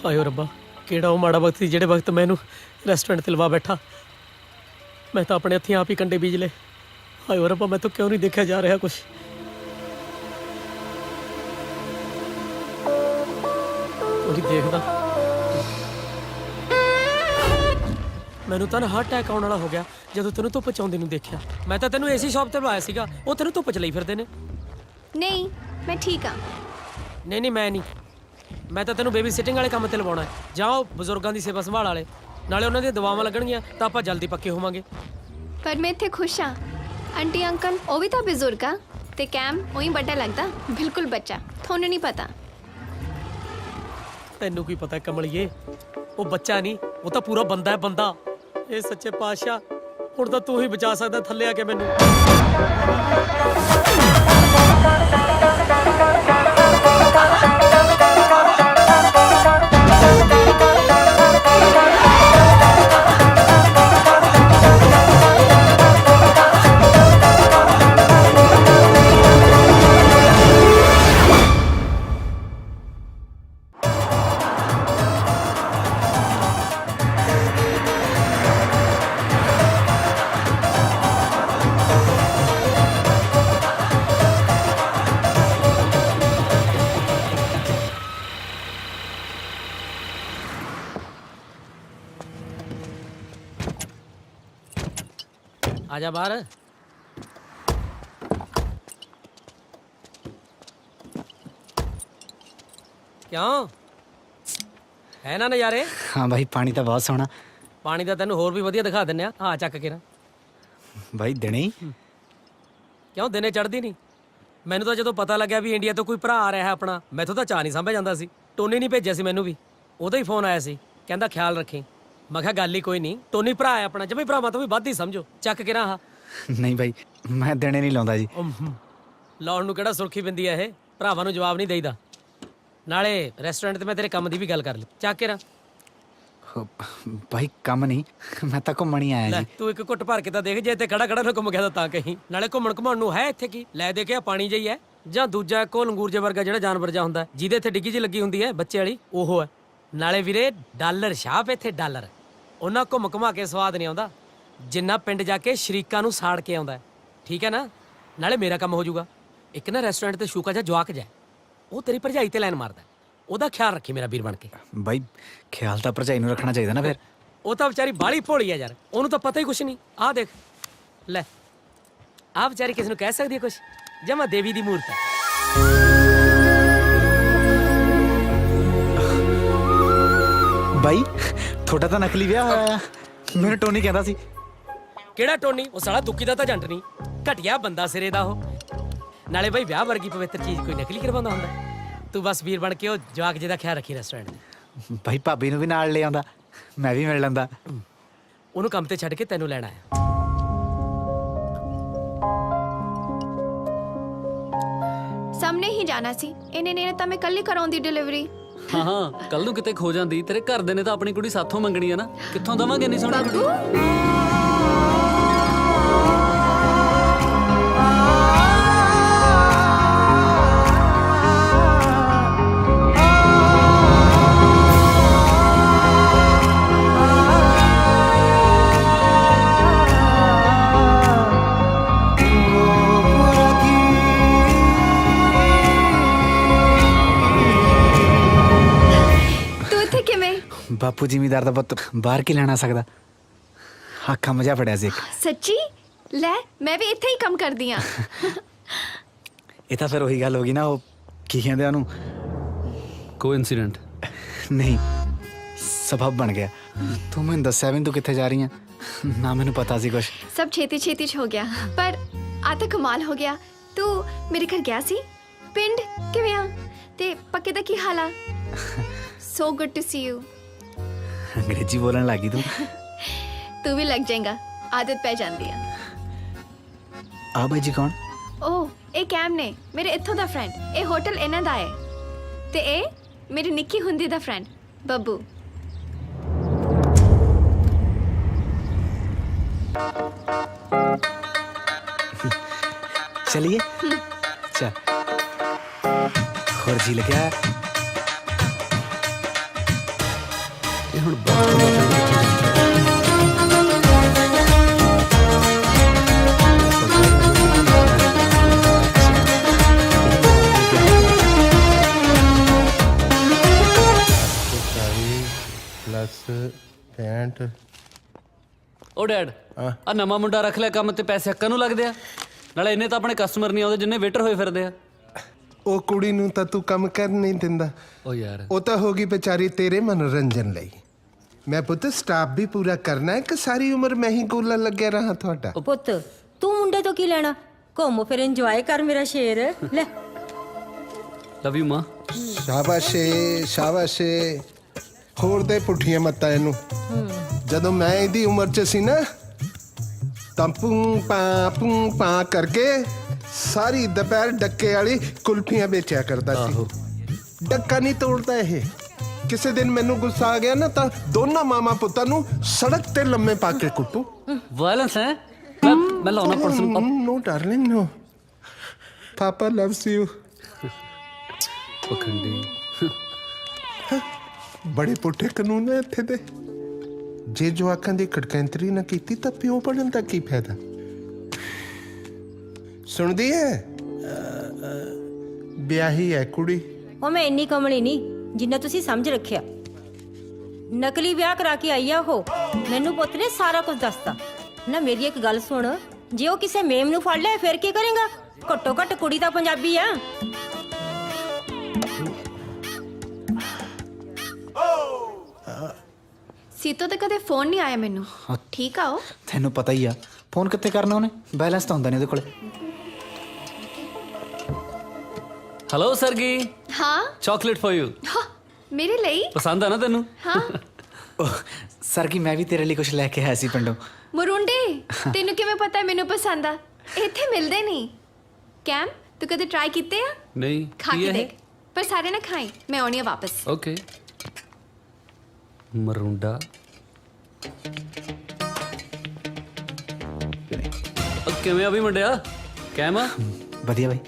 ਹਾਏ ਰੱਬਾ ਕਿਹੜਾ ਉਹ ਮਾੜਾ ਵਕਤ ਸੀ ਜਿਹੜੇ ਵਕਤ ਮੈਨੂੰ ਰੈਸਟੋਰੈਂਟ ਤੇ ਲਵਾ ਬੈਠਾ ਮੈਂ ਤਾਂ ਆਪਣੇ ਹੱਥੀਂ ਆਪ ਹੀ ਕੰਡੇ ਬੀਜ ਲਏ ਹਾਏ ਰੱਬਾ ਮੈਂ ਤਾਂ ਕਿਉਂ ਨਹੀਂ ਦੇਖਿਆ ਜਾ ਰਿਹਾ ਕੁਛ ਉਹੀ ਦੇਖਦਾ ਮੈਨੂੰ ਤਾਂ ਹਾਰਟ ਅਟੈਕ ਆਉਣ ਵਾਲਾ ਹੋ ਗਿਆ ਜਦੋਂ ਤੈਨੂੰ ਧੁੱਪ ਚ ਆਉਂਦੀ ਨੂੰ ਦੇਖਿਆ ਮੈਂ ਤਾਂ ਤੈਨੂੰ ਏਸੀ ਸ਼ਾਪ ਤੇ ਬੁਲਾਇਆ ਸੀਗਾ ਉਹ ਤੈਨੂੰ ਧੁੱਪ ਚ ਲਈ ਫਿਰਦੇ ਨੇ ਨਹੀਂ ਮੈਂ ਠੀਕ ਆ ਨਹੀਂ ਮੈਂ ਨਹੀਂ ਮੈਂ ਤਾਂ ਤੈਨੂੰ ਬੇਬੀ ਸਿਟਿੰਗ ਵਾਲੇ ਕੰਮ ਤੇ ਲਵਾਉਣਾ ਹੈ ਜਾਓ ਬਜ਼ੁਰਗਾਂ ਦੀ ਸੇਵਾ ਸੰਭਾਲ ਵਾਲੇ ਨਾਲੇ ਉਹਨਾਂ ਦੀਆਂ ਦਵਾਵਾਂ ਲੱਗਣਗੀਆਂ ਤਾਂ ਆਪਾਂ ਜਲਦੀ ਪੱਕੇ ਹੋਵਾਂਗੇ ਪਰ ਮੈਂ ਇੱਥੇ ਖੁਸ਼ ਆ ਆਂਟੀ ਅੰਕਲ ਉਹ ਵੀ ਤਾਂ ਬਜ਼ੁਰਗ ਆ ਤੇ ਕੈਮ ਉਹੀ ਵੱਡਾ ਲੱਗਦਾ ਬਿਲਕੁਲ ਬੱਚਾ ਤੁਹਾਨੂੰ ਨਹੀਂ ਪਤਾ ਤੈਨੂੰ ਕੀ ਪਤਾ ਕਮਲੀਏ ਉਹ ਬੱਚਾ ਨਹੀਂ ਉਹ ਤਾਂ ਪੂਰਾ ਬੰਦਾ ਹੈ ਬੰਦਾ ਇਹ ਸੱਚੇ ਪਾਤਸ਼ਾਹ ਹੁਣ ਤਾਂ ਤੂੰ ਹੀ ਬਚਾ ਸਕਦਾ ਥੱਲੇ ਆ ਕੇ ਮੈਨੂੰ आजा बाहर क्यों है ना नज़ारे हाँ भाई पानी तो बहुत सोहना पानी का तेन होर भी वधिया दिखा दिंने हाँ चक के ना भाई दिने ही क्यों दिने चढ़ती नहीं मैनू तो जो पता लग्या भी इंडिया तो कोई भरा आ रहा है अपना मैथों तो चाह नहीं सामभ्या जांदा सी टोनी नहीं भेजिया सी मैनू भी ਉਹਦਾ ਹੀ ਫੋਨ ਆਇਆ ਸੀ ਕਹਿੰਦਾ ਖਿਆਲ ਰੱਖੀ ਮੈਂ ਕਿਹਾ ਗੱਲ ਹੀ ਕੋਈ ਨਹੀਂ ਟੋਨੀ ਭਰਾ ਹੈ ਆਪਣਾ ਜਿਵੇਂ ਭਰਾਵਾਂ ਤੋਂ ਵੀ ਵੱਧ ਹੀ ਸਮਝੋ ਚੱਕ ਕੇ ਨਾ नहीं भाई मैं दिने नहीं लाਉਂਦਾ ਜੀ ਲਾਉਣ ਨੂੰ ਕਿਹੜਾ ਸੁਰਖੀ ਬਿੰਦੀ ਹੈ ਇਹ ਭਰਾਵਾਂ ਨੂੰ ਜਵਾਬ ਨਹੀਂ ਦੇਈਦਾ ਨਾਲੇ ਰੈਸਟੋਰੈਂਟ ਤੇ ਮੈਂ ਤੇਰੇ ਕੰਮ ਦੀ ਵੀ ਗੱਲ ਕਰ ਲਈ ਚੱਕ ਕੇ ਨਾ भाई ਕੰਮ ਨਹੀਂ ਮੈਂ ਤਾਂ ਘੁੰਮਣ ਹੀ ਆਇਆ ਲੈ ਜੀ ਤੂੰ ਇੱਕ ਘੁੱਟ ਭਰ ਕੇ ਤਾਂ ਦੇਖ ਜੇ ਇੱਥੇ ਖੜਾ ਖੜਾ ਨਾ ਘੁੰਮ ਗਿਆ ਤਾਂ ਕਹੀਂ ਨਾਲੇ ਘੁੰਮਣ ਘੁਮਾਉਣ ਨੂੰ ਹੈ ਇੱਥੇ ਕੀ ਲੈ ਦੇ ਕੇ ਆ ਪਾਣੀ ਜਿਹੀ ਹੈ ਜਾਂ ਦੂਜਾ ਕੋ ਲੰਗੂਰ ਜੇ ਵਰਗਾ ਜਿਹੜਾ ਜਾਨਵਰ ਜਾ ਹੁੰਦਾ ਜਿਹਦੇ ਇੱਥੇ ਡਿੱਗੀ ਜੀ ਲੱਗੀ ਹੁੰਦੀ ਹੈ ਬੱਚੇ ਵਾਲੀ ਉਹ ਹੈ ਨਾਲੇ ਵੀਰੇ ਡਾਲਰ ਛਾਪ ਇੱਥੇ ਡਾਲਰ ਉਹਨਾਂ ਘੁੰਮ ਘੁਮਾ ਕੇ ਸਵਾਦ ਨਹੀਂ ਆਉਂਦਾ ਜਿੰਨਾ ਪਿੰਡ ਜਾ ਕੇ ਸ਼ਰੀਕਾਂ ਨੂੰ ਸਾੜ ਕੇ ਆਉਂਦਾ ਠੀਕ ਹੈ ਨਾ ਨਾਲੇ ਮੇਰਾ ਕੰਮ ਹੋ ਜਾਊਗਾ ਇੱਕ ਨਾ ਰੈਸਟੋਰੈਂਟ ਤੇ ਸ਼ੂਕਾ ਜਾ ਜਵਾਕ ਜਾ ਉਹ ਤੇਰੀ ਭਰਜਾਈ ਤੇ ਲਾਈਨ ਮਾਰਦਾ ਉਹਦਾ ਖਿਆਲ ਰੱਖੀ ਮੇਰਾ ਵੀਰ ਬਣ ਕੇ भाई ਖਿਆਲ ਤਾਂ ਭਰਜਾਈ ਨੂੰ ਰੱਖਣਾ ਚਾਹੀਦਾ ਨਾ ਫਿਰ ਉਹ ਤਾਂ ਵਿਚਾਰੀ ਬਾਹਲੀ ਭੋਲੀ ਆ ਯਾਰ ਉਹਨੂੰ ਤਾਂ ਪਤਾ ਹੀ ਕੁਛ ਨਹੀਂ ਆਹ ਦੇਖ ਲੈ ਆਹ ਵਿਚਾਰੀ ਕਿਸ ਨੂੰ ਕਹਿ ਸਕਦੀ ਹੈ ਕੁਛ ਜਮਾ ਦੇਵੀ ਦੀ ਮੂਰਤ ਹੈ ਬਾਈ ਤੁਹਾਡਾ ਤਾਂ ਨਕਲੀ ਵਿਆਹ ਹੋਇਆ ਆ। ਮੈਨੂੰ ਟੋਨੀ ਕਹਿੰਦਾ ਸੀ ਕਿਹੜਾ ਟੋਨੀ ਉਹ ਸਾਲਾ ਦੁੱਕੀ ਦਾ ਤਾਂ ਜੰਟ ਨਹੀਂ ਘਟਿਆ ਬੰਦਾ ਸਿਰੇ ਦਾ ਉਹ ਨਾਲੇ ਬਾਈ ਵਿਆਹ ਵਰਗੀ ਪਵਿੱਤਰ ਚੀਜ਼ ਕੋਈ ਨਕਲੀ ਕਰਵਾਉਂਦਾ ਹੁੰਦਾ ਤੂੰ ਬਸ ਵੀਰ ਬਣ ਕੇ ਉਹ ਜਵਾਕ ਜਿਹਦਾ ਖਿਆਲ ਰੱਖੀ ਰੈਸਟੋਰੈਂਟ ਦੇ ਭਾਈ ਭਾਬੀ ਨੂੰ ਵੀ ਨਾਲ ਲੈ ਆਉਂਦਾ ਮੈਂ ਵੀ ਮਿਲ ਲੈਂਦਾ ਉਹਨੂੰ ਕੰਮ ਤੇ ਛੱਡ ਕੇ ਤੈਨੂੰ ਲੈਣਾ ਹੈ ਸਾਹਮਣੇ ਹੀ ਜਾਣਾ ਸੀ ਇਹਨੇ ਨੇ ਤਾਂ ਮੈਂ ਕੱਲ ਹੀ ਕਰਾਉਂਦੀ ਡਿਲੀਵਰੀ। ਹਾਂ ਹਾਂ, ਕੱਲ ਨੂੰ ਕਿਤੇ ਖੋ ਜਾਂਦੀ, ਤੇਰੇ ਘਰ ਦੇ ਨੇ ਤਾਂ ਆਪਣੀ ਕੁੜੀ ਸਾਥੋਂ ਮੰਗਣੀ ਆ ਨਾ, ਕਿੱਥੋਂ ਦਵਾਂਗੇ ਨਹੀਂ ਸੋਹਣੀ ਕੁੜੀ। ਤੂੰ ਇੱਥੇ ਕਿਵੇਂ? ਬਾਪੂ ਜ਼ਿਮੀਦਾਰ ਦਾ ਪੁੱਤ ਬਾਹਰ ਕੀ ਲੈਣਾ ਸਕਦਾ। ਆਖਾਂ ਮਜਾ ਫੜਿਆ ਸੀ ਇੱਕ। ਸੱਚੀ? ਲੈ ਮੈਂ ਵੀ ਇੱਥੇ ਹੀ ਕੰਮ ਕਰਦੀ ਆ। ਇਹ ਤਾਂ ਫਿਰ ਉਹੀ ਗੱਲ ਹੋ ਗਈ ਨਾ, ਉਹ ਕੀ ਕਹਿੰਦੇ ਉਹਨੂੰ, ਕੋਇਨਸੀਡੈਂਟ ਨਹੀਂ ਸਬਬ ਬਣ ਗਿਆ। ਤੂੰ ਮੈਨੂੰ ਦੱਸਿਆ ਵੀ ਨੀ ਤੂੰ ਕਿੱਥੇ ਜਾ ਰਹੀ ਆ, ਨਾ ਮੈਨੂੰ ਪਤਾ ਸੀ ਕੁਛ। ਸਭ ਛੇਤੀ ਛੇਤੀ ਚ ਹੋ ਗਿਆ, ਪਰ ਆ ਤਾਂ ਕਮਾਲ ਹੋ ਗਿਆ। ਤੂੰ ਮੇਰੇ ਘਰ ਗਿਆ ਸੀ? ਪਿੰਡ ਕਿਵੇਂ ਆ? ਤੇ ਪੱਕੇ ਦਾ ਕੀ ਹਾਲ ਆ? So good to see you. ਅੰਗਰੇਜ਼ੀ ਬੋਲਣ ਲੱਗੀ ਤੂੰ। ਤੂੰ ਵੀ ਲੱਗ ਜਾਏਗਾ, ਆਦਤ ਪੈ ਜਾਂਦੀ ਆ। ਆ ਬਾਈ ਜੀ ਕੌਣ? ਓ ਇਹ ਕੈਮ ਨੇ, ਮੇਰੇ ਇੱਥੋਂ ਦਾ ਫਰੈਂਡ। ਇਹ ਹੋਟਲ ਇਹਨਾਂ ਦਾ ਹੈ ਤੇ ਇਹ ਮੇਰੀ ਨਿੱਕੀ ਹੁੰਦੀ ਦਾ ਫਰੈਂਡ ਬੱਬੂ। चलिए चल और जी लगे ਇਹ ਹੁਣ ਬਾਤ ਪੈਂਟ। ਓ ਡੈਡ, ਆ ਨਵਾਂ ਮੁੰਡਾ ਰੱਖ ਲਿਆ ਕੰਮ ਤੇ ਪੈਸੇ ਹੱਕਾਂ ਨੂੰ ਲੱਗਦੇ ਆ, ਨਾਲੇ ਇੰਨੇ ਤਾਂ ਆਪਣੇ ਕਸਟਮਰ ਨਹੀਂ ਆਉਂਦੇ ਜਿੰਨੇ ਵੇਟਰ ਹੋਏ ਫਿਰਦੇ ਆ। ਉਹ ਕੁੜੀ ਨੂੰ ਤਾਂ ਤੂੰ ਕੰਮ ਕਰ ਨਹੀਂ ਦਿੰਦਾ। ਓ ਯਾਰ, ਉਹ ਤਾਂ ਹੋਗੀ ਵਿਚਾਰੀ ਤੇਰੇ ਮਨੋਰੰਜਨ ਲਈ। ਮੈਂ ਪੁੱਤ ਸਟਾਫ ਵੀ ਪੂਰਾ ਕਰਨਾ ਹੈ ਕਿ ਸਾਰੀ ਉਮਰ ਮੈਂ ਹੀ ਗੋਲਾ ਲੱਗਿਆ ਰਹਾ ਤੁਹਾਡਾ? ਪੁੱਤ ਤੂੰ ਮੁੰਡੇ ਤੋਂ ਕੀ ਲੈਣਾ? ਘੁੰਮ ਫਿਰ ਇੰਜੋਏ ਕਰ ਮੇਰਾ ਸ਼ੇਰ। ਲੈ ਲਵ ਯੂ ਮਾਂ। ਸ਼ਾਬਾਸ਼ੇ ਸ਼ਾਬਾਸ਼ੇ। ਹੋਰ ਦੇ ਪੁੱਠੀਆਂ ਮੱਤਾਂ ਇਹਨੂੰ। ਜਦੋਂ ਮੈਂ ਇਹਦੀ ਉਮਰ 'ਚ ਸੀ ਨਾ ਤਾਂ ਪੂੰ ਪਾ ਕਰਕੇ ਸਾਰੀ ਦੁਪਹਿਰ ਡੱਕੇ ਵਾਲੀ ਕੁਲਫੀਆਂ ਵੇਚਿਆ ਕਰਦਾ ਸੀ। ਡੱਕਾ ਨਹੀਂ ਤੋੜਦਾ ਇਹ। ਕਿਸੇ ਦਿਨ ਮੈਨੂੰ ਗੁੱਸਾ ਆ ਗਿਆ ਨਾ ਤਾਂ ਦੋਨਾਂ ਮਾਮਾ ਪੁੱਤਾਂ ਨੂੰ ਸੜਕ ਤੇ ਲੰਮੇ ਪਾ ਕੇ ਕੁੱਟੂ। ਵਾਇਲੈਂਸ ਹੈ? ਮੈਂ ਲਾਉਣਾ ਪਰਸਨ। नो डार्लिंग नो पापा लव्स यू। ਪਖੰਡੀ ਬੜੇ ਪੁੱਠੇ ਕਾਨੂੰਨ ਹੈ ਇੱਥੇ ਦੇ। ਜੇ ਜਵਾਕਾਂ ਦੀ ਖੜਕੈਂਤਰੀ ਨਾ ਕੀਤੀ ਤਾਂ ਪਿਓ ਬਣਨ ਦਾ ਕੀ ਫਾਇਦਾ? ਸੁਣਦੀ ਹੈ? ਵਿਆਹੀ ਹੈ ਕੁੜੀ। ਉਹ ਮੈਂ ਇੰਨੀ ਕਮਲੀ ਨਹੀਂ ਜਿੰਨਾ ਤੁਸੀਂ ਸਮਝ ਰੱਖਿਆ। ਨਕਲੀ ਵਿਆਹ ਕਰਾ ਕੇ ਆਈ ਆ ਉਹ। ਮੈਨੂੰ ਪੁੱਤ ਨੇ ਸਾਰਾ ਕੁਝ ਦੱਸਤਾ ਨਾ। ਮੇਰੀ ਇੱਕ ਗੱਲ ਸੁਣ, ਜੇ ਉਹ ਕਿਸੇ ਮੇਮ ਨੂੰ ਫੜ ਲਿਆ ਫਿਰ ਕੀ ਕਰੇਗਾ? ਘੱਟੋ ਘੱਟ ਕੁੜੀ ਤਾਂ ਪੰਜਾਬੀ ਆ। ਸੀਤੋ ਤੇ ਕਦੇ ਫੋਨ ਨਹੀਂ ਆਇਆ ਮੈਨੂੰ। ਠੀਕ ਆ ਉਹ? ਤੈਨੂੰ ਪਤਾ ਹੀ ਆ ਫੋਨ ਕਿੱਥੇ ਕਰਨਾ ਉਹਨੇ, ਬੈਲੈਂਸ ਤਾਂ ਹੁੰਦਾ ਨਹੀਂ ਉਹਦੇ ਕੋਲੇ। ਹੈਲੋ ਸਰਗੀ, ਹਾਂ ਚਾਕਲੇਟ ਫॉर ਯੂ। ਮੇਰੇ ਲਈ? ਪਸੰਦ ਆ ਨਾ ਤੈਨੂੰ? ਹਾਂ। ਸਰ ਕੀ ਮੈਂ ਵੀ ਤੇਰੇ ਲਈ ਕੁਝ ਲੈ ਕੇ ਆਇਆ ਸੀ ਪਿੰਡੋਂ। ਮੁਰੁੰਡੇ, ਤੈਨੂੰ ਕਿਵੇਂ ਪਤਾ ਮੈਨੂੰ ਪਸੰਦ ਆ? ਇੱਥੇ ਮਿਲਦੇ ਨਹੀਂ। ਕੈਮ ਤੂੰ ਕਦੇ ਟਰਾਈ ਕੀਤੇ ਆ? ਨਹੀਂ। ਖਾ ਕੇ ਦੇਖ, ਪਰ ਸਾਰੇ ਨਾ ਖਾਈ, ਮੈਂ ਆਉਣੀ ਆ ਵਾਪਸ। ਓਕੇ। ਮਰੁੰਡਾ ਕਿਵੇਂ ਆ ਵੀ ਮੁੰਡਿਆ? ਕੈਮਾ ਵਧੀਆ ਬਾਈ।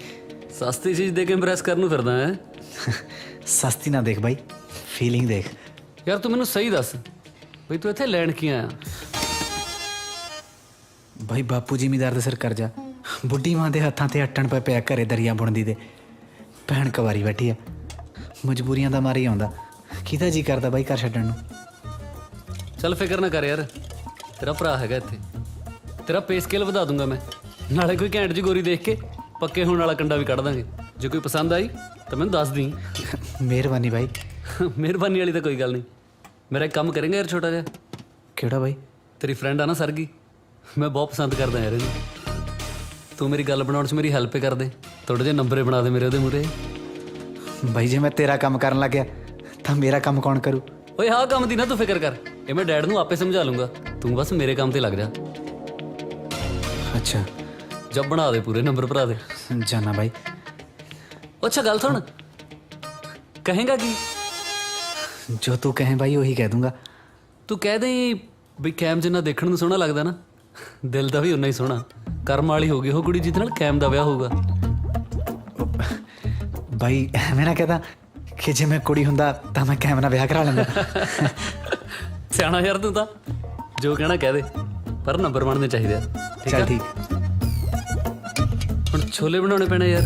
ਸਸਤੀ ਚੀਜ਼ ਦੇ ਕੇ ਇੰਪ੍ਰੈਸ ਕਰਨ ਨੂੰ ਫਿਰਦਾ ਹੈ। ਸਸਤੀ ਨਾ ਦੇਖ ਬਾਈ, ਫੀਲਿੰਗ ਦੇਖ। ਯਾਰ ਤੂੰ ਮੈਨੂੰ ਸਹੀ ਦੱਸ ਬਈ ਤੂੰ ਇੱਥੇ ਲੈਣ ਕੀ ਆਇਆ? ਬਾਈ ਬਾਪੂ ਜ਼ਿਮੀਦਾਰ ਦੇ ਸਿਰ ਕਰਜ਼ਾ, ਬੁੱਢੀ ਮਾਂ ਦੇ ਹੱਥਾਂ ਤੇ ਅੱਟਣ ਪਏ ਪਿਆ ਘਰੇ ਦਰਿਆ ਬੁਣਦੀ ਦੇ। ਭੈਣ ਕੁਵਾਰੀ ਬੈਠੀ ਆ, ਮਜਬੂਰੀਆਂ ਦਾ ਮਾਰੀ ਆਉਂਦਾ। ਕਿਹਦਾ ਜੀ ਕਰਦਾ ਬਾਈ ਘਰ ਛੱਡਣ ਨੂੰ। ਚੱਲ ਫਿਕਰ ਨਾ ਕਰ ਯਾਰ, ਤੇਰਾ ਭਰਾ ਹੈਗਾ ਇੱਥੇ। ਤੇਰਾ ਪੇ ਸਕੇਲ ਵਧਾ ਦੂੰਗਾ ਮੈਂ, ਨਾਲੇ ਕੋਈ ਘੈਂਟ ਜੀ ਗੋਰੀ ਦੇਖ ਕੇ ਪੱਕੇ ਹੋਣ ਵਾਲਾ ਕੰਡਾ ਵੀ ਕੱਢ ਦਾਂਗੇ। ਜੇ ਕੋਈ ਪਸੰਦ ਆਈ ਤਾਂ ਮੈਨੂੰ ਦੱਸ ਦੀ। ਮਿਹਰਬਾਨੀ ਬਾਈ। ਮਿਹਰਬਾਨੀ ਵਾਲੀ ਤਾਂ ਕੋਈ ਗੱਲ ਨਹੀਂ। ਮੇਰਾ ਇੱਕ ਕੰਮ ਕਰੇਂਗਾ ਯਾਰ ਛੋਟਾ ਜਿਹਾ? ਕਿਹੜਾ ਬਾਈ? ਤੇਰੀ ਫਰੈਂਡ ਆ ਨਾ ਸਰਗੀ, ਮੈਂ ਬਹੁਤ ਪਸੰਦ ਕਰਦਾ ਯਾਰ ਇਹਨੂੰ। ਤੂੰ ਮੇਰੀ ਗੱਲ ਬਣਾਉਣ 'ਚ ਮੇਰੀ ਹੈਲਪ ਕਰ ਦੇ, ਥੋੜੇ ਜਿਹੇ ਨੰਬਰੇ ਬਣਾ ਦੇ ਮੇਰੇ ਉਹਦੇ ਮੂਹਰੇ। ਬਾਈ ਜੇ ਮੈਂ ਤੇਰਾ ਕੰਮ ਕਰਨ ਲੱਗਿਆ ਤਾਂ ਮੇਰਾ ਕੰਮ ਕੌਣ ਕਰੂ? ਓਏ ਆਹ ਕੰਮ ਦੀ ਨਾ ਤੂੰ ਫਿਕਰ ਕਰ, ਇਹ ਮੈਂ ਡੈਡ ਨੂੰ ਆਪੇ ਸਮਝਾ ਲੂੰਗਾ। ਤੂੰ ਬਸ ਮੇਰੇ ਕੰਮ ਤੇ ਲੱਗ ਜਾ। ਅੱਛਾ ਜਬ ਬਣਾ ਦੇ ਪੂਰੇ ਨੰਬਰ ਭਰਾ ਦੇ। ਜਾਨਾ ਬਾਈ। ਅੱਛਾ ਗੱਲ ਸੁਣ, ਕਹੇਗਾ ਕੀ? जो तू कहे भाई वही कह दूंगा। ਤੂੰ ਕਹਿ ਦੇ ਵੀ ਕੈਮ ਜਿੰਨਾ ਦੇਖਣ ਨੂੰ ਸੋਹਣਾ ਲੱਗਦਾ ਨਾ, ਦਿਲ ਦਾ ਵੀ ਉਨਾ ਹੀ ਸੋਹਣਾ। ਕਰਮ ਵਾਲੀ ਹੋ ਗਈ ਉਹ ਕੁੜੀ ਜਿਹਦੇ ਨਾਲ ਕੈਮ ਦਾ ਵਿਆਹ ਹੋਊਗਾ। भाई मैं ना कहता कि जे मैं कुड़ी हुंदा तां मैं कैम नाल ब्याह करा लैंदा। ਸਿਆਣਾ ਯਾਰ ਤੂੰ ਤਾਂ, ਜੋ ਕਹਿਣਾ ਕਹਿ ਦੇ, ਪਰ ਨੰਬਰ ਬਣਨੇ ਚਾਹੀਦੇ ਆ। चल ठीक। ਹੁਣ ਛੋਲੇ ਬਣਾਉਣੇ ਪੈਣੇ ਯਾਰ।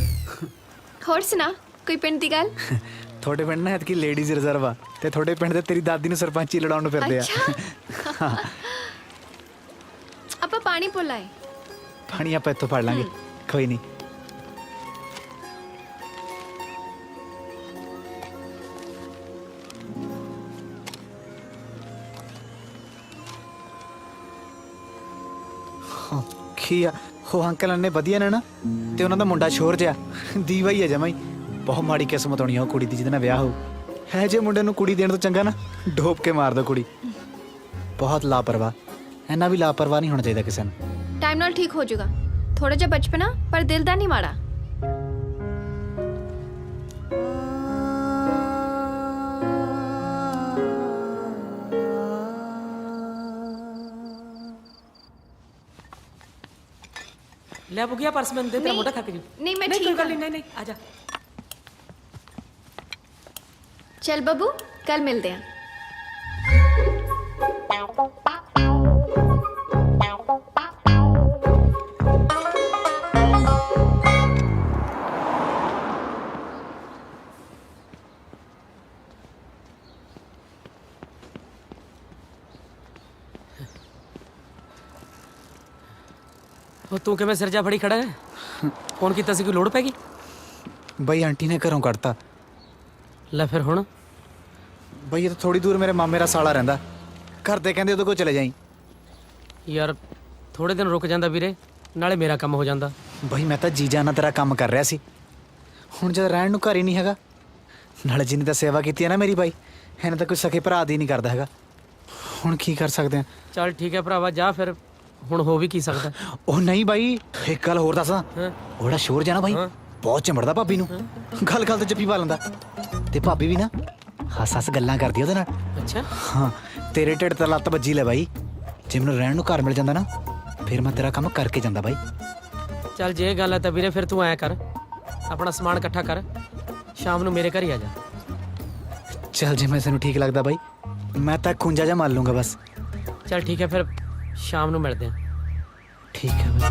ਹੋਰ ਸੁਣਾ ਕੋਈ ਪਿੰਡ ਦੀ ਗੱਲ? ਤੁਹਾਡੇ ਪਿੰਡ ਨਾ ਐਤਕੀ ਲੇਡੀਜ਼ ਰਿਜ਼ਰਵ ਆ ਤੇ ਤੁਹਾਡੇ ਪਿੰਡ ਦੇ ਤੇਰੀ ਦਾਦੀ ਨੂੰ ਸਰਪੰਚੀ ਲੜਾਉਣ ਨੂੰ ਫਿਰਦੇ ਆ। ਆਪਾਂ ਪਾਣੀ ਪੁਲਾਏ। ਪਾਣੀ ਆਪਾਂ ਇੱਥੋਂ ਫੜ ਲਾਂਗੇ, ਕੋਈ ਨਹੀਂ। ਕੀ ਆ ਉਹ ਅੰਕਲ ਨੇ ਵਧੀਆ ਨੇ ਨਾ, ਤੇ ਉਹਨਾਂ ਦਾ ਮੁੰਡਾ ਸ਼ੋਰ ਜਿਹਾ ਦੀਵਾ ਹੀ ਆ ਜਮਾਈ। ਬਹੁਤ ਮਾੜੀ ਕਿਸਮਤ ਹੋਣੀ ਆ ਉਹ ਕੁੜੀ ਦੀ ਜਿਹਦੇ ਨਾਲ ਵਿਆਹ ਹੋ। ਹੈ ਜੇ ਮੁੰਡੇ ਨੂੰ ਕੁੜੀ ਦੇਣ ਤੋਂ ਚੰਗਾ ਨਾ ਡੋਬ ਕੇ ਮਾਰ ਦੋ ਕੁੜੀ। ਬਹੁਤ ਲਾਪਰਵਾਹ, ਇੰਨਾ ਵੀ ਲਾਪਰਵਾਹ ਨਹੀਂ ਹੋਣਾ ਚਾਹੀਦਾ ਕਿਸੇ ਨੂੰ। ਟਾਈਮ ਨਾਲ ਠੀਕ ਹੋ ਜਾਊਗਾ। ਥੋੜਾ ਜਿਹਾ ਬਚਪਨਾ ਪਰ ਦਿਲ ਦਾ ਨਹੀਂ ਮਾੜਾ। ਲੈ ਬੁਗਿਆ ਪਰਸ ਮੈਨੂੰ ਦੇ, ਤੇਰਾ ਮੋਢਾ ਖੱਕ ਜੂ। ਨਹੀਂ ਮੈਂ ਕੋਈ ਠੀਕ ਗੱਲ ਹਾਂ। ਨਹੀਂ, ਨਹੀਂ ਆ ਜਾ। चल बबू कल मिलते हैं। ਉਹ ਤੂੰ ਕਿਵੇਂ ਸਿਰ ਜਾ ਫੜੀ ਖੜਾ ਹੈ? ਫੋਨ ਕੀਤਾ ਸੀ, ਕੋਈ ਲੋੜ ਪੈ ਗਈ? ਬਈ ਆਂਟੀ ਨੇ ਘਰੋਂ ਕੱਢਤਾ। ਲੈ ਫਿਰ ਹੁਣ? ਬਈ ਇਹ ਤਾਂ ਥੋੜੀ ਦੂਰ ਮੇਰੇ ਮਾਮੇ ਦਾ ਸਾਲਾ ਰਹਿੰਦਾ, ਘਰ ਦੇ ਕਹਿੰਦੇ ਉਹਦੇ ਕੋਲ ਚਲੇ ਜਾਈਂ। ਯਾਰ ਥੋੜੇ ਦਿਨ ਰੁਕ ਜਾਂਦਾ ਵੀਰੇ, ਨਾਲੇ ਮੇਰਾ ਕੰਮ ਹੋ ਜਾਂਦਾ। ਬਈ ਮੈਂ ਤਾਂ ਜੀ ਜਾਨ ਨਾਲ ਤੇਰਾ ਕੰਮ ਕਰ ਰਿਹਾ ਸੀ, ਹੁਣ ਜਦ ਰਹਿਣ ਨੂੰ ਘਰ ਹੀ ਨਹੀਂ ਹੈਗਾ। ਨਾਲੇ ਜਿੰਨੀ ਤਾਂ ਸੇਵਾ ਕੀਤੀ ਹੈ ਨਾ ਮੇਰੀ ਬਾਈ, ਇਹਨੇ ਤਾਂ ਕੋਈ ਸਕੇ ਭਰਾ ਦੀ ਨਹੀਂ ਕਰਦਾ ਹੈਗਾ। ਹੁਣ ਕੀ ਕਰ ਸਕਦੇ ਆ? ਚੱਲ ਠੀਕ ਹੈ ਭਰਾਵਾ, ਜਾ ਫਿਰ। ਹੁਣ ਹੋ ਵੀ ਕੀ ਸਕਦਾ। ਉਹ ਨਹੀਂ ਬਾਈ, ਇੱਕ ਗੱਲ ਹੋਰ ਦੱਸਾਂ। ਉਹ ਜਿਹੜਾ ਸ਼ੋਰ ਜਿਹਾ ਨਾ ਬਾਈ, ਬਹੁਤ ਚਿੰਬੜਦਾ ਭਾਬੀ ਨੂੰ, ਗੱਲ ਗੱਲ ਤੇ ਜੱਫੀ ਪਾ ਲੈਂਦਾ। ਤੇ ਭਾਬੀ ਵੀ ਨਾ ਹੱਸ ਹੱਸ ਗੱਲਾਂ ਕਰਦੀ ਉਹਦੇ ਨਾਲ। ਅੱਛਾ ਹਾਂ, ਤੇਰੇ ਢਿੱਡ ਤੇ ਲੱਤ ਵੱਜੀ ਲੈ ਬਾਈ। ਜੇ ਮੈਨੂੰ ਰਹਿਣ ਨੂੰ ਘਰ ਮਿਲ ਜਾਂਦਾ ਨਾ, ਫਿਰ ਮੈਂ ਤੇਰਾ ਕੰਮ ਕਰਕੇ ਜਾਂਦਾ ਬਾਈ। ਚੱਲ ਜੇ ਇਹ ਗੱਲ ਹੈ ਤਾਂ ਵੀਰੇ ਫਿਰ ਤੂੰ ਐ ਕਰ, ਆਪਣਾ ਸਮਾਨ ਇਕੱਠਾ ਕਰ, ਸ਼ਾਮ ਨੂੰ ਮੇਰੇ ਘਰ ਹੀ ਆ ਜਾ। ਚੱਲ ਜੇ ਮੈਂ ਤੈਨੂੰ ਠੀਕ ਲੱਗਦਾ ਬਾਈ, ਮੈਂ ਤਾਂ ਖੁੰਝਾ ਜਿਹਾ ਮਾਰ ਲੂੰਗਾ ਬਸ। ਚੱਲ ਠੀਕ ਹੈ, ਫਿਰ ਸ਼ਾਮ ਨੂੰ ਮਿਲਦੇ ਹਾਂ। ਠੀਕ ਹੈ ਬਾਈ।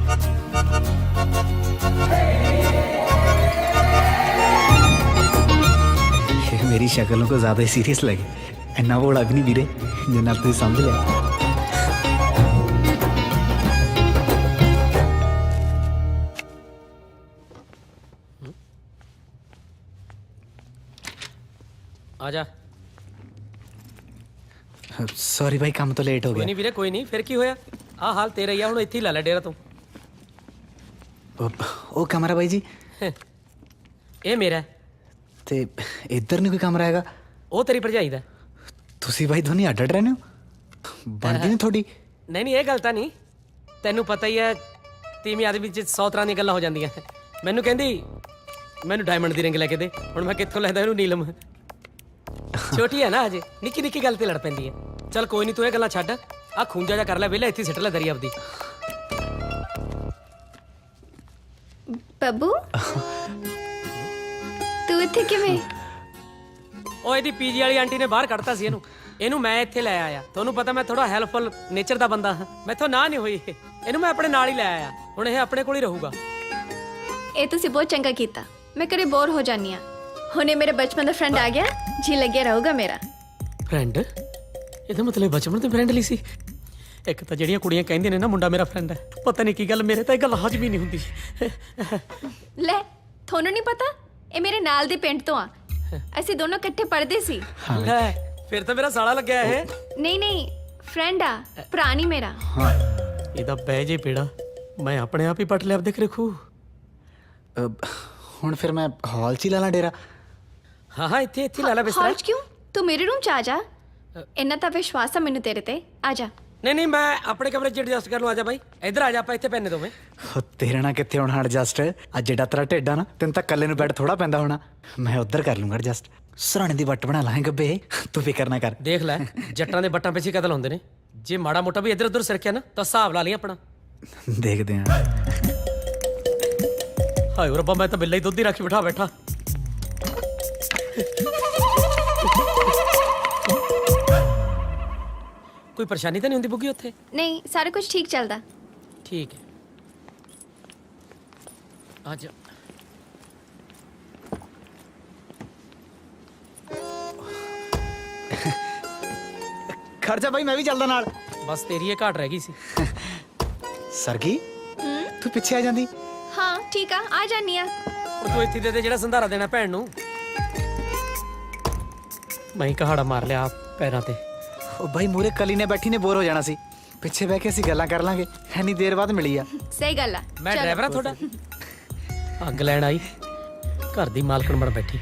ਇਹ ਮੇਰੀ ਸ਼ਕਲ ਨੂੰ ਕੋਈ ਜ਼ਿਆਦਾ ਹੀ ਸੀਰੀਅਸ ਲੱਗੇ, ਇੰਨਾ ਭੋਲਾ ਵੀ ਨਹੀਂ ਵੀਰੇ ਜਿੰਨਾ ਤੁਸੀਂ ਸਮਝ ਲਿਆ। ਆ ਜਾ। ਸੌਰੀ ਭਾਈ, ਕੰਮ ਤੋਂ ਲੇਟ ਹੋ ਕੋਈ ਗਿਆ। ਨਹੀਂ ਵੀਰੇ, ਕੋਈ ਨਹੀਂ। ਫਿਰ ਕੀ ਹੋਇਆ? ਆਹ ਹਾਲ ਤੇਰਾ ਹੀ ਆ, ਹੁਣ ਇੱਥੇ ਹੀ ਲਾ ਲੈ ਡੇਰਾ ਤੂੰ। ਉਹ ਕਮਰਾ ਬਾਈ ਜੀ, ਇਹ ਮੇਰਾ ਹੈ। ਤੇ ਇੱਧਰ ਨਹੀਂ ਕੋਈ ਕਮਰਾ ਹੈਗਾ? ਉਹ ਤੇਰੀ ਭਰਜਾਈ ਦਾ। ਤੁਸੀਂ ਬਾਈ ਦੋਨੇ ਅੱਡ ਰਹਿੰਦੇ ਹੋ? ਬਣਦੀ ਨਹੀਂ ਤੁਹਾਡੀ? ਨਹੀਂ ਨਹੀਂ, ਇਹ ਗੱਲ ਤਾਂ ਨਹੀਂ। ਤੈਨੂੰ ਪਤਾ ਹੀ ਹੈ, ਤੀਵੀਂ ਆਦਮੀ ਵਿੱਚ 100 ਤਰ੍ਹਾਂ ਦੀਆਂ ਗੱਲਾਂ ਹੋ ਜਾਂਦੀਆਂ। ਮੈਨੂੰ ਕਹਿੰਦੀ ਮੈਨੂੰ ਡਾਇਮੰਡ ਦੀ ਰਿੰਗ ਲੈ ਕੇ ਦੇ। ਹੁਣ ਮੈਂ ਕਿੱਥੋਂ ਲੈਂਦਾ ਇਹਨੂੰ ਨੀਲਮ? ਛੋਟੀ ਹੈ ਨਾ ਅਜੇ, ਨਿੱਕੀ ਨਿੱਕੀ ਗੱਲ ਤੇ ਲੜ ਪੈਂਦੀ ਹੈ। ਚੱਲ ਕੋਈ ਨਹੀਂ, ਤੂੰ ਇਹ ਗੱਲਾਂ ਛੱਡ, ਆ ਖੂੰਜਾ ਜਾ ਕਰ ਲੈ, ਵਿਹਲਾ ਇੱਥੇ ਸਿੱਟ ਲੈ ਦਰੀ ਆਪਦੀ। ਬੱਬੂ ਤੂੰ ਇੱਥੇ ਕਿਵੇਂ? ਉਹ ਇਹਦੀ ਪੀਜੀ ਵਾਲੀ ਆਂਟੀ ਨੇ ਬਾਹਰ ਕੱਢਤਾ ਸੀ ਇਹਨੂੰ ਮੈਂ ਇੱਥੇ ਲੈ ਆਇਆ। ਤੁਹਾਨੂੰ ਪਤਾ ਮੈਂ ਥੋੜਾ ਹੈਲਪਫੁਲ ਨੇਚਰ ਦਾ ਬੰਦਾ ਹਾਂ, ਮੈਥੋਂ ਨਾ ਨਹੀਂ ਹੋਈ। ਇਹਨੂੰ ਮੈਂ ਆਪਣੇ ਨਾਲ ਹੀ ਲੈ ਆਇਆ, ਹੁਣ ਇਹ ਆਪਣੇ ਕੋਲ ਹੀ ਰਹੂਗਾ। ਇਹ ਤੁਸੀਂ ਬਹੁਤ ਚੰਗਾ ਕੀਤਾ। ਮੈਂ ਘਰੇ ਬੋਰ ਹੋ ਜਾਨੀ ਆ। ਹੁਣੇ ਮੇਰੇ ਬਚਪਨ ਦਾ ਫਰੈਂਡ ਆ ਗਿਆ, ਜੀ ਲੱਗਿਆ ਰਹੂਗਾ ਮੇਰਾ। ਫਰੈਂਡ? ਇਹਦਾ ਮਤਲਬ ਬਚਪਨ ਦੇ ਫਰੈਂਡ ਲਈ ਸੀ। ਇੱਕ ਤਾਂ ਜਿਹੜੀਆਂ ਕੁੜੀਆਂ ਕਹਿੰਦੀਆਂ ਨੇ ਨਾ ਮੁੰਡਾ ਮੇਰਾ ਫਰੈਂਡ ਹੈ, ਪਤਾ ਨਹੀਂ ਕੀ ਗੱਲ, ਮੇਰੇ ਤਾਂ ਇਹ ਗੱਲ ਹਜਮ ਹੀ ਨਹੀਂ ਹੁੰਦੀ। ਲੈ ਤੁਹਾਨੂੰ ਨਹੀਂ ਪਤਾ, ਇਹ ਮੇਰੇ ਨਾਲ ਦੇ ਪਿੰਡ ਤੋਂ ਆ। ਅਸੀਂ ਦੋਨੋਂ ਇਕੱਠੇ ਪੜ੍ਹਦੇ ਸੀ। ਲੈ ਫਿਰ ਤਾਂ ਮੇਰਾ ਸਾਲਾ ਲੱਗਿਆ ਇਹ। ਨਹੀਂ ਨਹੀਂ, ਫਰੈਂਡ ਆ, ਭਰਾ ਨਹੀਂ ਮੇਰਾ। ਇਹਦਾ ਬਹਿ ਜੇ ਪੇੜਾ, ਮੈਂ ਆਪਣੇ ਆਪ ਹੀ ਪਟ ਲਿਆ ਆਪਦੇ ਖੂ। ਹੁਣ ਫਿਰ ਮੈਂ ਹਾਲ 'ਚ ਹੀ ਲਾ ਲਾਂ ਡੇਰਾ? ਹਾਂ ਇੱਥੇ ਲੈ ਲੈ ਬਿਸਤਰਾ। ਹਾਲ 'ਚ ਕਿਉਂ? ਤੂੰ ਮੇਰੇ ਰੂਮ 'ਚ ਆ ਜਾ। ਇੰਨਾ ਤਾਂ ਵਿਸ਼ਵਾਸ ਆ ਮੈਨੂੰ ਤੇਰੇ ਤੇ। ਆ ਜਾ। ਨਹੀਂ ਮੈਂ ਆਪਣੇ ਕਮਰੇ 'ਚ ਐਡਜਸਟ ਕਰ ਲਵਾਂ। ਆ ਜਾ ਬਾਈ ਇੱਧਰ ਆ ਜਾ, ਆਪਾਂ ਇੱਥੇ ਪੈਨੇ ਦੋਵੇਂ। ਉਹ ਤੇਰੇ ਨਾਲ ਕਿੱਥੇ ਹੋਣਾ ਐਡਜਸਟ? ਅੱਜ ਜਿਹੜਾ ਤੇਰਾ ਢਿੱਡ ਆ ਨਾ, ਤੈਨੂੰ ਤਾਂ ਕੱਲੇ ਨੂੰ ਬੈੱਡ ਥੋੜਾ ਪੈਂਦਾ ਹੋਣਾ। ਮੈਂ ਉੱਧਰ ਕਰ ਲੂੰਗਾ ਐਡਜਸਟ। ਸਰਾਣੇ ਦੀ ਵੱਟ ਬਣਾ ਲਾਂਗੇ ਗੱਬੇ, ਤੂੰ ਫਿਕਰ ਨਾ ਕਰ। ਦੇਖ ਲੈ ਜੱਟਾਂ ਦੇ ਬੱਟਾਂ ਪਿੱਛੇ ਕਤਲ ਹੁੰਦੇ ਨੇ। ਜੇ ਮਾੜਾ ਮੋਟਾ ਵੀ ਇੱਧਰ ਉੱਧਰ ਸਿਰਕਿਆ ਨਾ ਤਾਂ ਹਿਸਾਬ ਲਾ ਲਈ ਆਪਣਾ। ਦੇਖਦੇ ਆਂ। ਹਾਏ ਓ ਰੱਬਾ, ਮੈਂ ਤਾਂ ਬਿੱਲਾ ਹੀ ਦੁੱਧ ਹੀ ਰੱਖ ਕੇ ਬਿਠਾ ਬੈਠਾ। ਕੋਈ ਪਰੇਸ਼ਾਨੀ ਤਾਂ ਨਹੀਂ ਹੁੰਦੀ ਬੁੱਗੀ ਉੱਥੇ? ਨਹੀਂ, ਸਾਰਾ ਕੁਝ ਠੀਕ ਚੱਲਦਾ। ਠੀਕ ਹੈ। ਅੱਜ ਖਰਚਾ ਬਾਈ, ਮੈਂ ਵੀ ਚੱਲਦਾ ਨਾਲ। ਬਸ ਤੇਰੀ ਇਹ ਘਾਟ ਰਹਿ ਗਈ ਸੀ। ਸਰਗੀ ਤੂੰ ਪਿੱਛੇ ਆ ਜਾਂਦੀ। ਹਾਂ ਠੀਕ ਆ ਜਾਨੀ ਆ। ਉਹ ਤੂੰ ਇੱਥੇ ਦੇ ਜਿਹੜਾ ਸੰਧਾਰਾ ਦੇਣਾ ਭੈਣ ਨੂੰ। ਮੈਂ ਹੀ ਕਹਾੜਾ ਮਾਰ ਲਿਆ ਪੈਰਾਂ ਤੇ। ਉਹ ਬਾਈ ਮੂਰੇ ਕਲੀ ਨੇ ਬੈਠੀ ਨੇ ਬੋਰ ਹੋ ਜਾਣਾ ਸੀ, ਪਿੱਛੇ ਬਹਿ ਕੇ ਅਸੀਂ ਗੱਲਾਂ ਕਰ ਲਾਂਗੇ। ਇੰਨੀ ਦੇਰ ਬਾਅਦ ਮਿਲੀ ਆ। ਸਹੀ ਗੱਲ ਆ। ਮੈਂ ਡਰਾਈਵਰ ਆ ਤੁਹਾਡਾ। ਅੱਗ ਲੈਣ ਆਈ, ਘਰ ਦੀ ਮਾਲਕਣ ਬਣ ਬੈਠੀ।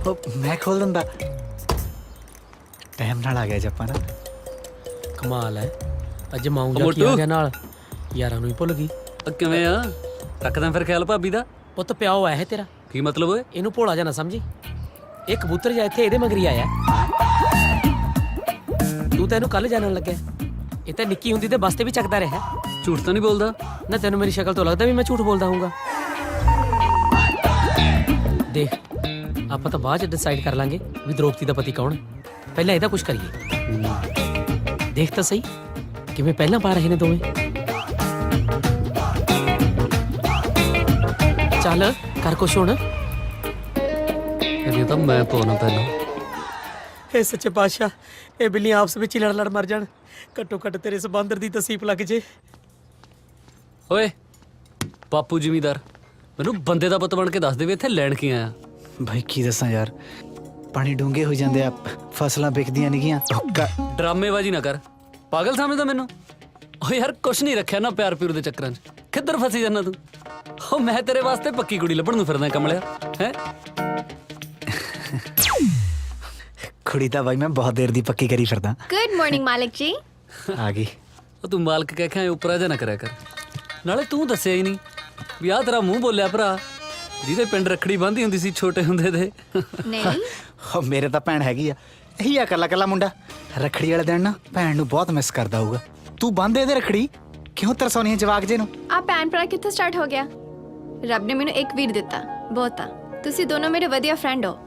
ਉਹ ਮੈਂ ਖੋਲ ਦਿੰਦਾ। ਟਾਈਮ ਨਾਲ ਆ ਗਿਆ ਜੱਪਾ ਨਾ। ਕਮਾਲ ਹੈ, ਅੱਜ ਮਾਉਂਗਾ ਕੀ ਆ ਗਿਆ ਨਾਲ, ਯਾਰਾਂ ਨੂੰ ਹੀ ਭੁੱਲ ਗਈ। ਕਿਵੇਂ ਆ? ਰੱਖਦਾ ਫਿਰ ਖਿਆਲ ਭਾਬੀ ਦਾ। ਪੁੱਤ ਪਿਆਓ ਹੈ ਤੇਰਾ। ਕੀ ਮਤਲਬ ਓਏ? ਇਹਨੂੰ ਭੋਲਾ ਜਾ ਨਾ ਸਮਝੀ। ਇਹ ਕਬੂਤਰ ਜਾ ਇੱਥੇ ਇਹਦੇ ਮਗਰੀ ਆਇਆ। ਤੂੰ ਤਾਂ ਇਹਨੂੰ ਕੱਲ ਜਾਣਨ ਲੱਗਿਆ। ਇਹ ਤਾਂ ਨਿੱਕੀ ਹੁੰਦੀ ਤੇ ਬੱਸ ਤੇ ਵੀ ਚੱਕਦਾ ਰਿਹਾ। ਝੂਠ ਤਾਂ ਨਹੀਂ ਬੋਲਦਾ ਨਾ? ਤੈਨੂੰ ਮੇਰੀ ਸ਼ਕਲ ਤੋਂ ਲੱਗਦਾ ਵੀ ਮੈਂ ਝੂਠ ਬੋਲਦਾ ਹੋਊਗਾ। ਦੇਖ ਆਪਾਂ ਤਾਂ ਬਾਅਦ ਚ ਡਿਸਾਈਡ ਕਰ ਲਾਂਗੇ ਵੀ ਦ੍ਰੋਪਦੀ ਦਾ ਪਤੀ ਕੌਣ ਹੈ। ਪਹਿਲਾਂ ਇਹਦਾ ਕੁਝ ਕਰੀਏ। ਦੇਖ ਤਾਂ ਸਹੀ ਕਿਵੇਂ ਪਹਿਲਾਂ ਪਾ ਰਹੇ ਨੇ ਦੋਵੇਂ। ਚੱਲ ਕਰ ਕੁਛ ਹੁਣ। ਇਹ ਤਾਂ ਮੈਂ ਪਾਉਣਾ ਪਹਿਲਾਂ। ਇਹ ਸੱਚੇ ਪਾਤਸ਼ਾਹ, ਇਹ ਬਿੱਲੀਆਂ ਆਪਸ ਵਿੱਚ ਹੀ ਲੜ ਲੜ ਮਰ ਜਾਣ। ਘੱਟੋ ਘੱਟ ਤੇਰੇ ਇਸ ਬਾਂਦਰ ਦੀ ਤਸੀਪ ਲੱਗ ਜੇ। ਓਏ ਬਾਪੂ ਜ਼ਿਮੀਦਾਰ, ਮੈਨੂੰ ਬੰਦੇ ਦਾ ਪੁੱਤ ਬਣ ਕੇ ਦੱਸ ਦੇ ਵੀ ਇੱਥੇ ਲੈਣ ਕੀ ਆਇਆ। ਭਾਈ ਕੀ ਦੱਸਾਂ ਯਾਰ, ਪਾਣੀ ਡੂੰਘੇ ਹੋ ਜਾਂਦੇ ਆ, ਫਸਲਾਂ ਵਿਕਦੀਆਂ ਨਹੀਂ। ਡਰਾਮੇਬਾਜ਼ੀ ਨਾ ਕਰ, ਪਾਗਲ ਸਮਝਦਾ ਮੈਨੂੰ? ਓ ਯਾਰ ਕੁਛ ਨਹੀਂ ਰੱਖਿਆ ਨਾ ਪਿਆਰ ਪਿਉਰ ਦੇ ਚੱਕਰਾਂ 'ਚ। ਕਿੱਧਰ ਫਸੀ ਜਾਂਦਾ ਤੂੰ? ਓ ਮੈਂ ਤੇਰੇ ਵਾਸਤੇ ਪੱਕੀ ਕੁੜੀ ਲੱਭਣ ਨੂੰ ਫਿਰਦਾ ਕਮਲਿਆ ਹੈ। ਕੁੜੀ ਤਾਂ ਬਾਈ ਮੈਂ ਬਹੁਤ ਦੇਰ ਦੀ ਪੱਕੀ ਕਰੀ ਫਿਰਦਾ। ਗੁੱਡ ਮਾਰਨਿੰਗ ਮਾਲਿਕ ਜੀ। ਆ ਗਈ। ਉਹ ਤੂੰ ਮਾਲਕ ਕਹਿ ਕੇ ਉੱਪਰ ਆ ਜਾ ਨਾ ਕਰਿਆ ਕਰ। ਨਾਲੇ ਤੂੰ ਦੱਸਿਆ ਹੀ ਨਹੀਂ ਵੀ ਆਹ ਤੇਰਾ ਮੂੰਹ ਬੋਲਿਆ ਭਰਾ ਜਿਹਦੇ ਪਿੰਡ ਰੱਖੜੀ ਬੰਨ੍ਹਦੀ ਹੁੰਦੀ ਸੀ ਛੋਟੇ ਹੁੰਦੇ ਦੇ। ਨਹੀਂ ਉਹ ਮੇਰੇ ਤਾਂ ਭੈਣ ਹੈਗੀ ਆ, ਇਹੀ ਆ ਕੱਲਾ ਕੱਲਾ ਮੁੰਡਾ। ਰੱਖੜੀ ਵਾਲੇ ਦਿਨ ਨਾ ਭੈਣ ਨੂੰ ਬਹੁਤ ਮਿਸ ਕਰਦਾ ਹੋਊਗਾ। ਤੂੰ ਬੰਨ੍ਹ ਦੇ ਦੇ ਰੱਖੜੀ। ਕਿਉਂ ਤਰਸਾਉਣੀ ਜਵਾਕ ਜੇ ਨੂੰ? ਆ ਭੈਣ ਭਰਾ ਕਿੱਥੋਂ ਸਟਾਰਟ ਹੋ ਗਿਆ? ਰੱਬ ਨੇ ਮੈਨੂੰ ਇੱਕ ਵੀਰ ਦਿੱਤਾ, ਬਹੁਤ ਆ। ਤੁਸੀਂ ਦੋਨੋਂ ਮੇਰੇ ਵਧੀਆ ਫਰੈਂਡ ਹੋ।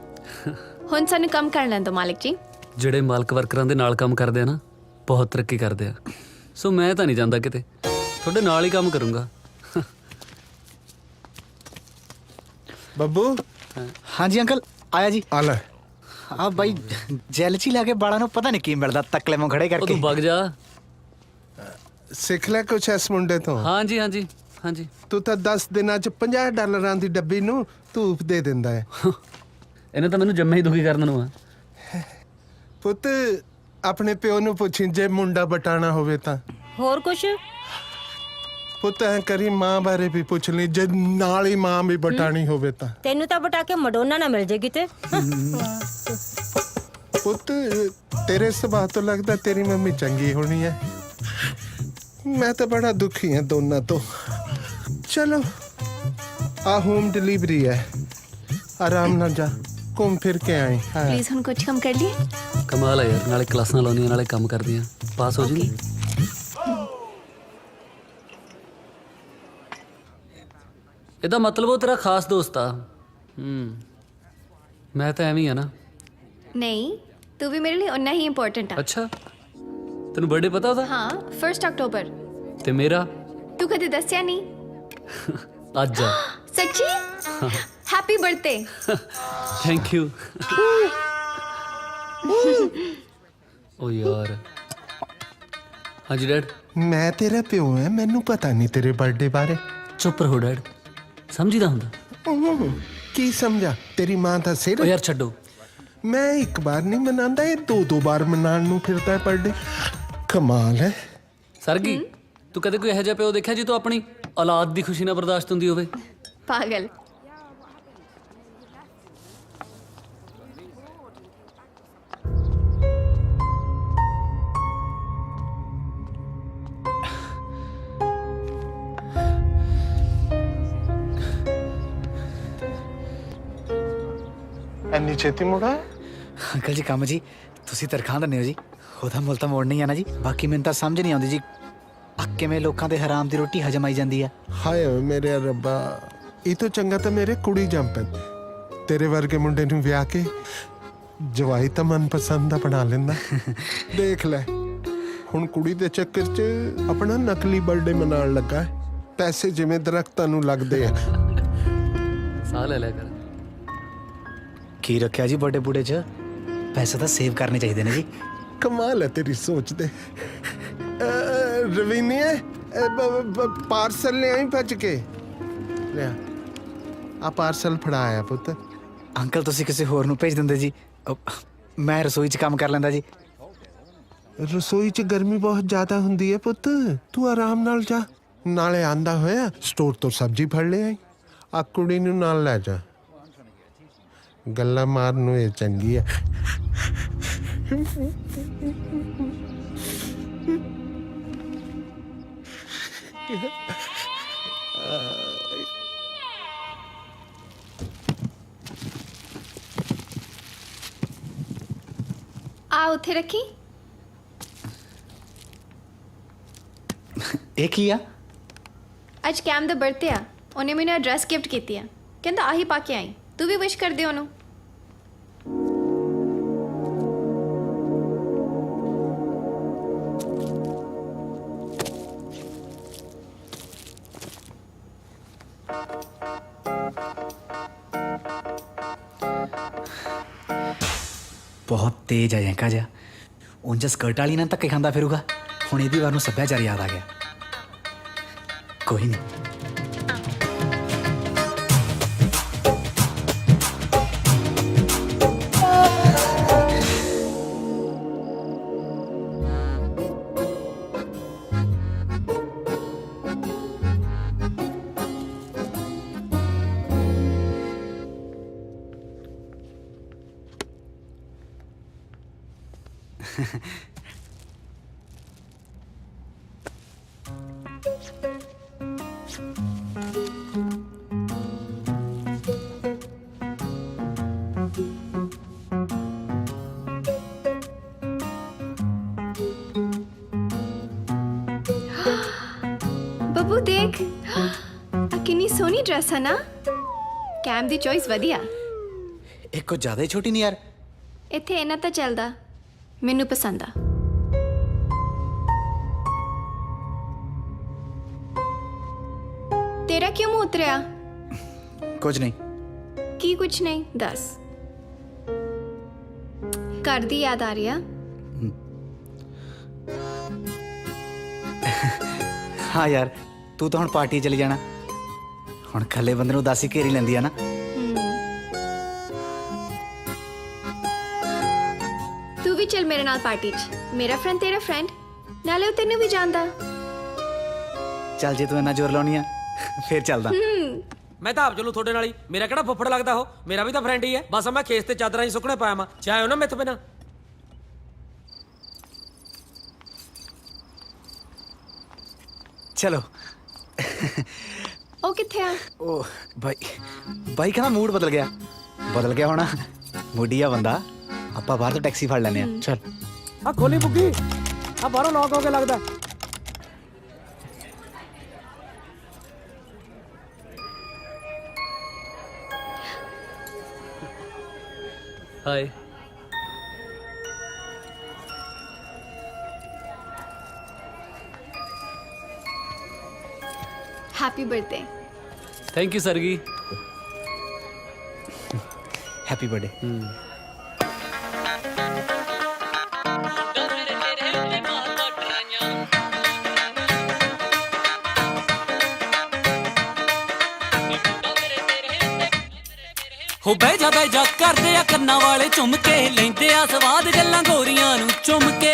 ਹੁਣ ਸਾਨੂੰ ਕੰਮ ਕਰ ਲੈਣ ਦਿਓ ਮਾਲਿਕ ਜੀ। ਜਿਹੜੇ ਮਾਲਕ ਵਰਕਰਾਂ ਦੇ ਨਾਲ ਕੰਮ ਕਰਦੇ ਆ ਨਾ, ਬਹੁਤ ਤਰੱਕੀ ਕਰਦੇ ਆ। ਸੋ ਮੈਂ ਤਾਂ ਨਹੀਂ ਜਾਂਦਾ ਕਿਤੇ, ਤੁਹਾਡੇ ਨਾਲ ਹੀ ਕੰਮ ਕਰੂੰਗਾ। ਬੱਬੂ। ਹਾਂਜੀ ਅੰਕਲ ਆਇਆ ਜੀ। ਆ ਲੈ। ਆ ਬਾਈ ਜੈਲ ਚ ਹੀ ਲਾ ਕੇ ਬਾਲਾਂ ਨੂੰ ਪਤਾ ਨਹੀਂ ਕੀ ਮਿਲਦਾ, ਤਕਲੇ ਮੂੰਹ ਖੜੇ ਉਹ ਕਰਕੇ। ਤੂੰ ਵਗ ਜਾ। ਸਿੱਖ ਲੈ ਕੁਛ ਇਸ ਮੁੰਡੇ ਤੋਂ। ਹਾਂਜੀ ਹਾਂਜੀ ਹਾਂਜੀ। ਤੂੰ ਤਾਂ 10 ਦਿਨਾਂ ਚ $50 ਦੀ ਡੱਬੀ ਨੂੰ ਧੂਪ ਦੇ ਦਿੰਦਾ ਹੈ। ਇਹਨੇ ਤਾਂ ਮੈਨੂੰ ਜੰਮੇ ਹੀ ਦੁਖੀ ਕਰਨ ਨੂੰ ਆ। ਪੁੱਤ ਆਪਣੇ ਪਿਓ ਨੂੰ ਪੁੱਛੀ ਜੇ ਮੁੰਡਾ ਬਟਾਣਾ ਹੋਵੇ ਤਾਂ। ਹੋਰ ਕੁਛ? ਪੁੱਤ ਐ ਕਰੀ ਮਾਂ ਬਾਰੇ ਵੀ ਪੁੱਛ ਲਈ, ਜੇ ਨਾਲ ਹੀ ਮਾਂ ਵੀ ਬਟਾਣੀ ਹੋਵੇ ਤਾਂ। ਤੈਨੂੰ ਤਾਂ ਬਟਾ ਕੇ ਮਡੋਨਾ ਨਾ ਮਿਲ ਜੇ ਕਿਤੇ। ਪੁੱਤ ਤੇਰੇ ਸੁਭਾਅ ਤੋਂ ਲੱਗਦਾ ਤੇਰੀ ਮੰਮੀ ਚੰਗੀ ਹੋਣੀ ਹੈ। ਮੈਂ ਤਾਂ ਬੜਾ ਦੁਖੀ ਹਾਂ ਦੋਨਾਂ ਤੋਂ। ਚਲੋ ਆ ਹੋਮ डिलीवरी ਹੈ, ਆਰਾਮ ਨਾਲ ਜਾ ਘੁੰਮ ਫਿਰ ਕੇ ਆਏ। ਪਲੀਜ਼ ਹੁਣ ਕੁਝ ਕੰਮ ਕਰ ਲਈਏ। ਕਮਾਲ ਹੈ ਯਾਰ, ਨਾਲੇ ਕਲਾਸਾਂ ਲਾਉਂਦੀਆਂ ਨਾਲੇ ਕੰਮ ਕਰਦੀਆਂ, ਪਾਸ ਹੋ ਜੂਗੀ। ਇਹਦਾ ਮਤਲਬ ਉਹ ਤੇਰਾ ਖਾਸ ਦੋਸਤ ਆ। ਮੈਂ ਤਾਂ ਐਵੇਂ ਹੀ ਆ ਨਾ। ਨਹੀਂ, ਤੂੰ ਵੀ ਮੇਰੇ ਲਈ ਉਨਾ ਹੀ ਇੰਪੋਰਟੈਂਟ ਆ। ਅੱਛਾ, ਤੈਨੂੰ ਬਰਥਡੇ ਪਤਾ ਉਹਦਾ? ਹਾਂ 1 ਅਕਤੂਬਰ। ਤੇ ਮੇਰਾ? ਤੂੰ ਕਦੇ ਦੱਸਿਆ ਨਹੀਂ। ਅੱਜ ਆ। ਸੱਚੀ? Happy birthday. Thank you. ਓ ਯਾਰ ਹਾਂਜੀ ਡੈਡ। ਮੈਂ ਤੇਰਾ ਪਿਓ ਐ, ਮੈਨੂੰ ਪਤਾ ਨਹੀਂ ਤੇਰੇ ਬਰਥਡੇ ਬਾਰੇ। ਚੁੱਪ ਰਹੋ ਡੈਡ, ਸਮਝੀਦਾ ਹੁੰਦਾ। ਕੀ ਸਮਝਾ? ਤੇਰੀ ਮਾਂ ਦਾ ਸਿਰ। ਓ ਯਾਰ ਛੱਡੋ। ਮੈਂ ਇੱਕ ਵਾਰ ਨਹੀਂ ਮਨਾਉਂਦਾ, ਇਹ ਦੋ ਵਾਰ ਮਨਾਉਣ ਨੂੰ ਫਿਰਦਾ ਹੈ ਬਰਥਡੇ। ਕਮਾਲ ਹੈ। ਸਰਗੀ, ਤੂੰ ਕਦੇ ਕੋਈ ਇਹੋ ਜਿਹਾ ਪਿਓ ਦੇਖਿਆ ਜੀ ਤੂੰ ਆਪਣੀ ਔਲਾਦ ਦੀ ਖੁਸ਼ੀ ਨਾ ਬਰਦਾਸ਼ਤ ਹੁੰਦੀ ਹੋਵੇ? ਪਾਗਲ। ਐਨੀ ਛੇਤੀ ਮੁੜਾ? ਅੰਕਲ ਜੀ ਕੰਮ ਜੀ ਤੁਸੀਂ ਤਨਖਾਹ ਦਿੰਦੇ ਹੋ ਜੀ, ਉਹਦਾ ਮੁੱਲ ਤਾਂ ਮੋੜਨਾ ਹੀ ਆ ਨਾ ਜੀ। ਬਾਕੀ ਮੈਨੂੰ ਤਾਂ ਸਮਝ ਨਹੀਂ ਆਉਂਦੀ ਜੀ ਕਿਵੇਂ ਲੋਕਾਂ ਦੇ ਹਰਾਮ ਦੀ ਰੋਟੀ ਹਜਮ ਆਈ ਜਾਂਦੀ ਆ। ਹਾਏ ਓਏ ਮੇਰੇ ਰੱਬਾ, ਇਹ ਤੋਂ ਚੰਗਾ ਤਾਂ ਮੇਰੇ ਕੁੜੀ ਜੰਮ ਪੈਂਦੀ। ਤੇਰੇ ਵਰਗੇ ਮੁੰਡੇ ਨੂੰ ਵਿਆਹ ਕੇ ਜਵਾਈ ਤਾਂ ਮਨਪਸੰਦ ਦਾ ਬਣਾ ਲੈਂਦਾ। ਦੇਖ ਲੈ ਹੁਣ ਕੁੜੀ ਦੇ ਚੱਕਰ 'ਚ ਆਪਣਾ ਨਕਲੀ ਬਰਥਡੇ ਮਨਾਉਣ ਲੱਗਾ ਹੈ। ਪੈਸੇ ਜਿਵੇਂ ਦਰਖਤਾਂ ਨੂੰ ਲੱਗਦੇ ਆ। ਸਾਹ ਲੈ ਲਿਆ ਕਰ। ਕੀ ਰੱਖਿਆ ਜੀ ਬਰਥਡੇ ਬੂੜੇ 'ਚ? ਪੈਸੇ ਤਾਂ ਸੇਵ ਕਰਨੇ ਚਾਹੀਦੇ ਨੇ ਜੀ। ਕਮਾਲ ਹੈ ਤੇਰੀ ਸੋਚ ਦੇ। ਰਵੀਨੀਏ ਪਾਰਸਲ ਲੈ ਆਈ ਭੱਜ ਕੇ। ਲਿਆ ਆ ਪਾਰਸਲ ਫੜਾਇਆ ਪੁੱਤ। ਅੰਕਲ ਤੁਸੀਂ ਕਿਸੇ ਹੋਰ ਨੂੰ ਭੇਜ ਦਿੰਦੇ ਜੀ, ਮੈਂ ਰਸੋਈ 'ਚ ਕੰਮ ਕਰ ਲੈਂਦਾ ਜੀ। ਰਸੋਈ 'ਚ ਗਰਮੀ ਬਹੁਤ ਜ਼ਿਆਦਾ ਹੁੰਦੀ ਹੈ ਪੁੱਤ, ਤੂੰ ਆਰਾਮ ਨਾਲ ਜਾ। ਨਾਲੇ ਆਂਦਾ ਹੋਇਆ ਸਟੋਰ ਤੋਂ ਸਬਜ਼ੀ ਫੜ ਲੈ ਆਈ। ਆ ਕੁੜੀ ਨੂੰ ਨਾਲ ਲੈ ਜਾ, ਗੱਲਾਂ ਮਾਰਨ ਨੂੰ ਇਹ ਚੰਗੀ ਹੈ। ਆ ਉੱਥੇ ਰੱਖੀ। ਇਹ ਕੀ ਆ? ਅੱਜ ਕੈਮ ਦਾ ਬਰਥਡੇ ਆ, ਉਹਨੇ ਮੈਨੂੰ ਐਡਰੈਸ ਗਿਫਟ ਕੀਤੀ ਆ। ਕਹਿੰਦਾ ਆਹੀ ਪਾ ਕੇ ਆਈ, ਤੂੰ ਵੀ ਵਿਸ਼ ਕਰ ਦੇ ਉਹਨੂੰ। ਬਹੁਤ ਤੇਜ਼ ਆ ਜੈਂਕਾ ਜਿਹਾ। ਉਂਝ ਸਕਰਟ ਵਾਲੀ ਨਾਲ ਧੱਕੇ ਖਾਂਦਾ ਫਿਰੂਗਾ, ਹੁਣ ਇਹਦੀ ਵਾਰ ਨੂੰ ਸੱਭਿਆਚਾਰ ਯਾਦ ਆ ਗਿਆ। ਕੋਈ ਨਹੀਂ। ਬੱਬੂ ਦੇਖ, ਆ ਕਿੰਨੀ ਸੋਹਣੀ ਡਰੈਸ ਹੈ ਨਾ। ਕੈਮ ਦੀ ਚੋਇਸ ਵਧੀਆ। ਇਹ ਕੁਝ ਜ਼ਿਆਦਾ ਹੀ ਛੋਟੀ ਨਹੀਂ ਯਾਰ। ਇੱਥੇ ਇਹਨਾਂ ਤਾਂ ਚੱਲਦਾ, ਮੈਨੂੰ ਪਸੰਦ ਆ। ਤੇਰਾ ਕਿਉਂ ਮੂੰਹ ਉਤਰਿਆ? ਕੁਝ ਨਹੀਂ। ਕੀ ਕੁਛ ਨਹੀਂ? ਦੱਸ। ਘਰ ਦੀ ਯਾਦ ਆ ਰਹੀ ਆ? ਹਾਂ ਯਾਰ, ਤੂੰ ਤਾਂ ਹੁਣ ਪਾਰਟੀ ਚਲੀ ਜਾਣਾ। ਹੁਣ ਇਕੱਲੇ ਬੰਦੇ ਨੂੰ ਉਦਾਸੀ ਘੇਰੀ ਲੈਂਦੀ ਆ ਨਾ। ਤੂੰ ਵੀ ਚੱਲ ਮੇਰੇ ਨਾਲ ਪਾਰਟੀ 'ਚ। ਮੇਰਾ ਫਰੈਂਡ ਤੇਰਾ ਫਰੈਂਡ, ਨਾਲੇ ਉਹ ਤੈਨੂੰ ਵੀ ਜਾਣਦਾ। ਚੱਲ ਜੇ ਤੂੰ ਇੰਨਾ ਜ਼ੋਰ ਲਾਉਣੀ ਆ ਫੇਰ ਚੱਲਦਾ। ਮੈਂ ਤਾਂ ਆਪ ਚਲੂ ਤੁਹਾਡੇ ਨਾਲ ਹੀ। ਮੇਰਾ ਕਿਹੜਾ ਫੁੱਫੜ ਲੱਗਦਾ ਉਹ, ਮੇਰਾ ਵੀ ਤਾਂ ਫਰੈਂਡ ਹੀ ਹੈ। ਬਸ ਮੈਂ ਖੇਸ ਤੇ ਚਾਦਰਾਂ ਹੀ ਸੁੱਕਣੇ ਪਾਇਆ ਮਾ, ਚਾਹੇ ਨਾ ਮੈਥੋਂ ਬਿਨਾ। ਚਲੋ। ਉਹ ਕਿੱਥੇ ਆ? ਉਹ ਬਾਈ ਕਹਿੰਦਾ ਮੂਡ ਬਦਲ ਗਿਆ ਹੋਣਾ। ਮੁੱਢੀਆ ਬੰਦਾ। ਆਪਾਂ ਬਾਹਰ ਤੋਂ ਟੈਕਸੀ ਫੜ ਲੈਨੇ ਆ। ਚੱਲ ਆ ਖੋਲੀ ਬੁੱਗੀ, ਆ ਬਾਹਰੋਂ ਲੌਕ ਹੋ ਕੇ ਲੱਗਦਾ। ਹਾਏ। Happy birthday. Thank you sargi. Happy birthday. मेरे माता ਹੋ ਬਹਿ ਜਾ ਕਰਦੇ ਆ ਕੰਨਾਂ ਵਾਲੇ ਝੁੰਮ ਕੇ ਲੈਂਦੇ ਆ ਸਵਾਦ ਗੱਲਾਂ ਗੋਰੀਆਂ ਨੂੰ ਚੁੰਮ ਕੇ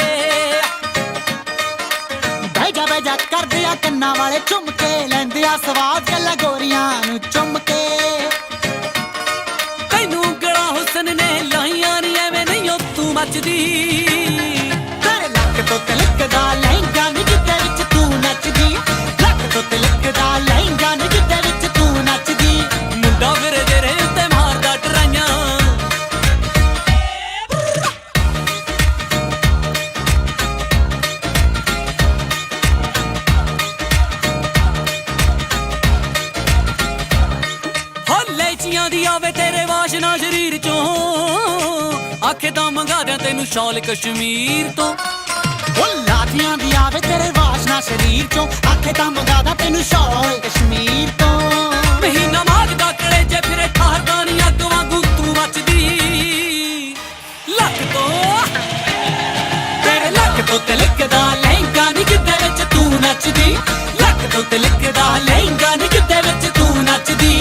ਬਹਿ ਜਾ ਕਰਦੇ ਆ ਕੰਨਾਂ ਵਾਲੇ ਚੁੰਮ ਕੇ ਲੈਂਦੇ ਆ ਸਵਾਦ ਗੱਲਾਂ ਗੋਰੀਆਂ ਨੂੰ ਚੁੰਮ ਕੇ ਤੈਨੂੰ ਗਲਾ ਹੁਸਨ ਨੇ ਲਾਈਆਂ ਨੀ ਐਵੇਂ ਨਹੀਂ ਓ ਤੂੰ ਮੱਚਦੀ ਤੇਰੇ ਲੱਕ ਤੋਂ ਤਿਲਕਦਾ ਲਹਿੰਗਾ ਨੀ ਜਿੱਦੇ ਵਿੱਚ ਤੂੰ ਨੱਚਦੀ ਲੱਕ ਤੋਂ ਤਿਲਕਦਾ ਲਹਿੰਗਾ ਨੀ ਜਿੱਦੇ ਵਿੱਚ ਤੂੰ ਨੱਚਦੀ ਮੁੰਡਾ ਫਿਰ ਤੇਰੇ ਉੱਤੇ ਮਾਰਦਾ ਟਰਾਈਆਂ ਹੋ ਲੈਚੀਆਂ ਦੀ ਆਵੇ ਤੇਰੇ ਵਾਸ਼ਨਾ ਸ਼ਰੀਰ ਚੋਂ ਆਖੇ ਤਾਂ ਮੰਗਾ ਦਿਆਂ ਤੈਨੂੰ ਸ਼ਾਲ ਕਸ਼ਮੀਰ ਤੋਂ ਉਹ ਲਾਠੀਆਂ ਦੀ ਆਵੇ ਤੇਰੇ ਵਾਸ਼ਨਾ ਸਰੀਰ ਚੋਂ ਆਖੇ ਤਾਂ ਮੰਗਾਦਾ ਤੈਨੂੰ ਸ਼ੌਲ ਕਸ਼ਮੀਰ ਤੋਂ ਮਹੀਨਾ ਮਾਗਦਾ ਕਲੇਜੇ ਫਿਰੇ ਠਾਰਦਾ ਨੀ ਅੱਗ ਵਾਂਗੂ ਤੂੰ ਮੱਚਦੀ ਲੱਕ ਤੋਂ ਤੇਰੇ ਲੱਕ ਤੋਂ ਤਿਲਕਦਾ ਲਹਿੰਗਾ ਨੀ ਕਿੱਦੇ ਵਿੱਚ ਤੂੰ ਨੱਚਦੀ ਲੱਕ ਤੋਂ ਤਿਲਕਦਾ ਲਹਿੰਗਾ ਨੀ ਕਿੱਦੇ ਵਿੱਚ ਤੂੰ ਨੱਚਦੀ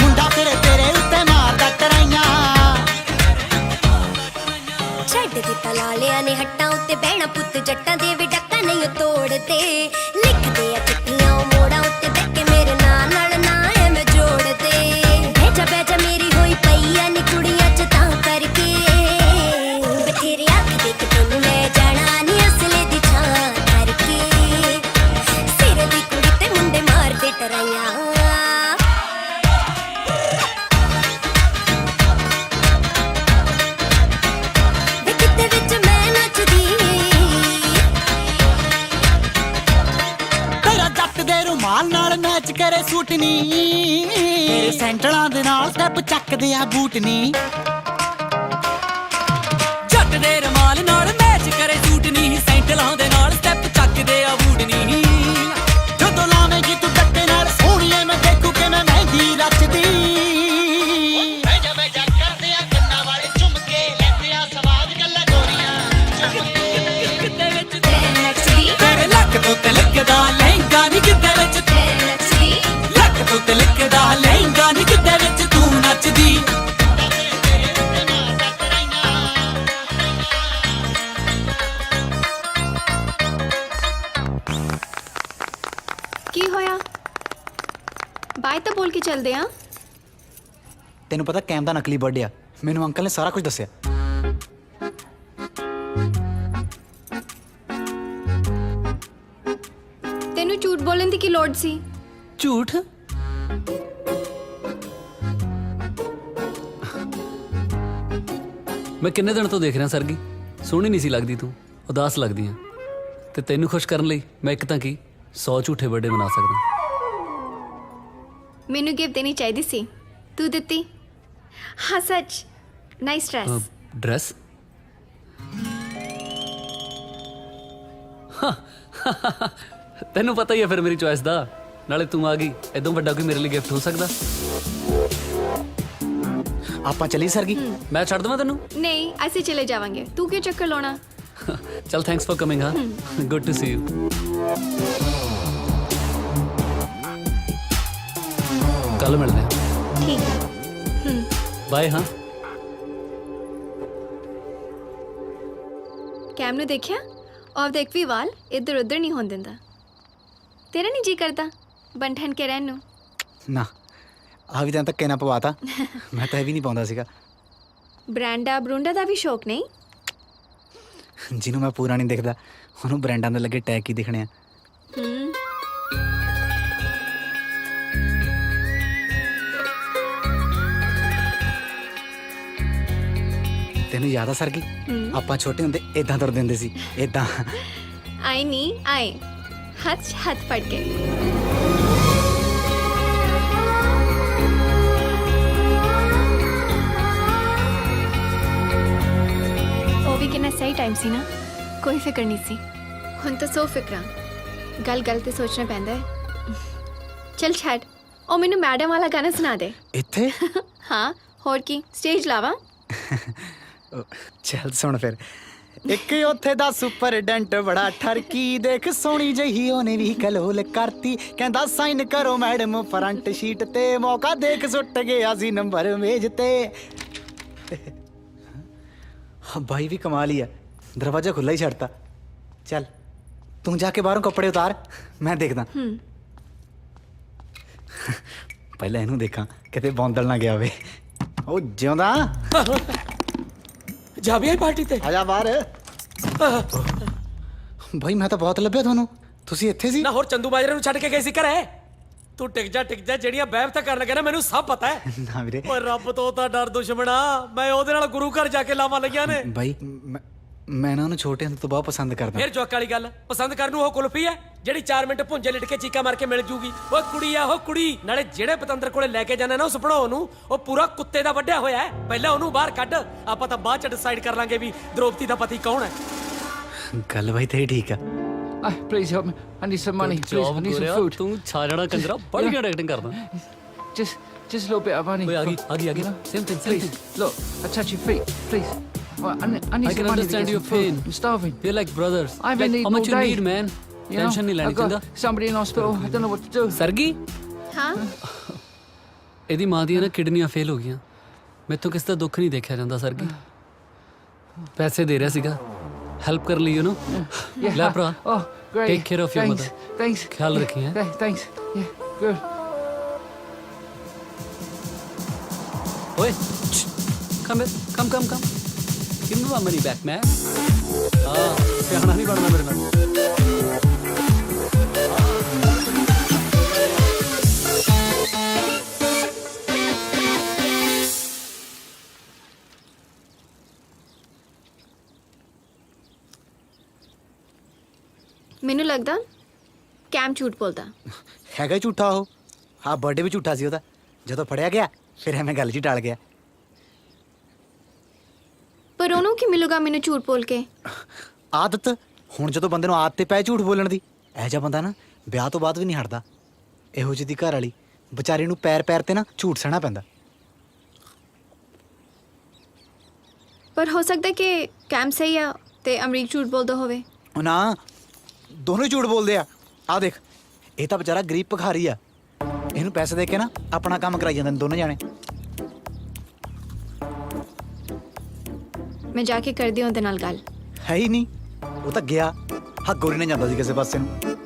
ਮੁੰਡਾ ਫਿਰ ਤੇਰੇ ਉੱਤੇ ਮਾਰਦਾ ਟਰਾਈਆਂ ਛੱਡ ਦਿੱਤਾ ਲਾਲਿਆਂ ਨੇ ਹੱਟਾਂ ਉੱਤੇ ਬਹਿਣਾ ਪੁੱਤ ਜੱਟਾਂ ਦੇ ਵੀ ਡੱਕਾ ਨਹੀਂ ਉਹ ਤੋੜਦੇ ਲਿਖਦੇ ਆ ਚਿੱਠੀਆਂ ਉਹ ਮੋੜਾਂ ਉੱਤੇ ਬਹਿ ਕੇ ਮੇਰੇ ਨਾਂ ਨਾਲ ਨਾ ਐਵੇਂ ਜੋੜਦੇ ਬਹਿ ਜਾ ਮੇਰੀ ਹੋਈ ਪਈ ਆ ਨੀ ਕੁੜੀਆਂ ਚ ਤਾਂ ਕਰਕੇ ਬਥੇਰੇ ਆਖਦੇ ਕਿ ਤੈਨੂੰ ਲੈ ਜਾਣਾ ਨੀ ਅਸਲੇ ਦੀ ਛਾਂ ਕਰਕੇ ਸਿਰ ਦੀ ਕੁੜੀ ਤੇ ਮੁੰਡੇ ਮਾਰਦੇ ਟਰਾਈਆਂ ਤੇਰਾ ਜੱਟ ਦੇ ਰੁਮਾਲ ਨਾਲ ਮੈਚ ਕਰੇ ਸੂਟ ਨੀ ਤੇਰੇ ਸੈਂਟਲਾਂ ਦੇ ਨਾਲ ਸਟੈਪ ਚੱਕਦੇ ਆ ਬੂਟ ਨੀ ਜੱਟ ਦੇ ਰਮਾਲ ਨਾਲ ਮੈਚ ਕਰੇ ਸੂਟ ਨੀ ਸੈਂਟਲਾਂ ਦੇ ਨਾਲ ਸਟੈਪ ਚੱਕਦੇ ਆ ਬੂਟ ਨੀ ਜਦੋਂ ਲਾਵੇਂਗੀ ਤੂੰ ਗੱਟੇ ਨਾਲ ਸੋਹਣੀਏ ਮੈਂ ਦੇਖੂ ਕਿਵੇਂ ਮਹਿੰਦੀ ਰਚਦੀ ਬਹਿ ਜਾ ਕਰਦੇ ਆ ਕੰਨਾਂ ਵਾਲੇ ਚੁੰਮ ਕੇ ਲੈਂਦੇ ਆ ਸਵਾਦ ਗੱਲਾਂ ਗੋਰੀਆਂ ਕਿੱਦੇ ਵਿੱਚ ਤੇਰੇ ਲੱਕ ਤੋਂ ਤਿਲਕਦਾ ਲਹਿੰਗਾ ਨੀ ਕਿੱਦੇ ਵਿੱਚ ਲੱਕ ਤੋਂ ਤਿਲਕਦਾ ਲਹਿੰਗਾ ਨੀ ਕਿੱਦੇ ਵਿੱਚ ਤੂੰ ਨੱਚਦੀ ਕੀ ਹੋਇਆ ਬਾਈ ਤਾਂ ਬੋਲ ਕੇ ਚੱਲਦੇ ਆ ਤੈਨੂੰ ਪਤਾ ਕੈਮ ਦਾ ਨਕਲੀ ਬਰਥਡੇ ਆ ਮੈਨੂੰ ਅੰਕਲ ਨੇ ਸਾਰਾ ਕੁਝ ਦੱਸਿਆ ਤੈਨੂੰ ਝੂਠ ਬੋਲਣ ਦੀ ਕੀ ਲੋੜ ਸੀ ਝੂਠ ਮੈਂ ਕਿੰਨੇ ਦਿਨ ਤੋਂ ਦੇਖ ਰਿਹਾ ਸਰਗੀ ਸੋਹਣੀ ਨਹੀਂ ਸੀ ਲੱਗਦੀ ਤੂੰ ਉਦਾਸ ਲੱਗਦੀ ਆ ਤੇ ਤੈਨੂੰ ਖੁਸ਼ ਕਰਨ ਲਈ ਮੈਂ ਇੱਕ ਤਾਂ ਕੀ 100 ਝੂਠੇ ਬਰਥਡੇ ਮਨਾ ਸਕਦਾ ਮੈਨੂੰ ਗਿਫਟ ਦੇਣੀ ਚਾਹੀਦੀ ਸੀ ਤੂੰ ਦਿੱਤੀ ਹਾਂ ਸੱਚ ਨਾਈਸ ਡਰੈਸ ਡਰੈਸ ਤੈਨੂੰ ਪਤਾ ਹੀ ਹੈ ਫਿਰ ਮੇਰੀ ਚੋਇਸ ਦਾ ਨਾਲੇ ਤੂੰ ਆ ਗਈ ਇਦੋਂ ਵੱਡਾ ਕੋਈ ਮੇਰੇ ਲਈ ਗਿਫਟ ਹੋ ਸਕਦਾ ਆਪਾਂ ਚੱਲੀ ਸਰਗੀ ਮੈਂ ਛੱਡ ਦਵਾਂ ਤੈਨੂੰ ਨਹੀਂ ਅਸੀਂ ਚਲੇ ਜਾਵਾਂਗੇ ਤੂੰ ਕਿਉਂ ਚੱਕਰ ਲਾਉਣਾ ਚਲ ਥੈਂਕਸ ਫॉर ਕਮਿੰਗ ਹਾਂ ਗੁੱਡ ਟੂ ਸੀ ਯੂ ਕੱਲ ਮਿਲਦੇ ਹਾਂ ਠੀਕ ਹੈ ਬਾਏ ਹਾਂ ਕੈਮ ਨੂੰ ਦੇਖਿਆ ਔਰ ਦੇਖ ਵੀ ਵਾਲ ਇੱਧਰ ਉੱਧਰ ਨਹੀਂ ਹੋਣ ਦਿੰਦਾ ਤੇਰਾ ਨਹੀਂ ਜੀ ਕਰਦਾ ਬੰਠਨ ਕੇ ਰਹਿਣ ਨੂੰ ਨਾ ਆ ਵੀ ਤਾਂ ਧੱਕੇ ਨਾ ਪਵਾਤਾ ਮੈਂ ਤਾਂ ਇਹ ਵੀ ਨਹੀਂ ਪਾਉਂਦਾ ਸੀਗਾ ਬ੍ਰਾਂਡਾ ਬਰੂੰਡਾ ਦਾ ਵੀ ਸ਼ੌਕ ਨਹੀਂ ਜਿਹਨੂੰ ਮੈਂ ਪੂਰਾ ਨਹੀਂ ਦਿਖਦਾ ਉਹਨੂੰ ਬ੍ਰਾਂਡਾਂ ਦੇ ਲੱਗੇ ਟੈਗ ਹੀ ਦਿਖਣੇ ਆ ਤੈਨੂੰ ਯਾਦ ਆ ਸਰਗੀ ਆਪਾਂ ਛੋਟੇ ਹੁੰਦੇ ਇਦਾਂ ਤੁਰਦੇ ਹੁੰਦੇ ਸੀ ਇਦਾਂ ਆਏ ਨਹੀਂ ਆਏ ਹੱਥ ਫੜ ਕੇ ਉਹ ਵੀ ਕਿੰਨਾ ਸਹੀ ਟਾਈਮ ਸੀ ਨਾ ਕੋਈ ਫਿਕਰ ਨਹੀਂ ਸੀ ਹੁਣ ਤਾਂ ਸੋ ਫਿਕਰਾਂ ਗੱਲ ਤੇ ਸੋਚਣਾ ਪੈਂਦਾ ਹੈ ਚਲ ਛੱਡ ਉਹ ਮੈਨੂੰ ਮੈਡਮ ਵਾਲਾ ਗਾਣਾ ਸੁਣਾ ਦੇ ਇੱਥੇ ਹਾਂ ਹੋਰ ਕੀ ਸਟੇਜ ਲਾਵਾ ਚੱਲ ਸੁਣ ਫਿਰ ਇੱਕ ਉੱਥੇ ਦਾ ਸੁਪਰਡੈਂਟ ਬੜਾ ਠਰਕੀ ਦੇਖ ਸੋਹਣੀ ਜਹੀ ਉਹਨੇ ਵੀ ਕਲੋਲ ਕਰਤੀ ਕਹਿੰਦਾ ਸਾਈਨ ਕਰੋ ਮੈਡਮ ਫਰੰਟ ਸ਼ੀਟ ਤੇ ਮੌਕਾ ਦੇਖ ਸੁੱਟ ਗਿਆ ਸੀ ਨੰਬਰ ਮੇਜ਼ ਤੇ भाई भी कमाल ही है दरवाजा खुला ही छड़ता चल तू जाके बाहरों कपड़े उतार मैं देखदा पहले इनू देखा किते बौंदल ना गया वे ओ जिਉਂਦਾ ਜਾ ਵੀ ਆਈ ਪਾਰਟੀ ਤੇ आजा बाहर भाई मैं तो बहुत ਲੱਭਿਆ ਤੁਹਾਨੂੰ ਤੁਸੀਂ ਇੱਥੇ ਸੀ ਨਾ ਹੋਰ ਚੰਦੂ ਮਾਜਰੇ ਨੂੰ ਛੱਡ ਕੇ ਗਏ ਸੀ ਘਰੇ ਤੂੰ ਟਿਕ ਜਾ ਜਿਹੜੀਆਂ ਬਹਿਬ ਤਾਂ ਕਰਨ ਲੱਗਾ ਨਾ ਮੈਨੂੰ ਸਭ ਪਤਾ ਹੈ ਨਾ ਵੀਰੇ ਓਏ ਰੱਬ ਤੋਂ ਤਾਂ ਡਰ ਦੁਸ਼ਮਣਾ ਮੈਂ ਉਹਦੇ ਨਾਲ ਗੁਰੂ ਘਰ ਜਾ ਕੇ ਲਾਵਾਂ ਲਈਆਂ ਨੇ ਭਾਈ ਮੈਂ ਨਾ ਉਹਨੂੰ ਛੋਟੇ ਹੁੰਦੇ ਤੋਂ ਬਹੁਤ ਪਸੰਦ ਕਰਦਾ ਫਿਰ ਜੋਕ ਵਾਲੀ ਗੱਲ ਪਸੰਦ ਕਰਨ ਨੂੰ ਉਹ ਕੁਲਫੀ ਹੈ ਜਿਹੜੀ 4 ਮਿੰਟ ਭੁੰਜੇ ਲਿਟ ਕੇ ਚੀਕਾ ਮਾਰ ਕੇ ਮਿਲ ਜੂਗੀ ਓਏ ਕੁੜੀ ਆ ਉਹ ਕੁੜੀ ਨਾਲੇ ਜਿਹੜੇ ਪਤੰਦਰ ਕੋਲੇ ਲੈ ਕੇ ਜਾਣਾ ਨਾ ਉਸ ਭਣੋ ਨੂੰ ਉਹ ਪੂਰਾ ਕੁੱਤੇ ਦਾ ਵੱਢਿਆ ਹੋਇਆ ਹੈ ਪਹਿਲਾਂ ਉਹਨੂੰ ਬਾਹਰ ਕੱਢ ਆਪਾਂ ਤਾਂ ਬਾਅਦ ਚ ਡਿਸਾਈਡ ਕਰ ਲਾਂਗੇ ਵੀ ਦ੍ਰੋਪਦੀ ਦਾ ਪਤੀ ਕੌਣ ਹੈ ਗੱਲ ਭਾਈ ਤੇਰੀ ਠੀਕ ਆ Please help me. I need some money. Please, I need some food. ਤੂੰ ਛਾ ਜਾਣਾ ਕੰਜਰਾ ਬੜੀ ਘੈਂਟ ਐਕਟਿੰਗ ਕਰਦਾ Just a little bit of money. ਓਏ ਆ ਗਈ same thing Please, look, I touch your feet, please. I need I some can money to understand get your some food. pain. I'm starving. We're like brothers. I haven't Like, eaten how much all you day. need, man? You know, Tension नहीं लेनी I've got चाहिए somebody in hospital. I don't know what to do. Sargi ਹਾਂ ਇਹਦੀ ਮਾਂ ਦੀਆਂ ਨਾ ਕਿਡਨੀਆਂ ਫੇਲ ਹੋ ਗਈਆਂ ਮੈਥੋਂ ਕਿਸੇ ਦਾ ਦੁੱਖ ਨਹੀਂ ਦੇਖਿਆ ਜਾਂਦਾ ਸਰਗੀ ਪੈਸੇ ਦੇ ਰਿਹਾ ਸੀਗਾ ਹੈਲਪ ਕਰ ਲਈ ਯੂ ਨੋ ਲੈ ਭਰਾ Oh, great. Take care of your Thanks. mother. Thanks. ਖਿਆਲ ਰੱਖੀ ਹੈ Thanks. Yeah, good. ਓਏ ਕਮ give me my money back man ਸਿਆਣਾ ਨਹੀਂ ਬਣਨਾ ਮੇਰੇ ਨਾਲ ਮੈਨੂੰ ਲੱਗਦਾ ਕੈਮ ਝੂਠ ਬੋਲਦਾ ਹੈਗਾ ਹੀ ਝੂਠਾ ਉਹ ਹਾਂ ਬਰਥਡੇ ਵੀ ਝੂਠਾ ਸੀ ਉਹਦਾ ਜਦੋਂ ਫੜਿਆ ਗਿਆ ਫਿਰ ਐਵੇਂ ਗੱਲ ਜੀ ਟਾਲ ਗਿਆ ਪਰ ਉਹਨੂੰ ਕੀ ਮਿਲੂਗਾ ਮੈਨੂੰ ਝੂਠ ਬੋਲ ਕੇ ਆਦਤ ਹੁਣ ਜਦੋਂ ਬੰਦੇ ਨੂੰ ਆਦਤ ਤੇ ਪੈ ਝੂਠ ਬੋਲਣ ਦੀ ਇਹ ਜਿਹਾ ਬੰਦਾ ਨਾ ਵਿਆਹ ਤੋਂ ਬਾਅਦ ਵੀ ਨਹੀਂ ਹਟਦਾ ਇਹੋ ਜਿਹੀ ਦੀ ਘਰ ਵਾਲੀ ਵਿਚਾਰੀ ਨੂੰ ਪੈਰ ਤੇ ਨਾ ਝੂਠ ਸਹਿਣਾ ਪੈਂਦਾ ਪਰ ਹੋ ਸਕਦਾ ਕਿ ਕੈਮ ਸਹੀ ਆ ਤੇ ਅਮਰੀਕ ਝੂਠ ਬੋਲਦਾ ਹੋਵੇ ਉਹ ਨਾ ਦੋਨੋਂ ਹੀ ਝੂਠ ਬੋਲਦੇ ਆ ਦੇਖ ਇਹ ਤਾਂ ਵਿਚਾਰਾ ਗਰੀਬ ਭਿਖਾਰੀ ਆ ਇਹਨੂੰ ਪੈਸੇ ਦੇ ਕੇ ਨਾ ਆਪਣਾ ਕੰਮ ਕਰਾਈ ਜਾਂਦੇ ਨੇ ਦੋਨੋਂ ਜਾਣੇ ਮੈਂ ਜਾ ਕੇ ਕਰਦੀ ਹਾਂ ਉਹਦੇ ਨਾਲ ਗੱਲ ਹੈ ਹੀ ਨਹੀਂ ਉਹ ਤਾਂ ਗਿਆ ਹਾਂ ਗੋਰੀ ਨੇ ਜਾਂਦਾ ਸੀ ਕਿਸੇ ਪਾਸੇ ਨੂੰ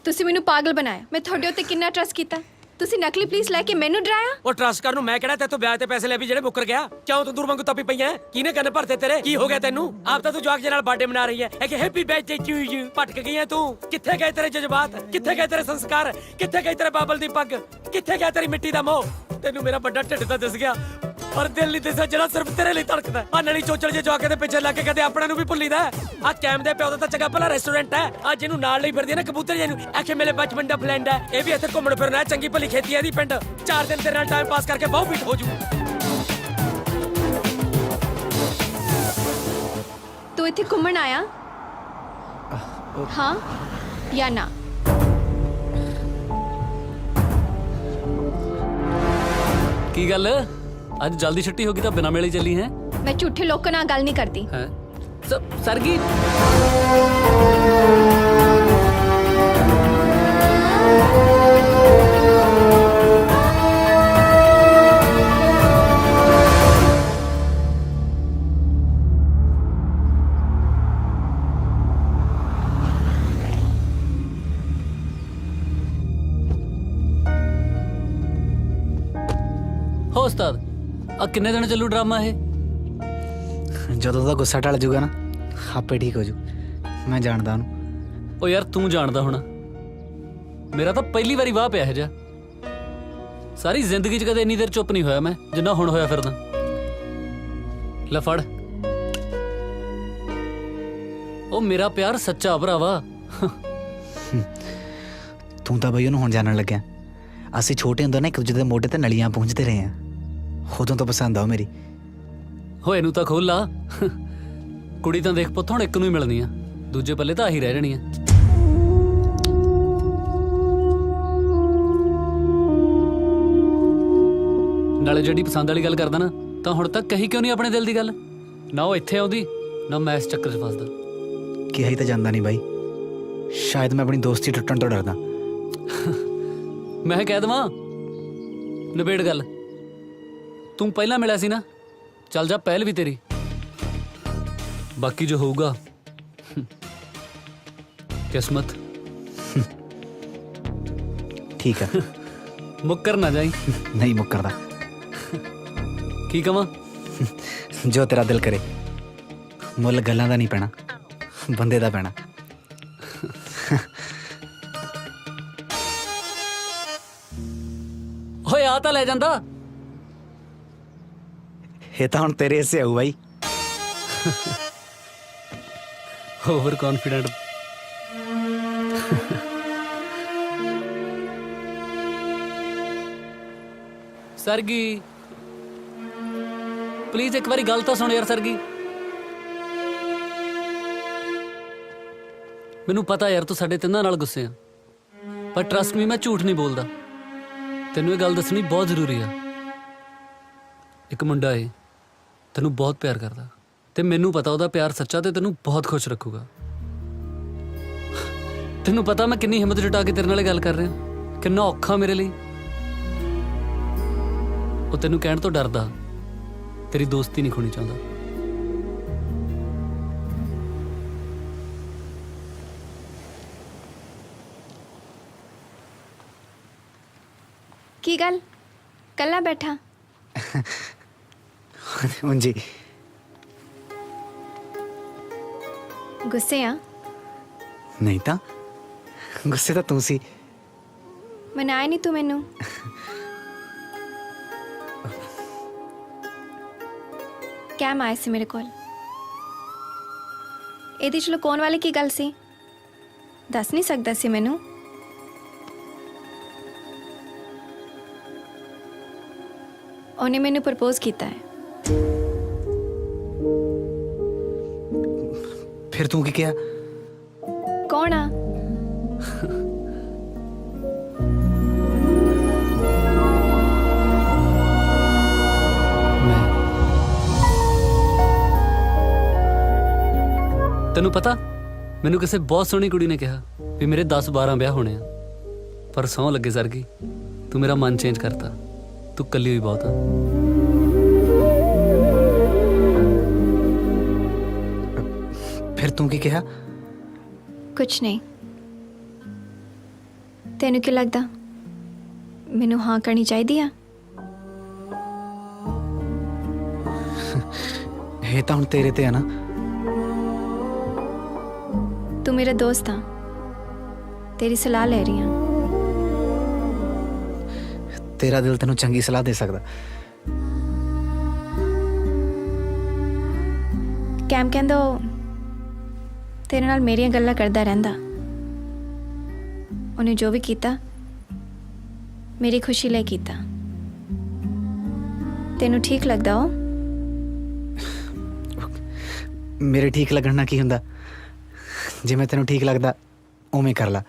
ਤੁਸੀਂ ਮੈਨੂੰ ਪਾਗਲ ਬਣਾਇਆ ਮੈਂ ਤੁਹਾਡੇ ਉੱਤੇ ਕਿੰਨਾ ਟਰਸਟ ਕੀਤਾ ਤੁਸੀਂ ਨਕਲੀ ਪੁਲਿਸ ਲੈ ਕੇ ਮੈਨੂੰ ਡਰਾਇਆ ਉਹ ਟਰਸਟ ਕਰਨ ਨੂੰ ਮੈਂ ਕਿਹੜਾ ਤੇਤੋਂ ਵਿਆਹ ਤੇ ਪੈਸੇ ਲੈ ਵੀ ਜਿਹੜੇ ਮੁੱਕਰ ਗਿਆ ਕਿਉਂ ਤੂੰ ਦੂਰ ਵਾਂਗੂ ਤੱਪੀ ਪਈਆਂ ਕਿਹਨੇ ਕੰਨ ਭਰਤੇ ਤੇਰੇ ਕੀ ਹੋ ਗਿਆ ਤੈਨੂੰ ਆਪ ਤਾਂ ਤੂੰ ਜਵਾਕ ਦੇ ਨਾਲ ਬਰਥਡੇ ਮਨਾ ਰਹੀ ਹੈ ਕਿ ਹੈਪੀ ਬਰਥਡੇ ਟੂ ਯੂ ਭਟਕ ਗਈ ਹੈ ਤੂੰ ਕਿੱਥੇ ਗਏ ਤੇਰੇ ਜਜ਼ਬਾਤ ਕਿੱਥੇ ਗਏ ਤੇਰੇ ਸੰਸਕਾਰ ਕਿੱਥੇ ਗਏ ਤੇਰੇ ਬਾਬਲ ਦੀ ਪੱਗ ਕਿੱਥੇ ਗਿਆ ਤੇਰੀ ਮਿੱਟੀ ਦਾ ਮੋਹ ਤੈਨੂੰ ਮੇਰਾ ਵੱਡਾ ਢਿੱਡ ਤਾਂ ਦਿਸ ਗਿਆ ਪਰ ਦਿਲ ਨਹੀਂ ਦਿਸਦਾ ਜਿਹੜਾ ਸਿਰਫ ਤੇਰੇ ਲਈ ਧੜਕਦਾ ਆ ਨਲੀ ਚੋਚਲ ਜੇ ਜਵਾਕੇ ਦੇ ਪਿੱਛੇ ਲੱਗ ਕੇ ਕਦੇ ਆਪਣੇ ਨੂੰ ਵੀ ਭੁੱਲੀਦਾ ਆ ਕੈਮ ਦੇ ਪਿਓ ਦਾ ਤਾਂ ਚੰਗਾ ਭਲਾ ਰੈਸਟੋਰੈਂਟ ਹੈ ਆ ਜਿਹਨੂੰ ਨਾਲ ਲਈ ਫਿਰਦੀ ਹੈ ਨਾ ਕਬੂਤਰ ਜਿਹਨੂੰ ਆਖੇ ਮੇਰੇ ਬਚਪਨ ਦਾ ਫਲੈਂਡ ਹੈ ਇਹ ਵੀ ਇੱਥੇ ਘੁੰਮਣ ਫਿਰਨਾ ਹੈ ਚੰਗੀ ਭਲੀ ਖੇਤੀ ਹੈ ਦੀ ਪਿੰਡ 4 ਦਿਨ ਤੇਰੇ ਨਾਲ ਟਾਈਮ ਪਾਸ ਕਰਕੇ ਬਹੁਤ ਫਿੱਟ ਹੋ ਜੂ ਤੂੰ ਇੱਥੇ ਘੁੰਮਣ ਆਇਆ ਹਾਂ ਜਾਂ ਨਾ ਕੀ ਗੱਲ ਅੱਜ ਜਲਦੀ ਛੁੱਟੀ ਹੋ ਗਈ ਤਾਂ ਬਿਨਾਂ ਮੇਲੇ ਹੀ ਚੱਲੀ ਹੈ ਮੈਂ ਝੂਠੇ ਲੋਕਾਂ ਨਾਲ ਗੱਲ ਨਹੀਂ ਕਰਦੀ ਹੈ ਸਰਗੀ ਹੋ ਉਸਤਾਦ ਆ ਕਿੰਨੇ ਦਿਨ ਚੱਲੂ ਡਰਾਮਾ ਇਹ ਜਦੋਂ ਦਾ ਗੁੱਸਾ ਢਲ ਜਾਊਗਾ ਨਾ ਆਪੇ ਠੀਕ ਹੋ ਜੂ ਮੈਂ ਜਾਣਦਾ ਉਹਨੂੰ ਓ ਯਾਰ ਤੂੰ ਜਾਣਦਾ ਹੋਣਾ ਮੇਰਾ ਤਾਂ ਪਹਿਲੀ ਵਾਰੀ ਵਾਹ ਪਿਆ ਇਹ ਜਾ ਸਾਰੀ ਜ਼ਿੰਦਗੀ 'ਚ ਕਦੇ ਇੰਨੀ ਦੇਰ ਚੁੱਪ ਨਹੀਂ ਹੋਇਆ ਮੈਂ ਜਿੰਨਾ ਹੁਣ ਹੋਇਆ ਫਿਰਦਾ ਲੈ ਫੜ ਉਹ ਮੇਰਾ ਪਿਆਰ ਸੱਚਾ ਭਰਾਵਾ ਤੂੰ ਤਾਂ ਬਈ ਉਹਨੂੰ ਹੁਣ ਜਾਣਨ ਲੱਗਿਆ ਅਸੀਂ ਛੋਟੇ ਹੁੰਦੇ ਨਾ ਇੱਕ ਦੂਜੇ ਦੇ ਮੋਢੇ ਤੇ ਨਲੀਆਂ ਪੂੰਝਦੇ ਰਹੇ ਆ ਉਦੋਂ ਤੋਂ ਪਸੰਦ ਆ ਉਹ ਮੇਰੀ ਹੋਏ ਨੂੰ ਤਾਂ ਖੋਲ ਲਾ ਕੁੜੀ ਤਾਂ ਦੇਖ ਪੁੱਤ ਹੁਣ ਇੱਕ ਨੂੰ ਹੀ ਮਿਲਣੀ ਆ, ਦੂਜੇ ਪੱਲੇ ਤਾਂ ਆਹੀ ਰਹਿ ਜਾਣੀ ਆ। ਨਾਲੇ ਜਿਹੜੀ ਪਸੰਦ ਵਾਲੀ ਗੱਲ ਕਰਦਾ ਨਾ, ਤਾਂ ਹੁਣ ਤੱਕ ਕਹੀ ਕਿਉਂ ਨਹੀਂ ਆਪਣੇ ਦਿਲ ਦੀ ਗੱਲ? ਨਾ ਉਹ ਇੱਥੇ ਆਉਂਦੀ, ਨਾ ਮੈਂ ਇਸ ਚੱਕਰ 'ਚ ਫਸਦਾ। ਕਿਹਾ ਹੀ ਤਾਂ ਜਾਂਦਾ ਨਹੀਂ ਬਾਈ, ਸ਼ਾਇਦ ਮੈਂ ਆਪਣੀ ਦੋਸਤੀ ਟੁੱਟਣ ਤੋਂ ਡਰਦਾ। ਮੈਂ ਕਹਿ ਦੇਵਾਂ, ਨਿਬੇੜ ਗੱਲ। ਤੂੰ ਪਹਿਲਾਂ ਮਿਲਿਆ ਸੀ ਨਾ, ਚੱਲ ਜਾ, ਪਹਿਲ ਵੀ ਤੇਰੀ। ਬਾਕੀ ਜੋ ਹੋਊਗਾ ਕਿਸਮਤ। ਠੀਕ ਆ। ਮੁੱਕਰ ਨਾ ਜਾਈ। ਨਹੀਂ ਮੁੱਕਰਦਾ। ਕੀ ਕਵਾਂ? ਜੋ ਤੇਰਾ ਦਿਲ ਕਰੇ। ਮੁੱਲ ਗੱਲਾਂ ਦਾ ਨਹੀਂ ਪੈਣਾ, ਬੰਦੇ ਦਾ ਪੈਣਾ। ਓਏ ਆ ਤਾਂ ਲੈ ਜਾਂਦਾ। ਇਹ ਤਾਂ ਹੁਣ ਤੇਰੇ ਹਿੱਸੇ ਆਊ ਬਾਈ। Over confident. ਸਰਗੀ ਪਲੀਜ਼ ਇੱਕ ਵਾਰੀ ਗੱਲ ਤਾਂ ਸੁਣ ਯਾਰ। ਸਰਗੀ ਮੈਨੂੰ ਪਤਾ ਯਾਰ ਤੂੰ ਸਾਡੇ ਤਿੰਨਾਂ ਨਾਲ ਗੁੱਸੇ ਆ, ਪਰ ਟਰਸਟ ਮੀ ਮੈਂ ਝੂਠ ਨਹੀਂ ਬੋਲਦਾ। ਤੈਨੂੰ ਇਹ ਗੱਲ ਦੱਸਣੀ ਬਹੁਤ ਜ਼ਰੂਰੀ ਆ। ਇੱਕ ਮੁੰਡਾ ਏ ਤੈਨੂੰ ਬਹੁਤ ਪਿਆਰ ਕਰਦਾ, ਤੇ ਮੈਨੂੰ ਪਤਾ ਉਹਦਾ ਪਿਆਰ ਸੱਚਾ ਤੇ ਤੈਨੂੰ ਬਹੁਤ ਖੁਸ਼ ਰੱਖੂਗਾ। ਤੈਨੂੰ ਪਤਾ ਮੈਂ ਕਿੰਨੀ ਹਿੰਮਤ ਜੁਟਾ ਕੇ ਤੇਰੇ ਨਾਲ ਗੱਲ ਕਰ ਰਿਹਾ, ਕਿੰਨਾ ਔਖਾ ਮੇਰੇ ਲਈ। ਉਹ ਤੈਨੂੰ ਕਹਿਣ ਤੋਂ ਡਰਦਾ, ਤੇਰੀ ਦੋਸਤੀ ਨਹੀਂ ਖੋਣੀ ਚਾਹੁੰਦਾ। ਕੀ ਗੱਲ ਕੱਲਾ ਬੈਠਾ? ਜੀ ਗੁੱਸੇ ਆ? ਨਹੀਂ ਤਾਂ ਗੁੱਸੇ ਤਾਂ ਤੂੰ ਸੀ। ਮਨਾਇਆ ਨਹੀਂ ਤੂੰ ਮੈਨੂੰ? ਕੈਮ ਆਇਆ ਸੀ ਮੇਰੇ ਕੋਲ। ਇਹਦੇ ਚ ਲੁਕਾਉਣ ਵਾਲੀ ਕੀ ਗੱਲ ਸੀ? ਦੱਸ ਨਹੀਂ ਸਕਦਾ ਸੀ ਮੈਨੂੰ? ਉਹਨੇ ਮੈਨੂੰ ਪ੍ਰਪੋਜ਼ ਕੀਤਾ ਹੈ। ਫਿਰ ਤੂੰ ਕੀ ਕਿਹਾ? ਕੌਣ ਆ? ਤੈਨੂੰ ਪਤਾ ਮੈਨੂੰ ਕਿਸੇ ਬਹੁਤ ਸੋਹਣੀ ਕੁੜੀ ਨੇ ਕਿਹਾ ਵੀ ਮੇਰੇ 10-12 ਵਿਆਹ ਹੋਣੇ ਆ, ਪਰ ਸਹੁੰ ਲੱਗੇ ਸਰਗੀ ਤੂੰ ਮੇਰਾ ਮਨ ਚੇਂਜ ਕਰਤਾ। ਤੂੰ ਕੱਲੀ ਹੋਈ ਬਹੁਤ ਆ। ਫਿਰ ਤੂੰ ਕੀ ਕਿਹਾ? ਕੁਛ ਨਹੀਂ। ਤੈਨੂੰ ਕੀ ਲੱਗਦਾ ਮੈਨੂੰ ਹਾਂ ਕਰਨੀ ਚਾਹੀਦੀ ਆ? ਇਹ ਤਾਂ ਹੁਣ ਤੇਰੇ ਤੇ ਆ ਨਾ। ਤੂੰ ਮੇਰਾ ਦੋਸਤ ਆ, ਤੇਰੀ ਸਲਾਹ ਲੈ ਰਹੀ ਆ। ਤੇਰਾ ਦਿਲ ਤੈਨੂੰ ਚੰਗੀ ਸਲਾਹ ਦੇ ਸਕਦਾ। ਕੈਮ ਕਹਿੰਦਾ ਉਹ ਤੇਰੇ ਨਾਲ ਮੇਰੀਆਂ ਗੱਲਾਂ ਕਰਦਾ ਰਹਿੰਦਾ। ਉਹਨੇ ਜੋ ਵੀ ਕੀਤਾ ਮੇਰੀ ਖੁਸ਼ੀ ਲਈ ਕੀਤਾ। ਤੈਨੂੰ ਠੀਕ ਲੱਗਦਾ ਉਹ? ਮੇਰੇ ਠੀਕ ਲੱਗਣ ਨਾਲ ਕੀ ਹੁੰਦਾ? ਜਿਵੇਂ ਤੈਨੂੰ ਠੀਕ ਲੱਗਦਾ ਉਵੇਂ ਕਰ ਲੈ।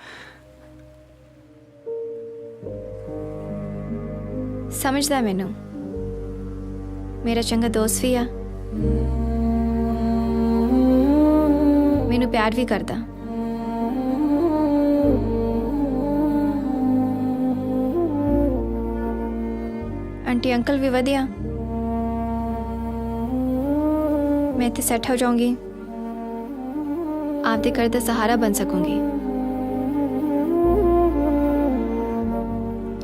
ਸਮਝਦਾ ਮੈਨੂੰ, ਮੇਰਾ ਚੰਗਾ ਦੋਸਤ ਵੀ ਆ, ਮੈਨੂੰ ਪਿਆਰ ਵੀ ਕਰਦਾ। ਆਂਟੀ ਅੰਕਲ ਵੀ ਵਧੀਆ। मैं इतने सेट हो जाऊंगी, आपके घर का सहारा बन सकूंगी।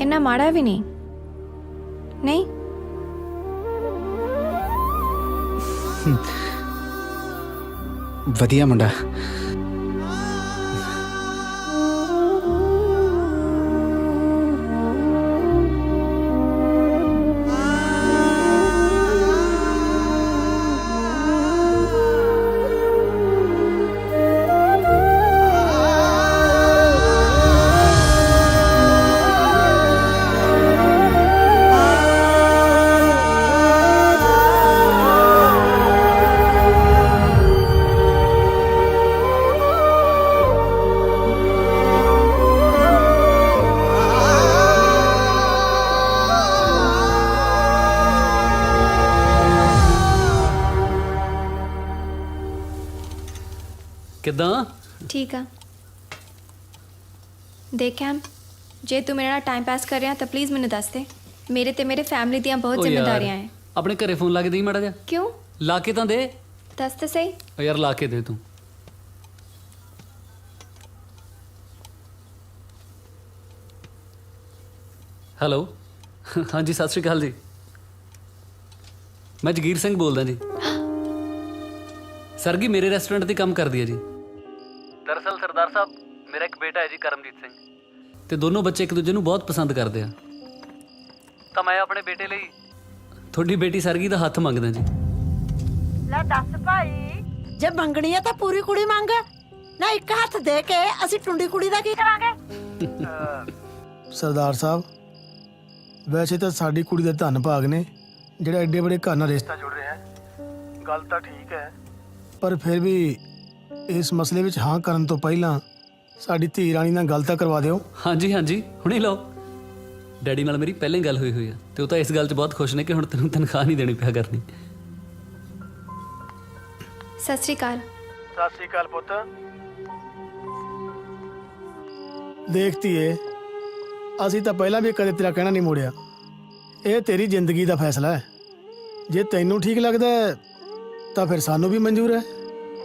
इन्ना माड़ा भी नहीं, नहीं? वधिया मुंडा। ਕਿੱਦਾਂ? ਠੀਕ ਆ ਦੇਖ ਕੈਮ, ਜੇ ਤੂੰ ਮੇਰੇ ਨਾਲ ਟਾਈਮ ਪਾਸ ਕਰ ਰਿਹਾ ਤਾਂ ਪਲੀਜ਼ ਮੈਨੂੰ ਦੱਸ ਦੇ। ਮੇਰੇ ਤੇ ਮੇਰੇ ਫੈਮਿਲੀ ਦੀਆਂ ਬਹੁਤ ਓ ਯਾਰ, ਜ਼ਿੰਮੇਵਾਰੀਆਂ ਹੈ। ਆਪਣੇ ਘਰੇ ਫੋਨ ਲਾ ਕੇ ਦੇਈ ਮਾੜਾ ਜਿਹਾ। ਕਿਉਂ? ਲਾ ਕੇ ਤਾਂ ਦੇ। ਦੱਸ ਤਾਂ ਸਹੀ। ਓ ਯਾਰ ਲਾ ਕੇ ਦੇ ਤੂੰ। ਹੈਲੋ, ਹਾਂਜੀ ਸਤਿ ਸ਼੍ਰੀ ਅਕਾਲ ਜੀ। ਮੈਂ ਜਗੀਰ ਸਿੰਘ ਬੋਲਦਾ ਜੀ। ਸਰਗੀ ਮੇਰੇ ਰੈਸਟੋਰੈਂਟ 'ਤੇ ਕੰਮ ਕਰਦੀ ਹੈ ਜੀ। ਦਰਅਸਲ ਸਰਦਾਰ ਸਾਹਿਬ, ਮੇਰਾ ਇੱਕ ਬੇਟਾ ਹੈ ਜੀ ਕਰਮਜੀਤ ਸਿੰਘ, ਤੇ ਦੋਨੋਂ ਬੱਚੇ ਇੱਕ ਦੂਜੇ ਨੂੰ ਬਹੁਤ ਪਸੰਦ ਕਰਦੇ ਆ। ਤਾਂ ਮੈਂ ਆਪਣੇ ਬੇਟੇ ਲਈ ਤੁਹਾਡੀ ਬੇਟੀ ਸਰਗੀ ਦਾ ਹੱਥ ਮੰਗਦਾ ਜੀ। ਲੈ ਦੱਸ ਭਾਈ, ਜੇ ਮੰਗਣੀ ਹੈ ਤਾਂ ਪੂਰੀ ਕੁੜੀ ਮੰਗ ਨਾ। ਇੱਕ ਹੱਥ ਦੇ ਕੇ ਅਸੀਂ ਟੁੰਡੀ ਕੁੜੀ ਦਾ ਕੀ ਕਰਾਂਗੇ? ਸਰਦਾਰ ਸਾਹਿਬ, ਵੈਸੇ ਤਾਂ ਸਾਡੀ ਕੁੜੀ ਦੇ ਧੰਨ ਭਾਗ ਨੇ ਜਿਹੜਾ ਐਡੇ ਬੜੇ ਘਰ ਨਾਲ ਰਿਸ਼ਤਾ ਜੁੜ ਰਿਹਾ ਹੈ। ਗੱਲ ਤਾਂ ਠੀਕ ਹੈ, ਪਰ ਫਿਰ ਵੀ ਇਸ ਮਸਲੇ ਵਿੱਚ ਹਾਂ ਕਰਨ ਤੋਂ ਪਹਿਲਾਂ ਸਾਡੀ ਧੀ ਰਾਣੀ ਨਾਲ ਗੱਲ ਤਾਂ ਕਰਵਾ ਦਿਓ। ਹਾਂਜੀ ਹਾਂਜੀ, ਹੁਣੇ ਲਓ। ਡੈਡੀ ਨਾਲ ਮੇਰੀ ਪਹਿਲਾਂ ਹੀ ਗੱਲ ਹੋਈ ਆ, ਤੇ ਉਹ ਤਾਂ ਇਸ ਗੱਲ 'ਚ ਬਹੁਤ ਖੁਸ਼ ਨੇ ਕਿ ਹੁਣ ਤੈਨੂੰ ਤਨਖਾਹ ਨਹੀਂ ਦੇਣੀ ਪਿਆ ਕਰਨੀ। ਸਤਿ ਸ਼੍ਰੀ ਅਕਾਲ। ਸਤਿ ਸ਼੍ਰੀ ਅਕਾਲ ਪੁੱਤ। ਦੇਖਤੀ ਏ, ਅਸੀਂ ਤਾਂ ਪਹਿਲਾਂ ਵੀ ਕਦੇ ਤੇਰਾ ਕਹਿਣਾ ਨਹੀਂ ਮੋੜਿਆ। ਇਹ ਤੇਰੀ ਜ਼ਿੰਦਗੀ ਦਾ ਫੈਸਲਾ ਹੈ। ਜੇ ਤੈਨੂੰ ਠੀਕ ਲੱਗਦਾ ਹੈ ਤਾਂ ਫਿਰ ਸਾਨੂੰ ਵੀ ਮਨਜ਼ੂਰ ਹੈ।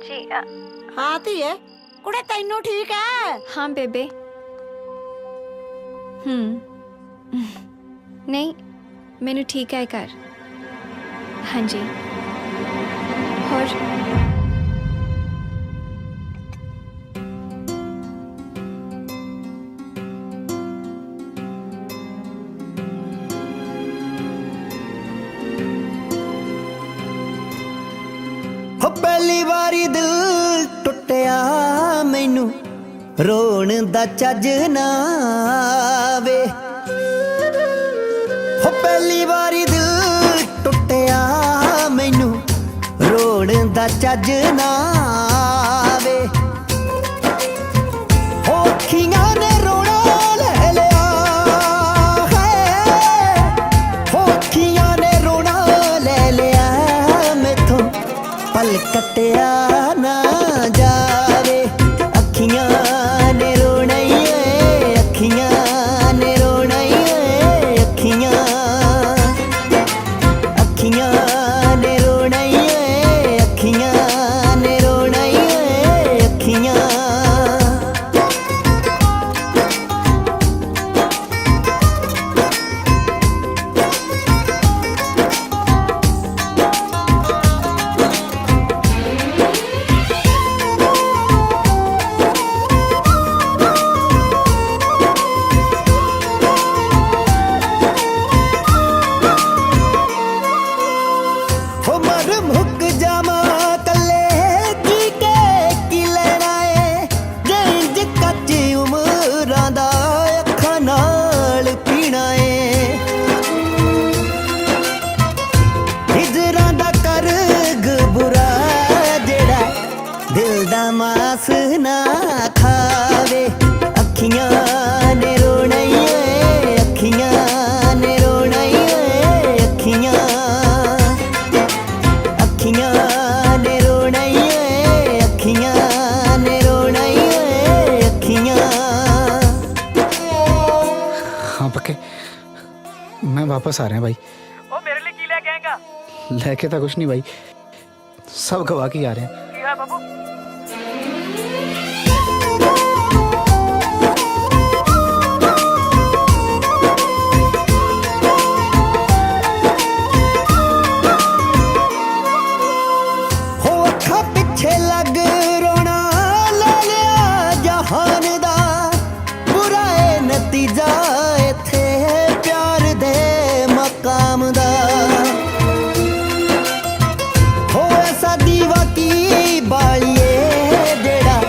ਜੀ ਹਾਂ ਧੀਏ, ਕੁੜੇ ਤੈਨੂੰ ਠੀਕ ਹੈ? ਹਾਂ ਬੇਬੇ। ਨਹੀਂ, ਮੈਨੂੰ ਠੀਕ ਹੈ ਘਰ। ਹਾਂਜੀ। ਹੋਰ ਹੋ ਪਹਿਲੀ ਵਾਰੀ ਦਿਲ ਟੁੱਟਿਆ ਮੈਨੂੰ, ਰੋਣ ਦਾ ਚੱਜ ਨਾ ਵੇ। ਹੋ ਪਹਿਲੀ ਵਾਰੀ ਦਿਲ ਟੁੱਟਿਆ ਮੈਨੂੰ, ਰੋਣ ਦਾ ਚੱਜ ਨਾ ਵੇ। ਹੋ ਅੱਖੀਆਂ ਨੇ ਰੋਣਾ ਲੈ ਲਿਆ ਹੈ, ਹੋ ਅੱਖੀਆਂ ਨੇ ਰੋਣਾ ਲੈ ਲਿਆ ਮੈਥੋਂ, ਪਲ ਕੱਟਿਆ ਨਾ ਜਾਵੇ। ਅੱਖੀਆਂ ਨੇ ਰੋਣਾ ਏ, ਅੱਖੀਆਂ ਨੇ ਰੋਣਾ ਏ, ਅੱਖੀਆਂ ਅੱਖੀਆਂ ਨੇ ਰੋਣਾ ਏ, ਅੱਖੀਆਂ ਨੇ ਰੋਣਾ ਏ, ਅੱਖੀਆਂ। ਹੋ ਮਰ ਮੁੱਕ ਜਾਵਾਂ ਕੱਲੇ ਕੀ ਕੇ ਕੀ ਲੈਣਾ ਏ, ਜੇ ਇੰਜ ਕੱਚ ਉਮਰਾਂ ਦਾ ਅੱਖਾਂ ਨਾਲ ਪੀਣਾ ਏ। ਹਿਜਰਾਂ ਦਾ ਕਰਗ ਬੁਰਾ ਜਿਹੜਾ ਦਿਲ ਦਾ ਮਾਸ ਨਾ ਖਾਵੇ। ਅੱਖੀਆਂ ਨੇ ਰੋਣਾ ਏ, ਅੱਖੀਆਂ ਨੇ ਰੋਣਾ ਏ, ਅੱਖੀਆਂ ਅੱਖੀਆਂ ਨੇ ਰੋਣਾ ਏ, ਅੱਖੀਆਂ ਨੇ ਰੋਣਾ ਏ, ਅੱਖੀਆਂ। हाँ पक्के, मैं वापस आ रहा हूँ भाई। ਉਹ ਮੇਰੇ ਲਈ ਕੀ ਲੈ ਕੇ ਆਏਗਾ? लेके तो कुछ नहीं भाई, सब गवा के आ रहे हैं। ਕੀ ਹੈ ਬਾਬੂ? ਹੋ ਅੱਖਾਂ ਪਿੱਛੇ ਲੱਗ ਰੋਣਾ ਲੈ ਲਿਆ ਜਹਾਨ ਦਾ, ਬੁਰਾ ਏ ਨਤੀਜਾ ਇੱਥੇ ਪਿਆਰ ਦੇ ਮਕਾਮ ਦਾ। ਹੋ ਐਸਾ ਦੀਵਾ ਕੀ ਬਾਲੀਏ ਜਿਹੜਾ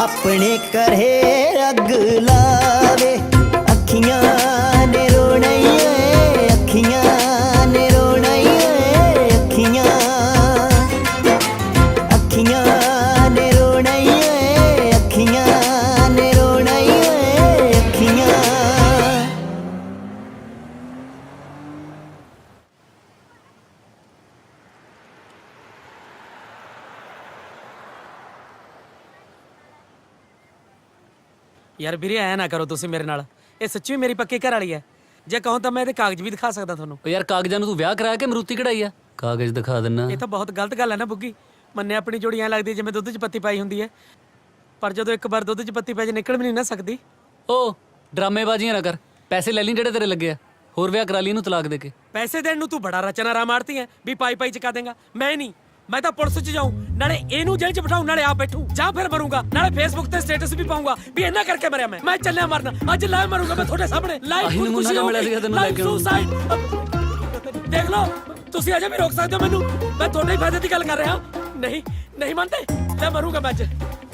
ਆਪਣੇ ਘਰੇ ਅੱਗ ਲਾਵੇ। ਅੱਖੀਆਂ ਨੇ ਰੋਣਾ ਏ, ਅੱਖੀਆਂ ਨੇ ਰੋਣਾ ਏ, ਅੱਖੀਆਂ ਅੱਖੀਆਂ ਨੇ ਰੋਣਾ ਏ, ਅੱਖੀਆਂ ਨੇ ਰੋਣਾ ਏ, ਅੱਖੀਆਂ। ਯਾਰ ਵੀਰੇ ਐ ਨਾ ਕਰੋ ਤੁਸੀਂ ਮੇਰੇ ਨਾਲ, ਇਹ ਸੱਚੀ ਮੇਰੀ ਪੱਕੀ ਘਰ ਵਾਲੀ ਹੈ। ਜੇ ਕਹੋ ਤਾਂ ਮੈਂ ਇਹਦੇ ਕਾਗਜ਼ ਵੀ ਦਿਖਾ ਸਕਦਾ ਤੁਹਾਨੂੰ। ਓ ਯਾਰ ਕਾਗਜ਼ਾਂ ਨੂੰ ਤੂੰ ਵਿਆਹ ਕਰਾਇਆ ਕਿ ਮਰੂਤੀ ਕਢਾਈ ਆ? ਕਾਗਜ਼ ਦਿਖਾ ਦਿੰਨਾ। ਇਹ ਤਾਂ ਬਹੁਤ ਗਲਤ ਗੱਲ ਹੈ ਨਾ ਬੁੱਗੀ। ਮੰਨੇ ਆਪਣੀ ਜੋੜੀ ਐਂ ਲੱਗਦੀ ਜਿਵੇਂ ਦੁੱਧ 'ਚ ਪੱਤੀ ਪਾਈ ਹੁੰਦੀ ਹੈ, ਪਰ ਜਦੋਂ ਇੱਕ ਵਾਰ ਦੁੱਧ 'ਚ ਪੱਤੀ ਪੈ ਜੇ ਨਿਕਲ ਵੀ ਨਹੀਂ ਨਾ ਸਕਦੀ। ਓ ਡਰਾਮੇਬਾਜ਼ੀਆਂ ਨਾ ਕਰ, ਪੈਸੇ ਲੈ ਲਈ ਜਿਹੜੇ ਤੇਰੇ ਲੱਗੇ ਆ, ਹੋਰ ਵਿਆਹ ਕਰਾ ਲਈ ਇਹਨੂੰ ਤਲਾਕ ਦੇ ਕੇ। ਪੈਸੇ ਦੇਣ ਨੂੰ ਤੂੰ ਬੜਾ ਰਚਨਾ ਰਾ ਮਾਰਤੀ ਹੈ ਵੀ ਪਾਈ ਪਾਈ ਚਕਾ ਦੇਂਗਾ। ਮੈਂ ਨਹੀਂ, ਮੈਂ ਤਾਂ ਪੁਲਿਸ 'ਚ ਜਾਊਂ, ਨਾਲੇ ਇਹਨੂੰ ਜੇਲ੍ਹ 'ਚ ਬਿਠਾਊਂ, ਨਾਲੇ ਆਪ ਬੈਠੂੰ, ਜਾਂ ਫਿਰ ਮਰੂੰਗਾ, ਨਾਲੇ ਫੇਸਬੁੱਕ ਤੇ ਸਟੇਟਸ ਵੀ ਪਾਉਂਗਾ ਵੀ ਇਹਨਾਂ ਕਰਕੇ ਮਰਿਆ ਮੈਂ ਚੱਲਿਆ ਮਰਨਾ। ਅੱਜ ਲੈ ਮਰੂੰਗਾ ਮੈਂ ਤੁਹਾਡੇ ਸਾਹਮਣੇ। ਆਹੀ ਨਮੂਨਾ ਤਾਂ ਮਿਲਿਆ ਸੀਗਾ ਤੈਨੂੰ ਲੈ ਕੇ ਆਉਣ ਸੁਸਾਈਡ। ਦੇਖ ਲਓ ਤੁਸੀਂ ਅਜੇ ਵੀ ਰੋਕ ਸਕਦੇ ਹੋ ਮੈਨੂੰ, ਮੈਂ ਤੁਹਾਡੇ ਹੀ ਫਾਇਦੇ ਦੀ ਗੱਲ ਕਰ ਰਿਹਾ। ਨਹੀਂ ਮੰਨਦੇ? ਲੈ ਮਰੂੰਗਾ ਮੈਂ ਅੱਜ,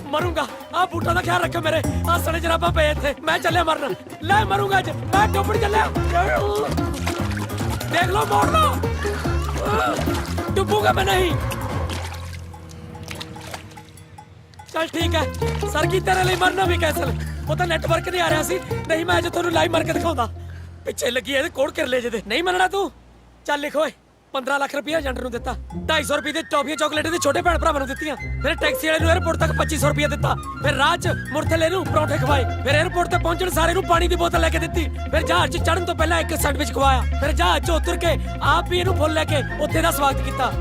ਮਰੂੰਗਾ। ਆਹ ਬੂਟਾਂ ਦਾ ਖਿਆਲ ਰੱਖਿਓ ਮੇਰੇ, ਆਹ ਸੜੇ ਜਰਾਬਾਂ ਪਏ ਇੱਥੇ, ਮੈਂ ਚੱਲਿਆ ਮਰਨ। ਲੈ ਮਰੂੰਗਾ ਅੱਜ ਮੈਂ, ਟੋਪੜ ਚੱਲਿਆ। ਦੇਖ ਲਓ ਮੋੜ ਲਓ, ਡੁੱਬੂਗਾ ਮੈਂ ਨਹੀਂ। ਚਲ ਠੀਕ ਹੈ ਸਰ, ਕੀ ਤੇਰੇ ਲਈ ਮਰਨਾ ਵੀ ਕੈਂਸਲ। ਉਹ ਤਾਂ ਨੈਟਵਰਕ ਨਹੀਂ ਆ ਰਿਹਾ ਸੀ, ਨਹੀਂ ਮੈਂ ਅੱਜ ਤੁਹਾਨੂੰ ਲਾਈਵ ਮਾਰ ਕੇ ਦਿਖਾਉਂਦਾ। ਪਿੱਛੇ ਲੱਗੀ ਇਹਦੇ ਕੋੜ ਕਰ ਲੈ ਜੇ ਤੇ ਨਹੀਂ ਮੰਨਣਾ ਤੂੰ। ਚੱਲ ਲਿਖ ਓਏ, 15 ਲੱਖ ਰੁਪਇਆ ਏਜੰਟ ਨੂੰ ਦਿੱਤਾ, 250 ਰੁਪਏ ਦੇ ਟੌਫੀਆਂ ਚਾਕਲੇਟ ਦੇ ਛੋਟੇ ਭੈਣ ਭਰਾਵਾਂ ਨੂੰ ਦਿੱਤੀਆਂ, ਫਿਰ ਟੈਕਸੀ ਵਾਲੇ ਨੂੰ 에어ਪੋਰਟ ਤੱਕ 2500 ਰੁਪਇਆ ਦਿੱਤਾ, ਫਿਰ ਰਾਹ 'ਚ ਮੁਰਥਲੇ ਨੂੰ ਪਰੌਂਠੇ ਖਵਾਏ, ਫਿਰ 에어ਪੋਰਟ ਤੇ ਪਹੁੰਚਣ ਸਾਰੇ ਨੂੰ ਪਾਣੀ ਦੀ ਬੋਤਲ ਲੈ ਕੇ ਦਿੱਤੀ, ਫਿਰ ਜਹਾਜ਼ 'ਚ ਚੜ੍ਹਨ ਤੋਂ ਪਹਿਲਾਂ ਇੱਕ ਸੈਂਡਵਿਚ ਖਵਾਇਆ, ਫਿਰ ਜਹਾਜ਼ 'ਚ ਉਤਰ ਕੇ ਆਪ ਹੀ ਇਹਨੂੰ ਫੁੱਲ ਲੈ ਕੇ ਉੱਥੇ ਦਾ ਸਵਾਗਤ ਕੀਤਾ,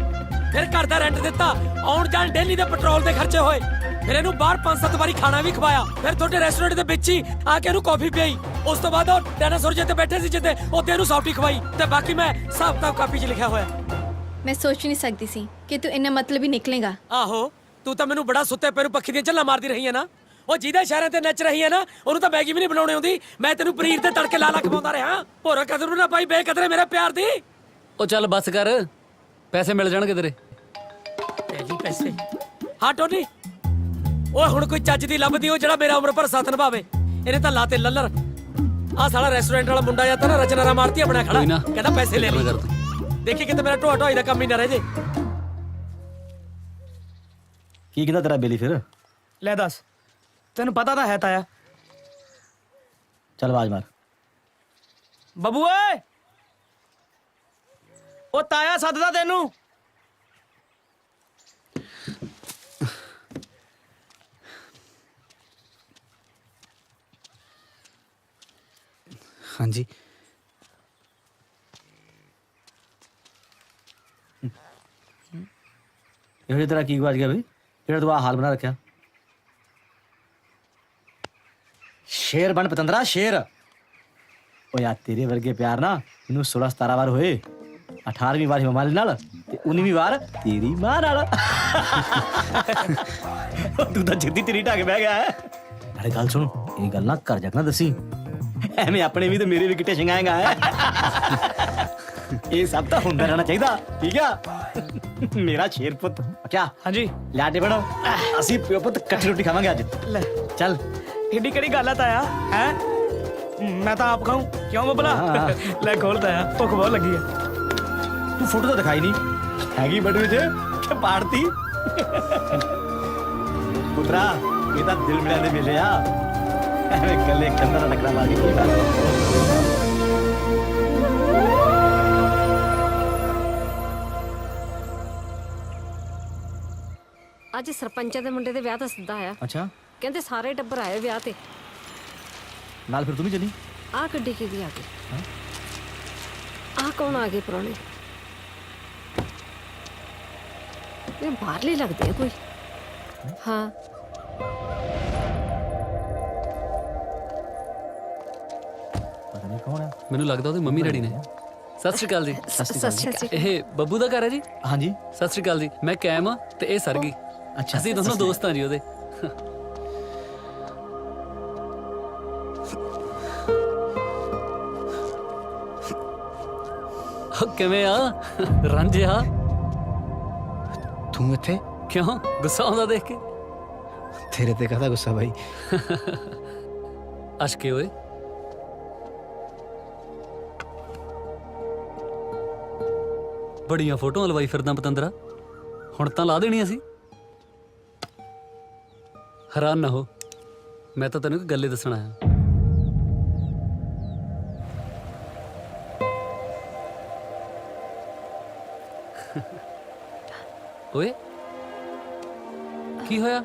ਫਿਰ ਘਰ ਦਾ ਰੈਂਟ ਦਿੱਤਾ, ਆਉਣ ਜਾਣ ਡੇਲੀ ਦੇ ਪੈਟਰੋਲ ਦੇ ਖਰਚੇ ਹੋਏ, ਫਿਰ ਇਹਨੂੰ ਬਾਹਰ 5-7 ਵਾਰੀ ਖਾਣਾ ਵੀ ਖਵਾਇਆ, ਫਿਰ ਤੁਹਾਡੇ ਰੈਸਟੋਰੈਂਟ ਦੇ ਵਿੱਚ ਹੀ ਆ ਕੇ ਇਹਨੂੰ ਕਾਫੀ ਪਿਆਈ। ਉਸ ਤੋਂ ਬਾਅਦ ਉਹ ਡਾਇਨਾਸੌਰ ਜਿੱਤੇ ਬੈਠੇ ਸੀ ਜਿੱਤੇ ਉੱਥੇ ਇਹਨੂੰ ਸੌਫਟੀ ਖਵਾਈ, ਤੇ ਬਾਕੀ ਮੈਂ ਹਿਸਾਬ ਕਿਤਾਬ ਕਾਪੀ 'ਚ ਲਿਖਿਆ ਹੋਇਆ। ਮੈਂ ਸੋਚ ਨਹੀਂ ਸਕਦੀ ਸੀ ਕਿ ਤੂੰ ਇੰਨਾ ਮਤਲਬੀ ਨਿਕਲੇਗਾ। ਆਹੋ ਤੂੰ ਤਾਂ ਮੈਨੂੰ ਬੜਾ ਸੁੱਤੇ ਪੈਰੂ ਪੱਖੀ ਦੀਆਂ ਝੱਲਾਂ ਮਾਰਦੀ ਰਹੀ ਹੈ ਨਾ। ਉਹ ਜਿਹਦੇ ਇਸ਼ਾਰਿਆਂ ਤੇ ਨੱਚ ਰਹੀ ਹੈ ਨਾ, ਉਹਨੂੰ ਤਾਂ ਮੈਗੀ ਵੀ ਨਹੀਂ ਬਣਾਉਣੀ ਆਉਂਦੀ। ਮੈਂ ਤੈਨੂੰ ਪਨੀਰ ਤੇ ਤੜਕੇ ਲਾ ਖਵਾਉਂਦਾ ਰਿਹਾ। ਭੋਰਾ ਕਦਰ ਨਾ ਪਾਈ ਬੇਕਦਰੇ ਮੇਰੇ ਪਿਆਰ ਦੀ। ਉਹ ਚੱਲ ਬੱਸ ਕਰ, ਪੈਸੇ ਮਿਲ ਜਾਣਗੇ ਤੇਰੇ। ਪੈਸੇ? ਹਾਂ ਟੋਨੀ, ਓਏ ਹੁਣ ਕੋਈ ਚੱਜ ਦੀ ਲੱਭਦੀ ਉਹ ਜਿਹੜਾ ਮੇਰਾ ਉਮਰ ਭਰ ਸਾਥ ਨਿਭਾਵੇ। ਇਹਨੇ ਤਾਂ ਲਾਤੇ ਲੱਲਰ। ਆਹ ਸਾਲਾ ਰੈਸਟੋਰੈਂਟ ਵਾਲਾ ਮੁੰਡਾ ਜਾਂ ਤਾਂ ਨਾ ਰਚਨਾਰਾ ਮਾਰਤੀ ਆਪਣਾ ਖੜਾ, ਕਹਿੰਦਾ ਪੈਸੇ ਲੈ ਲਈ। ਦੇਖੀ ਕਿਤੇ ਮੇਰਾ ਢੋਆ ਢੋਈ ਦਾ ਕੰਮ ਹੀ ਨਾ ਰਹਿ ਜੇ। ਕੀ ਕਹਿੰਦਾ ਤੇਰਾ ਬੇਲੀ ਫਿਰ? ਲੈ ਦੱਸ, ਤੈਨੂੰ ਪਤਾ ਤਾਂ ਹੈ ਤਾਇਆ। ਚੱਲ ਆਵਾਜ਼ ਮਾਰ। ਬੱਬੂ ਓਏ, ਉਹ ਤਾਇਆ ਸੱਦਦਾ ਤੈਨੂੰ। ਹਾਂਜੀ ਇਹੋ ਤੇਰਾ ਕੀ ਗਵਾਚ ਗਿਆ ਬਈ, ਜਿਹੜਾ ਤੂੰ ਆਹ ਹਾਲ ਬਣਾ ਰੱਖਿਆ? ਸ਼ੇਰ ਬਣ ਪਤੰਦਰਾ, ਸ਼ੇਰ। ਓ ਯਾਰ ਤੇਰੇ ਵਰਗੇ ਪਿਆਰ ਨਾ ਇਹਨੂੰ 16-17 ਵਾਰ ਹੋਏ, 18ਵੀਂ ਵਾਰ ਹਿਮਾਲੀ ਨਾਲ ਤੇ 19ਵੀਂ ਵਾਰ ਤੇਰੀ ਮਾਂ ਨਾਲ। ਤੂੰ ਤਾਂ ਜਿੱਦੀ ਤੇਰੀ ਢਾਕੇ ਬਹਿ ਗਿਆ ਹੈ। ਨਾਲੇ ਗੱਲ ਸੁਣ, ਇਹ ਗੱਲ ਨਾ ਘਰ ਜਾ ਕੇ ਨਾ ਦੱਸੀ, ਐਵੇਂ ਆਪਣੇ ਵੀ ਤੇ ਮੇਰੇ ਵੀ ਕਿੱਟੇ ਛੰਗਾਏਗਾ। ਇਹ ਸਭ ਤਾਂ ਹੁੰਦਾ ਰਹਿਣਾ ਚਾਹੀਦਾ, ਠੀਕ ਆ ਮੇਰਾ ਸ਼ੇਰ ਪੁੱਤ। ਕਿਆ? ਹਾਂਜੀ ਲਾਡੇ ਬਣੋ, ਅਸੀਂ ਪਿਓ ਪੁੱਤ ਇਕੱਠੀ ਰੋਟੀ ਖਾਵਾਂਗੇ ਅੱਜ। ਲੈ ਚੱਲ, ਏਡੀ ਕਿਹੜੀ ਗੱਲ ਆ ਤਾਇਆ? ਹੈ ਮੈਂ ਤਾਂ ਆਪ ਖਾਊਂ, ਕਿਉਂ ਬੱਬਲਾ? ਲੈ ਖੋਲ ਤਾਇਆ, ਭੁੱਖ ਬਹੁਤ ਲੱਗੀ ਆ। ਤੂੰ ਫੋਟੋ ਤਾਂ ਦਿਖਾਈ ਨਹੀਂ, ਹੈਗੀ ਬਟੂਏ 'ਚ ਕਿ ਪਾੜਤੀ? ਪੁੱਤਰਾ ਇਹ ਤਾਂ ਦਿਲ ਮਿਲਿਆ ਦੇ ਮਿਲੇ ਆ, ਐਵੇਂ ਗੱਲੇ ਕੰਨਾਂ ਨਾਲ ਟਕਰਾ ਮਾਰ ਕੇ ਕੀ ਬਾਤ। ਅੱਜ ਸਰਪੰਚਾਂ ਦੇ ਮੁੰਡੇ ਦੇ ਵਿਆਹ ਦਾ ਸੱਦਾ ਆਇਆ। ਅੱਛਾ, ਕਹਿੰਦੇ ਸਾਰੇ ਟੱਬਰ ਆਏ ਵਿਆਹ ਤੇ। ਨਾਲ ਫਿਰ ਤੂੰ ਵੀ ਚੱਲੀ? ਆਹ ਗੱਡੀ ਕਿਹਦੀ ਆ ਗਈ? ਆਹ ਕੌਣ ਆ ਗਏ ਪ੍ਰਾਹੁਣੇ? ਇਹ ਬਾਹਰਲੇ ਲੱਗਦੇ ਆ ਕੋਈ। ਹਾਂ ਪਤਾ ਨਹੀਂ ਕੌਣ ਆ। ਮੈਨੂੰ ਲੱਗਦਾ ਉਹਦੀ ਮੰਮੀ ਡੈਡੀ ਨੇ। ਸਤਿ ਸ਼੍ਰੀ ਅਕਾਲ ਜੀ। ਸਤਿ ਸ਼੍ਰੀ ਅਕਾਲ। ਇਹ ਬੱਬੂ ਦਾ ਘਰ ਹੈ ਜੀ? ਹਾਂਜੀ ਸਤਿ ਸ਼੍ਰੀ ਅਕਾਲ ਜੀ, ਮੈਂ ਕੈਮ ਆ ਤੇ ਇਹ ਸਰਗੀ। ਅੱਛਾ, ਅਸੀਂ ਦੋਨੋਂ ਦੋਸਤ ਹਾਂ ਜੀ ਉਹਦੇ। ਕਿਵੇਂ ਆ ਰਾਂਝਿਆ? ਤੂੰ ਇੱਥੇ? ਕਿਉਂ ਗੁੱਸਾ ਆਉਂਦਾ ਦੇਖ ਕੇ? ਤੇਰੇ ਤੇ ਕਾਹਦਾ ਗੁੱਸਾ ਬਾਈ? ਅਸ਼ਕੇ ਓਏ, ਬੜੀਆਂ ਫੋਟੋਆਂ ਲਵਾਈ ਫਿਰਦਾ ਪਤੰਦਰਾ, ਹੁਣ ਤਾਂ ਲਾ ਦੇਣੀ ਅਸੀਂ। ਹੈਰਾਨ ਨਾ ਹੋ, ਮੈਂ ਤਾਂ ਤੈਨੂੰ ਇੱਕ ਗੱਲ ਹੀ ਦੱਸਣ ਆਇਆ। ਓਏ ਕੀ ਹੋਇਆ?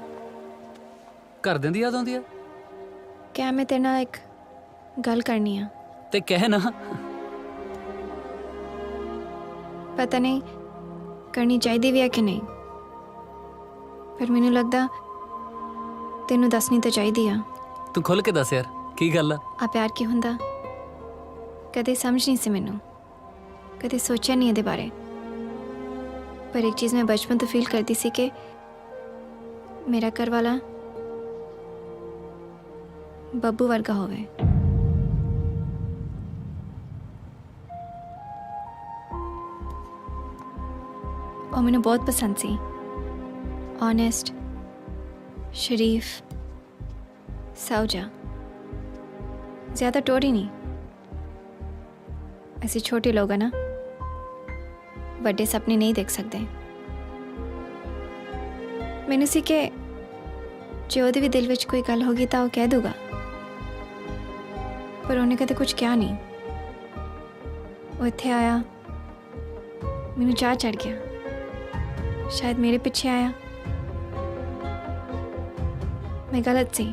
ਘਰਦਿਆਂ ਦੀ ਯਾਦ ਆਉਂਦੀ ਆ? क्या मैं तेरे नाल एक गल करनी आ? ਤੇ ਕਹਿ ਨਾ। पता नहीं करनी चाहिए भी है कि नहीं, पर मैनू लगता तेनू दसनी तो चाहिए आ। ਤੂੰ ਖੁੱਲ ਕੇ ਦੱਸ ਯਾਰ ਕੀ ਗੱਲ ਆ। आ प्यार की हुंदा कदे समझ नहीं सी मैनू, कदे सोचा नहीं ये बारे। पर एक चीज़ मैं बचपन तो फील करती सी कि मेरा घर वाला बब्बू वर्गा होवे। और मैनू बहुत पसंद सी, ऑनेस्ट, शरीफ, साउजा, ज़्यादा टोरी नहीं। ऐसे छोटे लोग हैं ना, बड़े सपने नहीं देख सकते। मैंने सी के जो ਉਹਦੇ ਵੀ ਦਿਲ ਵਿੱਚ ਕੋਈ ਗੱਲ ਹੋਗੀ ਤਾਂ ਉਹ ਕਹਿ ਦੂਗਾ, ਪਰ ਉਹਨੇ ਕਦੇ ਕੁਝ ਕਿਹਾ ਨਹੀਂ। ਉਹ ਇੱਥੇ ਆਇਆ, ਮੈਨੂੰ ਚਾਹ ਚੜ ਗਿਆ, शायद मेरे पीछे आया। मैं गलत सी,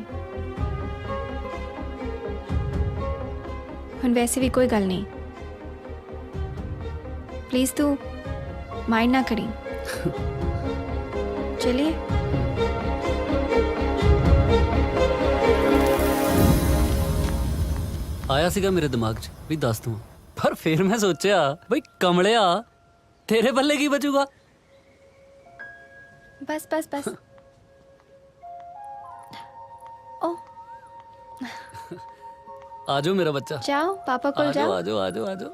हुण वैसे भी कोई गल नहीं। प्लीज तू माइंड ना करी। चलिए। ਆਇਆ ਸੀਗਾ ਮੇਰੇ ਦਿਮਾਗ 'ਚ ਵੀ ਦੱਸ ਦੂੰ, ਪਰ ਫਿਰ ਮੈਂ ਸੋਚਿਆ ਬਈ ਕਮਲਿਆ ਤੇਰੇ ਬੱਲੇ ਕੀ ਬਚੂਗਾ। बस बस बस। ओ ਆਜੋ ਮੇਰਾ ਬੱਚਾ, जाओ पापा को ਆਜੋ जाओ। ਆਜੋ ਆਜੋ ਆਜੋ।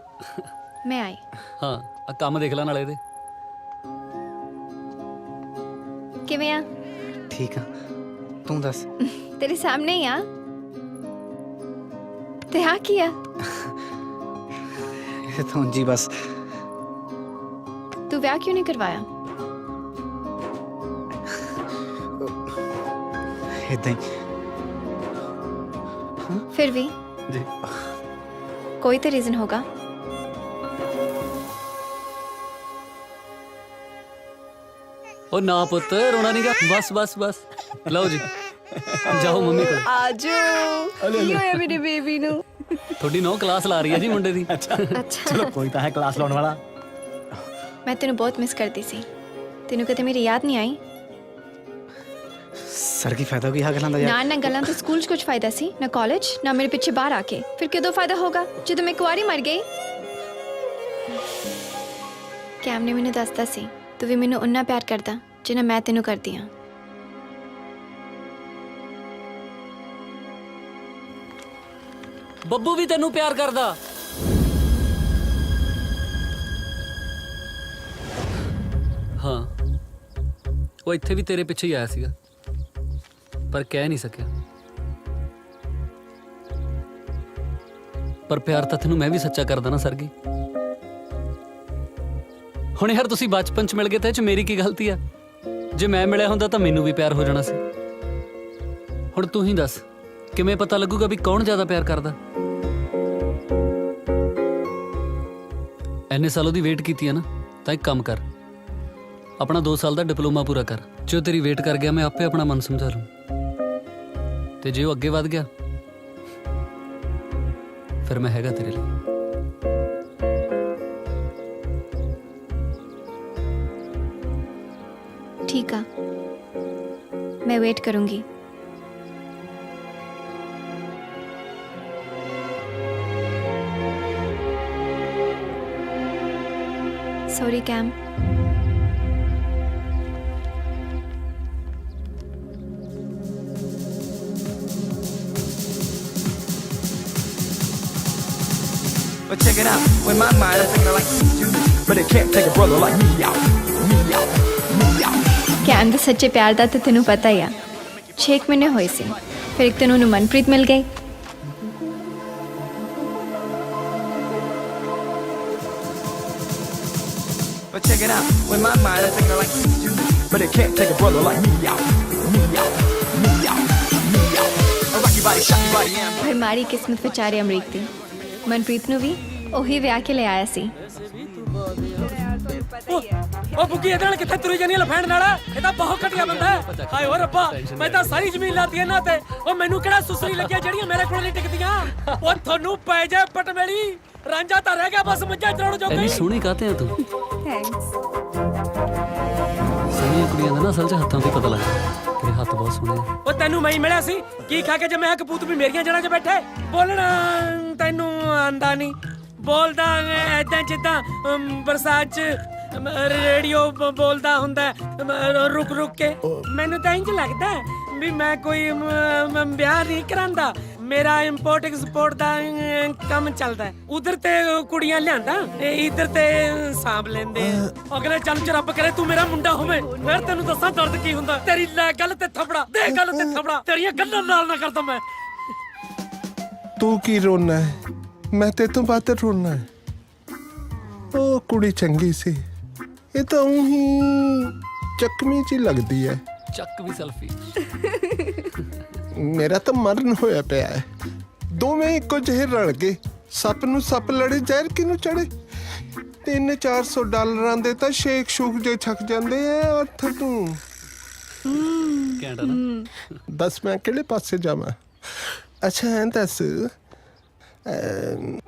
मैं आई। ਹਾਂ ਆ ਕੰਮ ਦੇਖ ਲੈ ਨਾਲੇ ਇਹਦੇ। किवें आ? ਠੀਕ ਆ, ਤੂੰ ਦੱਸ। तेरे सामने ही आ। ते हाँ किया ਇਹ ਤਾਂ ਉਂਝ ਹੀ ਬਸ तू ब्याह क्यों नहीं करवाया? ਇਦਾਂ ਹੀ। फिर भी ਜੀ कोई तो रीजन होगा। ਉਹ ਨਾ ਪੁੱਤ ਰੋਣਾ ਨਹੀਂਗਾ, ਬਸ ਬਸ ਬਸ। ਲਓ ਜੀ ਜਾਓ ਮੰਮੀ ਕੋਲ। आजो की होया मेरे बेबी नु? ਤੁਹਾਡੀ ਨੌ ਕਲਾਸ ਲਾ ਰਹੀ ਹੈ ਜੀ ਮੁੰਡੇ ਦੀ। अच्छा ਚਲੋ ਕੋਈ ਤਾਂ ਹੈ ਕਲਾਸ ਲਾਉਣ ਵਾਲਾ। मैं तेनू बहुत मिस करती सी, तेनू कदे मेरी याद नहीं आई? ਸਰ ਕੀ ਫਾਇਦਾ ਕੀ ਆ ਗੱਲਾਂ ਦਾ ना ਯਾਰ। ना गल्लां तो स्कूल च कुछ फायदा सी, ना कॉलेज, ना मेरे पीछे बाहर आके। फिर कदों फायदा होगा जदों मैं कुआरी मर गई। कैम ने मैनू दसदा सी तू भी मैनू उन्ना प्यार करदा जिन्ना मैं तेनू करदी हां। ਬੱਬੂ ਵੀ ਤੈਨੂੰ ਪਿਆਰ ਕਰਦਾ। ਹਾਂ ਉਹ ਇੱਥੇ ਵੀ ਤੇਰੇ ਪਿੱਛੇ ਹੀ ਆਇਆ ਸੀਗਾ, ਪਰ ਕਹਿ ਨਹੀਂ ਸਕਿਆ। ਪਰ ਪਿਆਰ ਤਾਂ ਤੈਨੂੰ ਮੈਂ ਵੀ ਸੱਚਾ ਕਰਦਾ ਨਾ ਸਰਗੀ। ਹੁਣ ਯਾਰ ਤੁਸੀਂ ਬਚਪਨ ਚ ਮਿਲ ਗਏ ਤੇ ਇਹ ਚ ਮੇਰੀ ਕੀ ਗਲਤੀ ਆ? ਜੇ ਮੈਂ ਮਿਲਿਆ ਹੁੰਦਾ ਤਾਂ ਮੈਨੂੰ ਵੀ ਪਿਆਰ ਹੋ ਜਾਣਾ ਸੀ। ਹੁਣ ਤੂੰ ਹੀ ਦੱਸ ਕਿਵੇਂ ਪਤਾ ਲੱਗੂਗਾ ਵੀ ਕੌਣ ਜ਼ਿਆਦਾ ਪਿਆਰ ਕਰਦਾ? ਐਨੇ ਸਾਲੋਂ ਦੀ ਵੇਟ ਕੀਤੀ ਹੈ ਨਾ, ਤਾਂ ਇੱਕ ਕੰਮ ਕਰ, ਆਪਣਾ 2 ਸਾਲ ਦਾ ਡਿਪਲੋਮਾ ਪੂਰਾ ਕਰ। ਜੋ ਤੇਰੀ ਵੇਟ ਕਰ ਗਿਆ ਮੈਂ ਆਪੇ ਆਪਣਾ ਮਨ ਸਮਝਾ ਲੂੰ, ਤੇ ਜੇ ਉਹ ਅੱਗੇ ਵਧ ਗਿਆ ਫਿਰ ਮੈਂ ਹੈਗਾ ਤੇਰੇ ਲਈ। ठीक है, मैं वेट करूंगी। Sorry Cam. But check it out, when my mind is thinking like you, but it can't take a brother like me out, me out, me out. Cam ਦੇ ਸੱਚੇ ਪਿਆਰ ਦਾ ਤਾਂ ਤੈਨੂੰ ਪਤਾ ਹੀ ਆ। 6 ਮਹੀਨੇ ਹੋਏ ਸੀ, ਫਿਰ ਇੱਕ ਦਿਨ ਉਹਨੂੰ ਮਨਪ੍ਰੀਤ ਮਿਲ ਗਈ। But check it out, when my mind is thinking like you, but it can't take a brother like me out, me out, me out, me out. I rock your body, shock your body, yeah. ਪਰ ਮਾੜੀ ਕਿਸਮਤ ਵਿਚਾਰੇ ਅਮਰੀਕ ਦੀ, ਮਨਪ੍ਰੀਤ ਨੂੰ ਵੀ ਉਹੀ ਵਿਆਹ ਕੇ ਲੈ ਆਇਆ ਸੀ। ਉਹ ਬੁੱਗੀ ਇਹਦੇ ਨਾਲ ਕਿੱਥੇ ਤੁਰੀ ਜਾਨੀ ਲਫੈਂਡ ਨਾਲ? ਇਹ ਤਾਂ ਬਹੁਤ ਘਟੀਆ ਬੰਦਾ ਹੈ। ਹਾਏ ਓ ਰੱਬਾ, ਮੈਂ ਤਾਂ ਸਾਰੀ ਜ਼ਮੀਨ ਲਾਤੀ ਇਹਨਾਂ ਤੇ। ਉਹ ਮੈਨੂੰ ਕਿਹੜਾ ਸੁਸਰੀ ਲੱਗਿਆ ਜਿਹੜੀਆਂ ਮੇਰੇ ਕੋਲ ਨਹੀਂ ਟਿਕਦੀਆਂ? ਉਹ ਤੁਹਾਨੂੰ ਪੈ ਜਾ ਪਟਮੇਲੀ, ਰਾਂਝਾ ਤਾਂ ਰਹਿ ਗਿਆ ਬਸ ਮੱਝਾਂ ਚਰਾਉਣ ਜੋਗਾ ਐਨੀ ਹੀ। ਸੋਹਣੀ ਕਾਤੇ ਆ ਤੂੰ? ਥੈਂक्स। ਸੋਹਣੀਆਂ ਕੁੜੀਆਂ ਦਾ ਨਾ ਅਸਲ 'ਚ ਹੱਥਾਂ ਤੋਂ ਹੀ ਪਤਾ ਲੱਗਦਾ। ਤੇਰੇ ਹੱਥ ਬਹੁਤ ਸੋਹਣੇ ਆ। ਉਹ ਤੈਨੂੰ ਮੈਂ ਹੀ ਮਿਲਿਆ ਸੀ, ਕੀ ਖਾ ਕੇ ਜਮਿਆ ਕਪੂਤ ਵੀ ਮੇਰੀਆਂ ਜੜ੍ਹਾਂ 'ਚ ਬੈਠੇ। ਬੋਲਣਾ ਤੈਨੂੰ ਆਂਦਾ ਨਹੀਂ, ਬੋਲਦਾ ਐਦਾਂ ਜਿੱਦਾਂ ਬਰਸਾਤ 'ਚ ਰੇਡੀਓ ਬੋਲਦਾ ਹੁੰਦਾ ਰੁਕ ਰੁਕ ਕੇ। ਮੈਨੂੰ ਤਾਂ ਇੰਜ ਲੱਗਦਾ ਵੀ ਮੈਂ ਕੋਈ ਵਿਆਹ ਨਹੀਂ ਕਰਾਂਦਾ। ਮੇਰਾ ਇੰਪੋਰਟ ਐਕਸਪੋਰਟ ਦਾ ਕੰਮ ਚੱਲਦਾ। ਉਧਰ ਤੇ ਕੁੜੀਆਂ ਲਿਆਂਦਾ, ਇਧਰ ਤੇ ਸਾਂਭ ਲੈਂਦੇ। ਅਗਲੇ ਚੱਲ ਚ ਰੱਬ ਕਰੇ ਤੂੰ ਮੇਰਾ ਮੁੰਡਾ ਹੋਵੇ, ਫਿਰ ਤੈਨੂੰ ਦੱਸਾਂ ਦਰਦ ਕੀ ਹੁੰਦਾ। ਤੇਰੀ ਲੈ ਗੱਲ ਤੇ ਥਪੜਾ ਦੇ, ਗੱਲ ਤੇ ਥਪੜਾ, ਤੇਰੀਆਂ ਗੱਲਾਂ ਨਾਲ ਨਾ ਕਰਦਾ ਮੈਂ। ਤੂੰ ਕੀ ਰੋਣਾ ਹੈ? ਮੈਂ ਤੇ ਤੋਂ ਬਾਤ ਰੋਣਾ ਹੈ। ਉਹ ਕੁੜੀ ਚੰਗੀ ਸੀ, ਇਹ ਤਾਂ ਉਹੀ ਚੱਕਵੀਂ ਚ ਹੀ ਲੱਗਦੀ ਹੈ। ਚੱਕ ਵੀ ਸੈਲਫੀ। ਮੇਰਾ ਤਾਂ ਮਰਨ ਹੋਇਆ ਪਿਆ ਹੈ। ਦੋਵੇਂ ਇੱਕੋ ਜਿਹੇ ਰਲ ਗਏ। ਸੱਪ ਨੂੰ ਸੱਪ ਲੜੇ, ਜ਼ਹਿਰ ਕਿਹਨੂੰ ਚੜੇ। $300-400 ਦੇ ਤਾਂ ਸ਼ੇਕ ਸ਼ੂਕ ਜੇ ਛਕ ਜਾਂਦੇ ਆ ਅੱਠ ਤੂੰ। ਘੈਂਟ ਆ ਨਾ? ਦੱਸ ਮੈਂ ਕਿਹੜੇ ਪਾਸੇ ਜਾਵਾਂ? ਅੱਛਾ ਐਂ ਦੱਸ,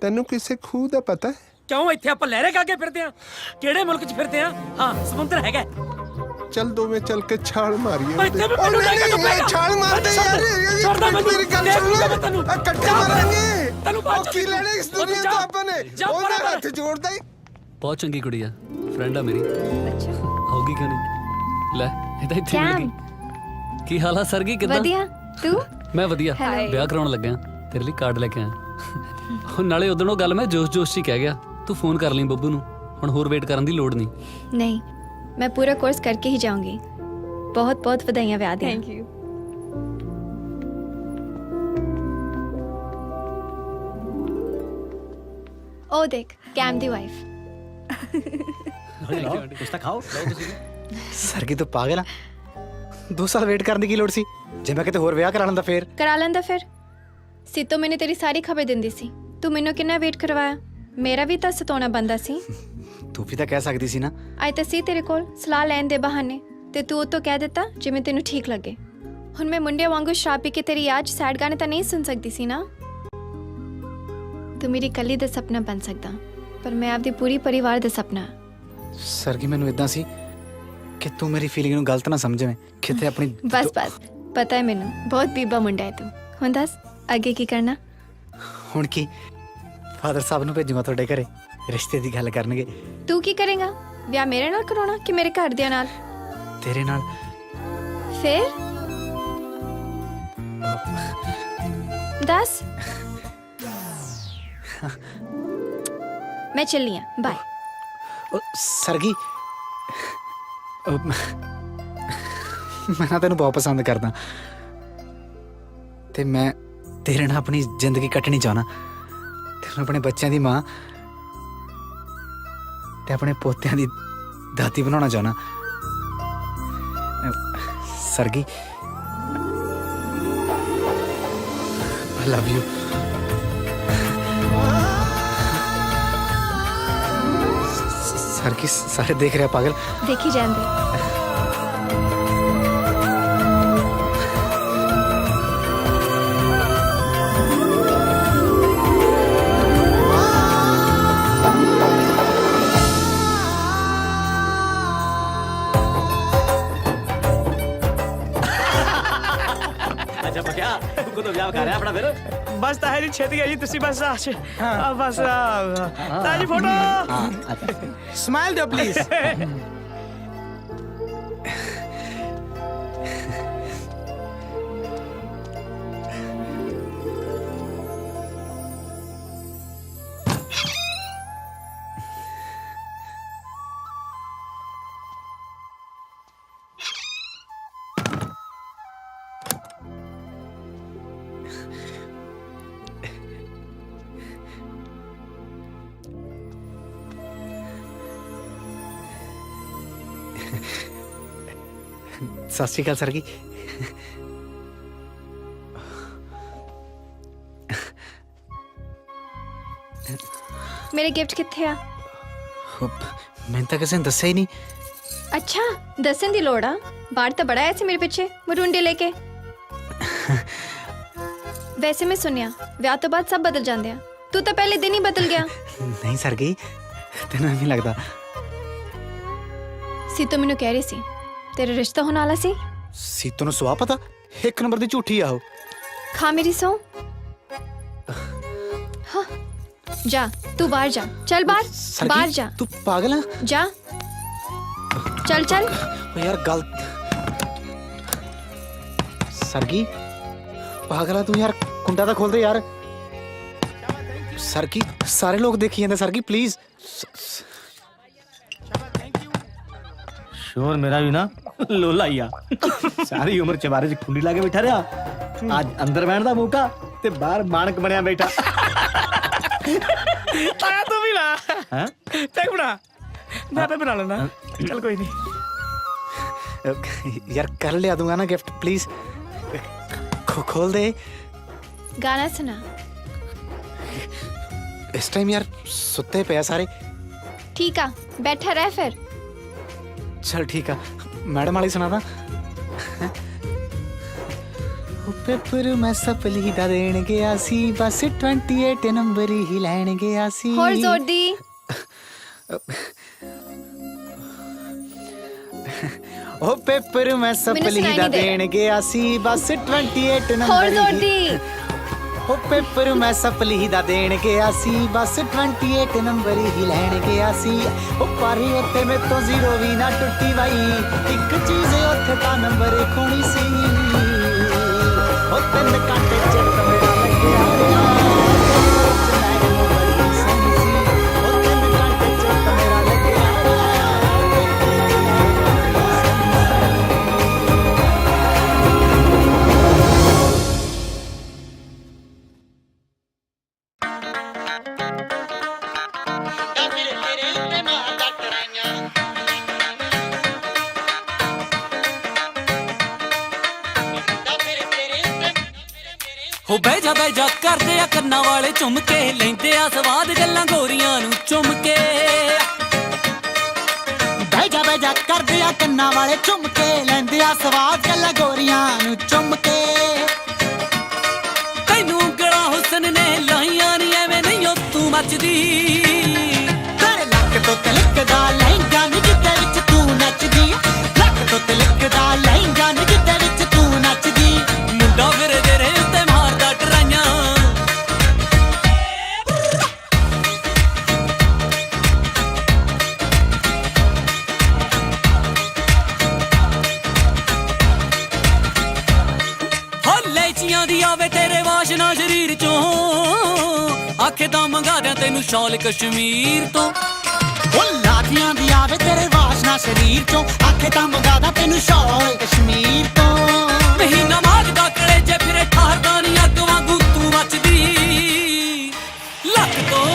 ਤੈਨੂੰ ਕਿਸੇ ਖੂਹ ਦਾ ਪਤਾ ਹੈ? ਕਿਉਂ ਇੱਥੇ ਆਪਾਂ ਲਹਿਰੇ ਕਾਗੇ ਫਿਰਦੇ ਆ? ਕਿਹੜੇ ਮੁਲਕ 'ਚ ਫਿਰਦੇ ਆ? ਹਾਂ, ਸਮੁੰਦਰ ਹੈਗਾ। ਚੱਲ ਦੋਵੇਂ ਚੱਲ ਕੇ ਛਾਲ ਮਾਰੀਏ। ਭਾਈ ਤੇ ਮੈਨੂੰ ਲੈ ਕੇ ਟੱਪੇਗਾ। ਛਾਲ ਮਾਰਦੇ ਯਾਰ। ਛੱਡਦਾ ਮੈਨੂੰ। ਮੇਰੀ ਗੱਲ ਸੁਣ ਲੈ, ਇਕੱਠੇ ਮਾਰਾਂਗੇ। ਤੈਨੂੰ ਬਾਅਦ ਉਹ ਕੀ ਲੈਣਾ ਇਸ ਦੁਨੀਆ ਤੋਂ ਆਪਾਂ ਨੇ? ਉਹਦੇ ਹੱਥ ਜੋੜਦਾ ਹੀ। ਬਹੁਤ ਚੰਗੀ ਕੁੜੀ ਆ, ਫਰੈਂਡ ਆ ਮੇਰੀ। ਅੱਛਾ, ਆਉਗੀ ਕਿਉਂ ਨਹੀਂ? ਲੈ ਇਹ ਤਾਂ ਇੱਥੇ ਮਿਲ ਗਈ। ਕੀ ਹਾਲ ਆ ਸਰਗੀ, ਕਿੱਦਾਂ? ਵਧੀਆ। ਤੂੰ? ਮੈਂ ਵਧੀਆ। Hi. ਵਿਆਹ ਕਰਾਉਣ ਲੱਗਿਆ, ਤੇਰੇ ਲਈ ਕਾਰਡ ਲੈ ਕੇ ਆਇਆ। ਹੁਣ ਨਾਲੇ ਉਦੋਂ ਉਹ ਗੱਲ ਮੈਂ ਜੋਸ਼ 'ਚ ਹੀ ਕਹਿ ਗਿਆ। ਤੂੰ ਫੋਨ ਕਰ ਲਈ ਬੱਬੂ ਨੂੰ, ਹੁਣ ਹੋਰ ਵੇਟ ਕਰਨ ਦੀ ਲੋੜ ਨਹੀਂ। नहीं, मैं पूरा कोर्स करके ही जाऊंगी। बहुत बहुत बधाइयां ब्याह दी। Thank you. ओ देख, कैम दी वाइफ। ਕੁਛ ਤਾਂ ਖਾਓ। ਸਰਗੀ ਤੂੰ ਪਾਗਲ ਆ? 2 ਸਾਲ ਵੇਟ ਕਰਨ ਦੀ ਕੀ ਲੋੜ ਸੀ? ਜੇ ਮੈਂ ਕਿਤੇ ਹੋਰ ਵਿਆਹ ਕਰਾ ਲੈਂਦਾ ਫੇਰ? करा लेंदा फिर। सीतो मैंने तेरी सारी खबर दिंदी सी, तू मैनू किन्ना वेट करवाया। मेरा भी तो सताउणा बनदा सी। ਤੂੰ ਵੀ ਤਾਂ ਕਹਿ ਸਕਦੀ ਸੀ ਨਾ। आए तो सी तेरे कोल सलाह लैण दे बहाने, ते तू तो कह दिता जिवें तेनू ठीक लगे। हुण मैं मुंडिया वांगू शराब पी के तेरी याद सैड गाने तो नहीं सुन सकती सी ना। तू मेरी कली दा सपना बन सकदा, पर मैं आपदी पूरी परिवार दा सपना। ਸਰਗੀ ਮੈਨੂੰ ਇਦਾਂ ਸੀ ਕਿ ਤੂੰ ਮੇਰੀ ਫੀਲਿੰਗ ਨੂੰ ਗਲਤ ਨਾ ਸਮਝਵੇਂ। ਕਿਤੇ ਆਪਣੀ बस बस, पता है मैनू बहुत बीबा मुंडा है तू। हुण दस अगे की करना? ਹੁਣ ਕੀ ਫਾਦਰ ਸਾਹਿਬ ਨੂੰ ਭੇਜੂਗਾ ਤੁਹਾਡੇ ਘਰੇ, ਰਿਸ਼ਤੇ ਦੀ ਗੱਲ ਕਰਨਗੇ। तू की करेगा? ब्याह मेरे नाल कराउणा कि मेरे घरदियां नाल? ਤੇਰੇ ਨਾਲ। फिर दस। मैं चली हां, बाय। ਉਹ ਸਰਗੀ, ਮੈਂ ਨਾ ਤੈਨੂੰ ਬਹੁਤ ਪਸੰਦ ਕਰਦਾ ਤੇ ਮੈਂ ਤੇਰੇ ਨਾਲ ਆਪਣੀ ਜ਼ਿੰਦਗੀ ਕੱਟਣੀ ਚਾਹੁੰਦਾ। ਤੈਨੂੰ ਆਪਣੇ ਬੱਚਿਆਂ ਦੀ ਮਾਂ ਤੇ ਆਪਣੇ ਪੋਤਿਆਂ ਦੀ ਦਾਦੀ ਬਣਾਉਣਾ ਚਾਹੁੰਦਾ। Sargi, I love you. सरगी, सारे देख रहे हैं पागल। देखी जान दे। ਅੱਛਾ ਪਕਿਆ ਤੂੰ ਕਦੋਂ ਵਿਆਹ ਕਰ ਰਿਹਾ ਆਪਣਾ ਫਿਰ? ਬਸ ਤਾਂ ਹੈ ਜੀ, ਛੇਤੀ ਹੈ ਜੀ। ਤੁਸੀਂ ਬਸ ਆ ਬਸ ਤਾਜੀ ਫੋਟੋ। ਹਾਂ ਅੱਛਾ। स्माइल दो प्लीज। सत श्री अकाल सरगी। मेरे गिफ्ट किथे आ? मैंने तो किसी ने दस्या ही नहीं। ਅੱਛਾ ਦੱਸਣ ਦੀ ਲੋੜ ਆ ਬਾਹਰ ਤਾਂ ਬੜਾ ਆਇਆ ਸੀ ਮੇਰੇ ਪਿੱਛੇ ਮਰੁੰਡੇ ਲੈ ਕੇ ਵੈਸੇ ਮੈਂ ਸੁਣਿਆ ਵਿਆਹ ਤੋਂ ਬਾਅਦ ਸਭ ਬਦਲ ਜਾਂਦੇ ਆ ਤੂੰ ਤਾਂ ਪਹਿਲੇ ਦਿਨ ਹੀ ਬਦਲ ਗਿਆ ਨਹੀਂ ਸਰਗੀ, ਤੈਨੂੰ ਨਹੀਂ ਲੱਗਦਾ? ਸੀਤੋ ਮੈਨੂੰ ਕਹਿ ਰਹੀ ਸੀ ਤੇਰਾ ਰਿਸ਼ਤਾ ਹੋਣ ਵਾਲਾ ਸੀ ਸੀਤੋ ਨੂੰ ਸਵਾ ਪਤਾ, ਇੱਕ ਨੰਬਰ ਦੀ ਝੂਠੀ ਆ ਉਹ। ਖਾ ਮੇਰੀ ਸੌ ਹਾਂ ਜਾ ਤੂੰ ਬਾਹਰ ਜਾ ਚੱਲ ਬਾਹਰ ਸਰਗੀ, ਬਾਹਰ ਜਾ ਤੂੰ ਪਾਗਲ ਆ? ਜਾ ਚੱਲ ਚੱਲ ਓ ਯਾਰ ਗੱਲ ਸਰਗੀ, ਪਾਗਲ ਆ ਤੂੰ ਯਾਰ, ਕੁੰਡਾ ਤਾਂ ਖੋਲ ਦੇ ਯਾਰ। ਸਰਗੀ, ਸਾਰੇ ਲੋਕ ਦੇਖੀ ਜਾਂਦੇ ਸਰਗੀ, ਪਲੀਜ਼। ਸ਼ੋਰ ਮੇਰਾ ਵੀ ਨਾ ਲੋਲਾ ਹੀ ਆ ਸਾਰੀ ਉਮਰ ਚਵਾਰੇ 'ਚ ਖੁੰਡੀ ਲਾ ਕੇ ਬੈਠਾ ਰਿਹਾ ਅੱਜ ਅੰਦਰ ਬਹਿਣ ਦਾ ਮੌਕਾ ਤੇ ਬਾਹਰ ਮਾਣਕ ਬਣਿਆ ਬੈਠਾ ਤਾਇਆ ਤੂੰ ਵੀ ਲਾ ਹੈ ਪੈਗ ਬਣਾ ਮੈਂ ਆਪੇ ਬਣਾ ਲੈਣਾ ਚੱਲ ਕੋਈ ਨਹੀਂ यार कर लिया दूंगा ना गिफ्ट, प्लीज खोल दे। गाना सुना इस टाइम यार सुते पे सारे। ठीक है बैठा रह फिर। चल ठीक है, मैडम वाली सुना था। पेपर मैं सपली दा देन गया सी, बस 28 नंबर ही लैन गया सी। होर जोर दी। ओ पेपर मैं सपली दा देन गया सी, बस 28 नंबर ही। ओ पेपर मैं सपली दा देन गया सी, बस 28 नंबर ही लैन गया सी। ओ पर उत्ते मैं तो जीरो भी ना टुटी बाई, एक चीज उत्थे दा नंबर खोनी सी। ओ 3 घंटे च मेरा लग्या ਹੋ ਬਹਿ ਜਾ ਕਰਦੇ ਆ ਕੰਨਾਂ ਵਾਲੇ ਝੁੰਮ ਕੇ, ਲੈਂਦੇ ਆ ਸਵਾਦ ਗੱਲਾਂ ਗੋਰੀਆਂ ਨੂੰ ਚੁੰਮ ਕੇ। ਬਹਿ ਜਾ ਕਰਦੇ ਆ ਕੰਨਾਂ ਵਾਲੇ ਝੁੰਮ ਕੇ, ਲੈਂਦੇ ਆ ਸਵਾਦ ਗੱਲਾਂ ਗੋਰੀਆਂ ਨੂੰ ਚੁੰਮ ਕੇ। ਤੈਨੂੰ ਉਂਗਲਾਂ ਹੁਸਨ ਨੇ ਲਾਈਆਂ ਨੀ, ਐਵੇਂ ਨਹੀਂ ਓ ਤੂੰ ਮੱਚਦੀ। ਤੇਰੇ ਲੱਕ ਤੋਂ ਤਿਲਕਦਾ ਲਹਿੰਗਾ ਨੀ ਜਿੱਦੇ ਵਿੱਚ ਤੂੰ ਨੱਚਦੀ, ਲੱਕ ਤੋਂ ਤਿਲਕਦਾ ਲਹਿੰਗਾ ਨੀ ਜਿੱਦੇ ਵਿੱਚ ਤੂੰ ਨੱਚਦੀ। ਮੁੰਡਾ ਫਿਰ ਤੇਰੇ ਉੱਤੇ ਮਾਰਦਾ ਟਰਾਈਆਂ, ਹੋ ਲੈਚੀਆਂ ਦੀ ਆਵੇ ਤੇਰੇ ਵਾਸ਼ਨਾ ਸ਼ਰੀਰ ਚੋਂ, ਆਖੇ ਤਾਂ ਮੰਗਾ ਦਿਆਂ ਤੈਨੂੰ ਸ਼ਾਲ ਕਸ਼ਮੀਰ ਤੋਂ। ਉਹ ਲਾਠੀਆਂ ਦੀ ਆਵੇ ਤੇਰੇ ਵਾਸ਼ਨਾ ਸ਼ਰੀਰ ਚੋਂ, ਆਖੇ ਤਾਂ ਮੰਗਾਦਾ ਤੈਨੂੰ ਸ਼ਾਲ ਕਸ਼ਮੀਰ ਤੋਂ। ਮਹੀਨਾ ਮਾਗਦਾ ਕਲੇਜੇ ਫਿਰੇ ਠਾਰਦਾ ਨੀ, ਅੱਗ ਵਾਂਗੂ ਤੂੰ ਮੱਚਦੀ। ਲੱਕ ਤੋਂ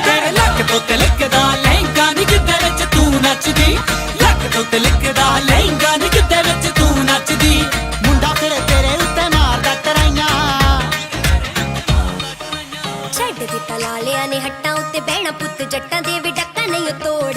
ਤੇਰੇ ਲੱਕ ਤੋਂ ਤਿਲਕਦਾ ਲਹਿੰਗਾ ਨੀ ਜਿੱਦੇ ਵਿੱਚ ਤੂੰ ਨੱਚਦੀ, ਲੱਕ ਤੋਂ ਤਿਲਕਦਾ ਲਹਿੰਗਾ ਨੀ ਜਿੱਦੇ ਵਿੱਚ ਤੂੰ ਨੱਚਦੀ। ਮੁੰਡਾ ਫਿਰ ਤੇਰੇ ਉੱਤੇ ਮਾਰਦਾ ਟਰਾਈਆਂ, ਛੱਡ ਦਿੱਤਾ ਲਾਲਿਆਂ ਨੇ ਹੱਟਾਂ ਉੱਤੇ ਬਹਿਣਾ, ਪੁੱਤ ਜੱਟਾਂ ਦੇ ਵੀ ਡੱਕਾ ਨਹੀਂ ਉਹ ਤੋੜ